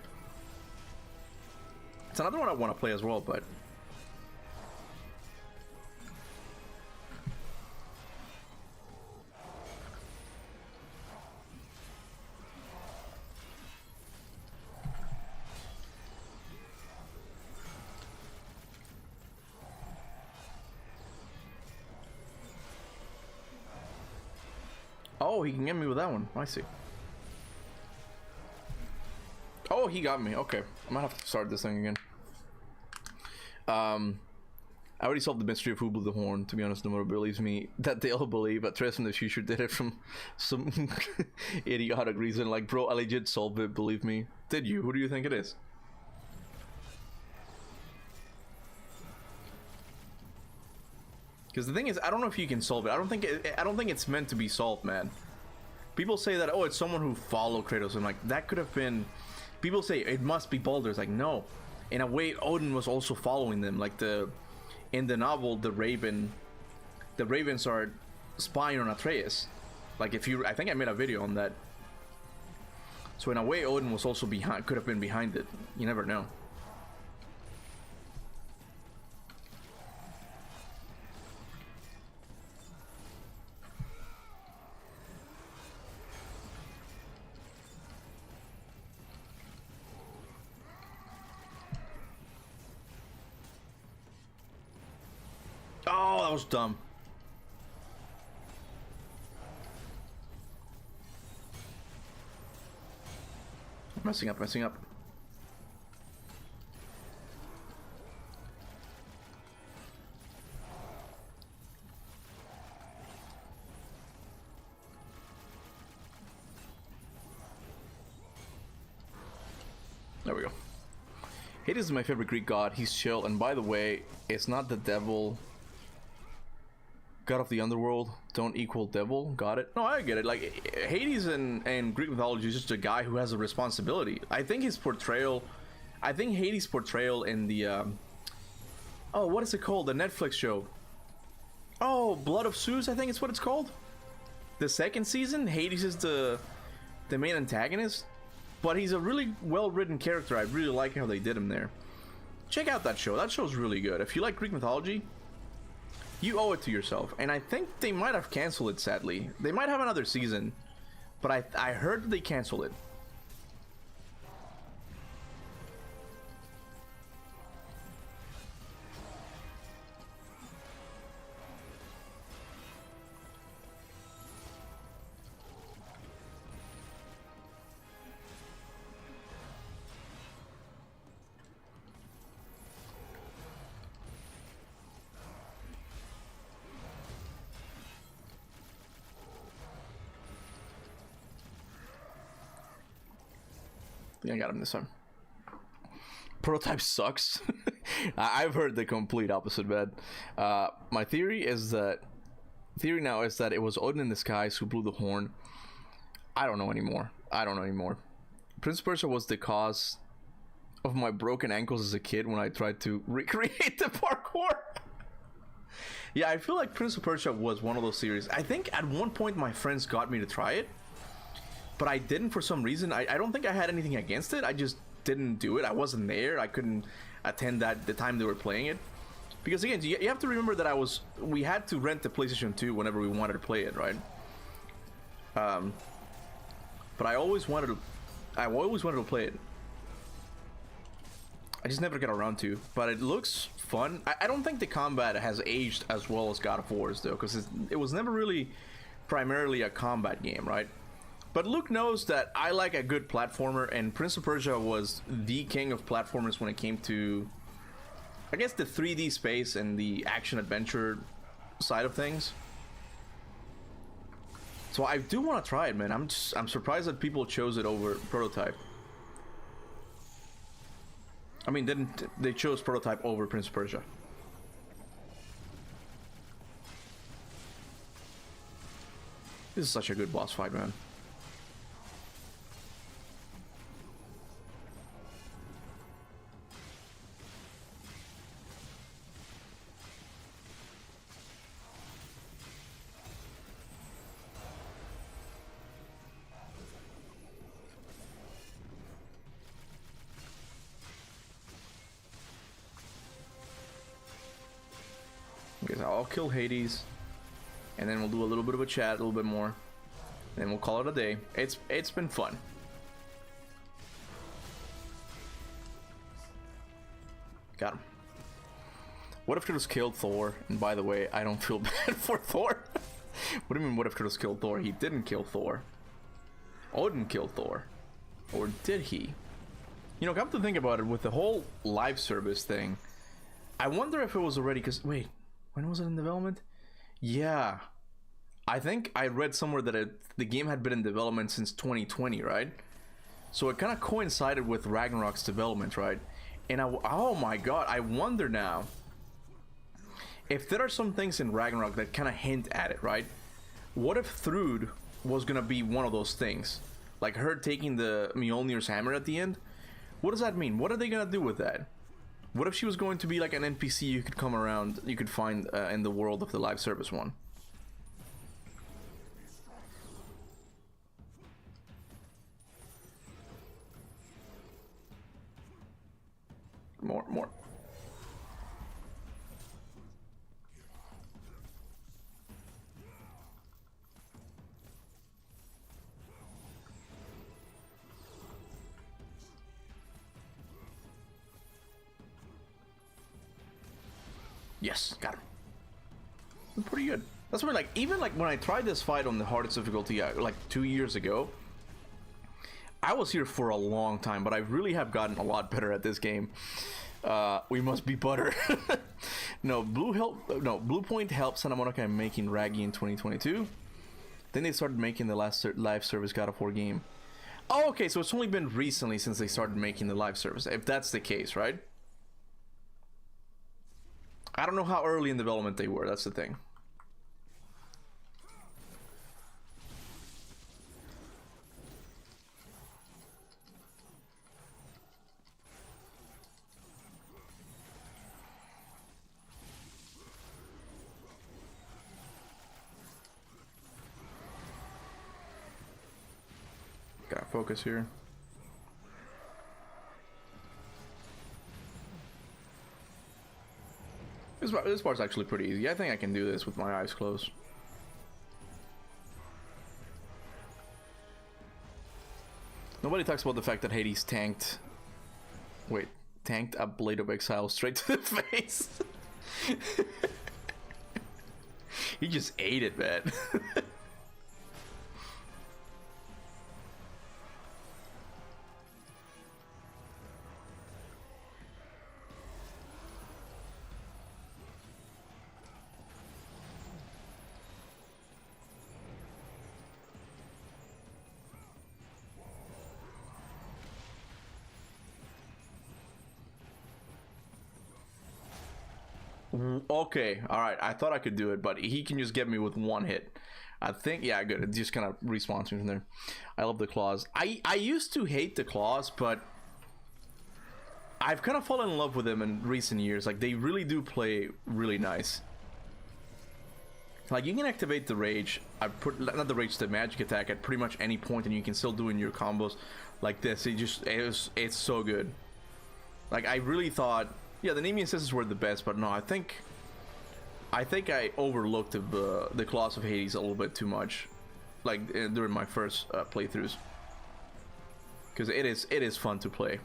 It's another one I want to play as well, but... Oh, he can get me with that one. I see. Oh, he got me. Okay. I might have to start this thing again. I already solved the mystery of who blew the horn. To be honest, nobody believes me that they'll believe Atreus from the future did it from some idiotic reason. Like, bro, I legit solved it, believe me. Did you? Who do you think it is? Because the thing is, I don't know if you can solve it. I don't think it's meant to be solved, man. People say that, oh, it's someone who followed Kratos. I'm like, that could have been... People say it must be Baldur. It's like, no. In a way, Odin was also following them. Like, in the novel, the Ravens are spying on Atreus. Like, I think I made a video on that. So in a way, Odin was also behind, could have been behind it. You never know. Oh, that was dumb. Messing up. There we go. Hades is my favorite Greek god. He's chill, and by the way, it's not the devil. God of the underworld don't equal devil. Got it? No, I get it. Like, Hades in Greek mythology is just a guy who has a responsibility. I think Hades' portrayal in the Oh, what is it called? The Netflix show. Oh, Blood of Zeus, I think it's what it's called. The second season, Hades is the main antagonist, but he's a really well-written character. I really like how they did him there. Check out that show. That show's really good. If you like Greek mythology, you owe it to yourself. And I think they might have canceled it, sadly. They might have another season, but I heard they canceled it. I think I got him this time. Prototype sucks. I've heard the complete opposite, man. My theory now is that it was Odin in the skies who blew the horn. I don't know anymore. Prince of Persia was the cause of my broken ankles as a kid when I tried to recreate the parkour. Yeah, I feel like Prince of Persia was one of those series. I think at one point my friends got me to try it, but I didn't for some reason. I don't think I had anything against it. I just didn't do it. I wasn't there. I couldn't attend the time they were playing it. Because again, you have to remember that we had to rent the PlayStation 2 whenever we wanted to play it, right? But I always wanted to play it. I just never got around to. But it looks fun. I don't think the combat has aged as well as God of War's though, because it was never really primarily a combat game, right? But Luke knows that I like a good platformer, and Prince of Persia was the king of platformers when it came to, I guess, the 3D space and the action-adventure side of things. So I do want to try it, man. I'm surprised that people chose it over Prototype. I mean, they chose Prototype over Prince of Persia. This is such a good boss fight, man. Okay, so I'll kill Hades, and then we'll do a little bit of a chat, a little bit more, and we'll call it a day. It's been fun. Got him. What if Kratos killed Thor? And by the way, I don't feel bad for Thor. What do you mean, what if Kratos killed Thor? He didn't kill Thor. Odin killed Thor. Or did he? You know, come to think about it, with the whole live service thing, I wonder if it was already, because, wait, when was it in development? Yeah. I think I read somewhere that the game had been in development since 2020, right? So it kind of coincided with Ragnarok's development, right? And oh my god, I wonder now if there are some things in Ragnarok that kind of hint at it, right? What if Thrud was gonna be one of those things? Like her taking the Mjolnir's hammer at the end? What does that mean? What are they gonna do with that? What if she was going to be like an NPC you could come around, you could find in the world of the live service one? More. Yes, got him. Pretty good. That's why, like, even like when I tried this fight on the hardest difficulty like 2 years ago, I was here for a long time, but I really have gotten a lot better at this game. We must be butter. No, Bluepoint helped Santa Monica in making Raggy in 2022. Then they started making the last live service God of War game. Oh, okay, so it's only been recently since they started making the live service, if that's the case, right? I don't know how early in development they were, that's the thing. focus here. This part's actually pretty easy. I think I can do this with my eyes closed. Nobody talks about the fact that Hades tanked a Blade of Exile straight to the face. He just ate it, man. Okay, alright, I thought I could do it, but he can just get me with one hit. I think, yeah, good. It just kind of respawns me from there. I love the claws. I used to hate the claws, but I've kind of fallen in love with them in recent years. Like, they really do play really nice. Like, you can activate the rage, not the rage, the magic attack at pretty much any point, and you can still do in your combos like this. It's so good. Like, I really thought, yeah, the naming systems were the best, but no, I think I overlooked the Claws of Hades a little bit too much, like during my first playthroughs, because it is fun to play.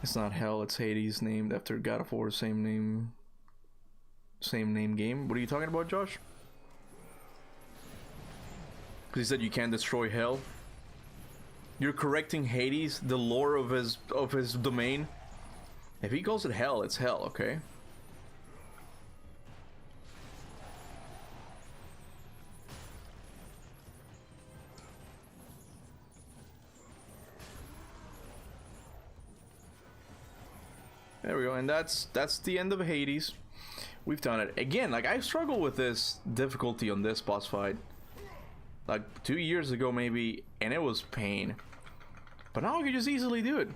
It's not Hell, it's Hades, named after God of War, same name game. What are you talking about, Josh? Because he said you can't destroy Hell. You're correcting Hades, the lore of his domain. If he calls it Hell, it's Hell, okay? There we go, and that's the end of Hades. We've done it. Again, like, I struggle with this difficulty on this boss fight. Like 2 years ago maybe, and it was pain. But now I can just easily do it.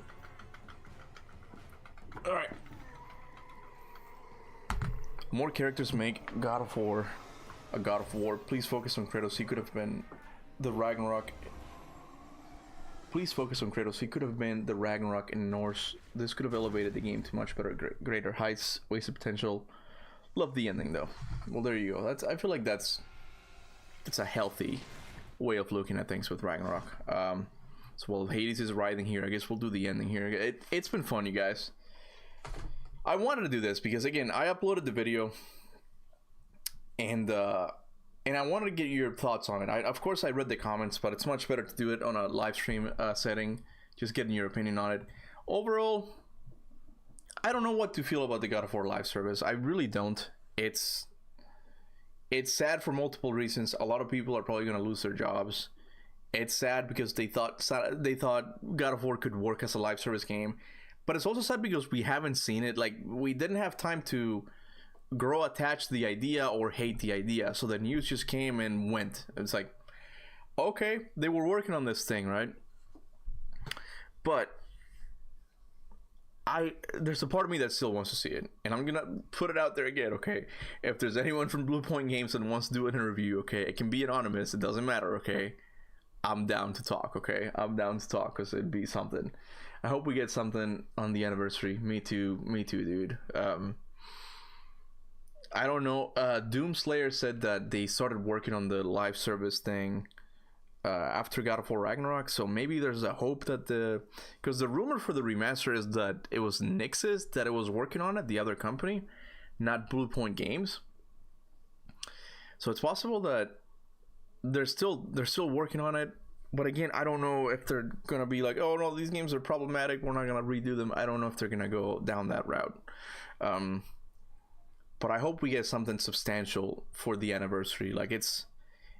Alright. More characters make God of War a God of War. Please focus on Kratos. He could have been the Ragnarok. Please focus on Kratos. He could have been the Ragnarok in Norse. This could have elevated the game to much better, greater heights. Wasted potential. Love the ending though. Well, there you go. I feel like that's a healthy way of looking at things with Ragnarok. So while Hades is writhing here, I guess we'll do the ending here. It's been fun, you guys. I wanted to do this because, again, I uploaded the video, and I wanted to get your thoughts on it. Of course, I read the comments, but it's much better to do it on a live stream setting, just getting your opinion on it. Overall, I don't know what to feel about the God of War live service. I really don't. It's sad for multiple reasons. A lot of people are probably going to lose their jobs. It's sad because they thought God of War could work as a live service game, but it's also sad because we haven't seen it. Like, we didn't have time to grow attached to the idea or hate the idea, so the news just came and went. It's like, okay, they were working on this thing, right? But there's a part of me that still wants to see it, and I'm gonna put it out there again, okay? If there's anyone from Bluepoint Games that wants to do an interview, okay, it can be anonymous, it doesn't matter, okay? I'm down to talk, okay? I'm down to talk, because it'd be something. I hope we get something on the anniversary. Me too, dude. I don't know. Doomslayer said that they started working on the live service thing after God of War Ragnarok, so maybe there's a hope that because the rumor for the remaster is that it was Nixxes that it was working on it, the other company, not Bluepoint Games. So it's possible that they're still working on it, but again, I don't know if they're gonna be like, oh no, these games are problematic, we're not gonna redo them. I don't know if they're gonna go down that route. But I hope we get something substantial for the anniversary. Like, it's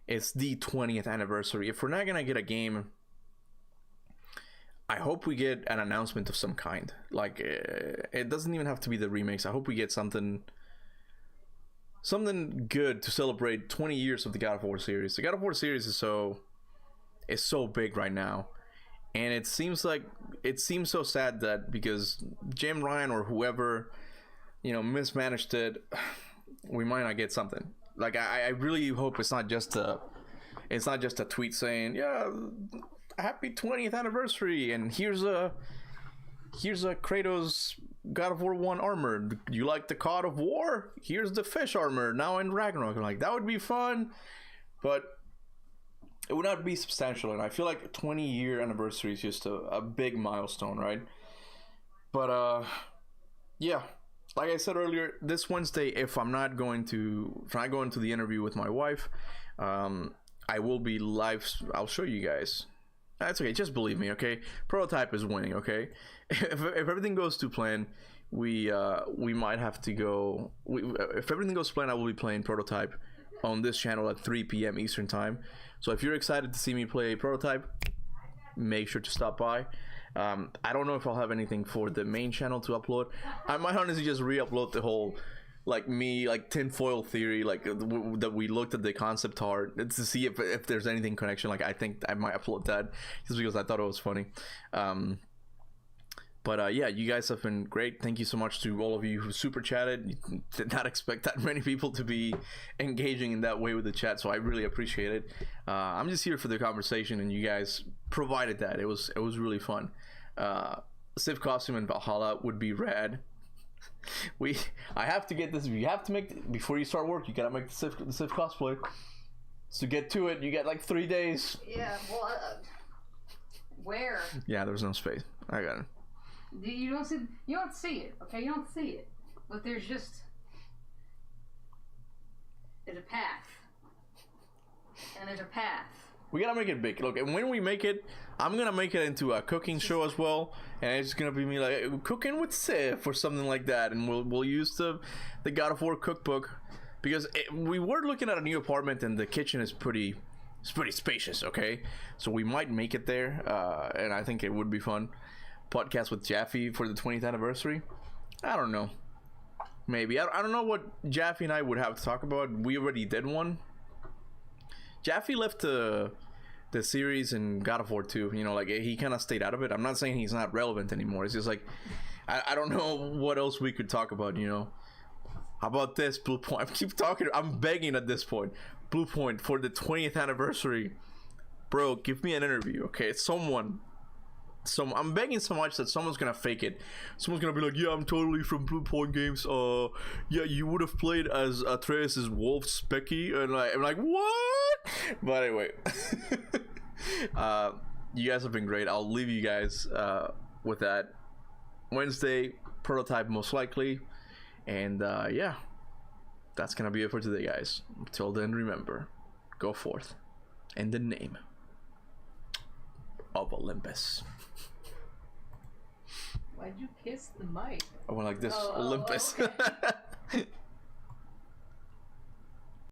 the 20th anniversary. If we're not gonna get a game, I hope we get an announcement of some kind. Like, it doesn't even have to be the remakes. I hope we get something good to celebrate 20 years of the God of War series. The God of War series is so big right now, and it seems so sad that because Jim Ryan or whoever, mismanaged it, we might not get something. Like I really hope it's not just a tweet saying, yeah, happy 20th anniversary, and here's a Kratos God of War 1 armor. Do you like the God of War? Here's the fish armor now in Ragnarok. Like, that would be fun, but it would not be substantial. And I feel like a 20-year anniversary is just a big milestone, right? But yeah, like I said earlier, this Wednesday, if I'm not going to the interview with my wife, I will be live. I'll show you guys. That's okay. Just believe me, okay? Prototype is winning, okay? If everything goes to plan, we might have to go. If everything goes to plan, I will be playing Prototype on this channel at 3 p.m. Eastern time. So if you're excited to see me play Prototype, make sure to stop by. I don't know if I'll have anything for the main channel to upload. I might honestly just re-upload the whole tinfoil theory, that we looked at the concept art to see if there's anything connection. Like, I think I might upload that just because I thought it was funny. But yeah, you guys have been great. Thank you so much to all of you who super chatted. You did not expect that many people to be engaging in that way with the chat, so I really appreciate it. I'm just here for the conversation, and you guys provided that. It was really fun. Civ costume in Valhalla would be rad. I have to get this. You have to make before you start work. You gotta make the Civ cosplay. So get to it. You get like 3 days. Yeah. Well, where? Yeah, there's no space. I got it. You don't see. You don't see it. Okay, you don't see it. But there's a path. And there's a path. We gotta make it big. Look, and when we make it, I'm gonna make it into a cooking show as well, and it's gonna be me like cooking with Sif or something like that, and we'll use the God of War cookbook, because we were looking at a new apartment and the kitchen is pretty spacious. Okay, so we might make it there, and I think it would be fun. Podcast with Jaffe for the 20th anniversary. I don't know. Maybe I don't know what Jaffe and I would have to talk about. We already did one. Jaffe left the series in God of War 2, you know, like he kind of stayed out of it. I'm not saying he's not relevant anymore. It's just like, I don't know what else we could talk about, you know. How about this, Bluepoint? I keep talking, I'm begging at this point. Bluepoint for the 20th anniversary. Bro, give me an interview, okay? I'm begging so much that someone's gonna fake it. Someone's gonna be like, yeah, I'm totally from Bluepoint Games. Yeah, you would have played as Atreus' wolf Specky, and I'm like, what? But anyway, you guys have been great. I'll leave you guys with that. Wednesday Prototype most likely, and yeah, that's gonna be it for today, guys. Until then, remember, go forth in the name of Olympus. Why'd you kiss the mic? I went like this, Olympus. Okay.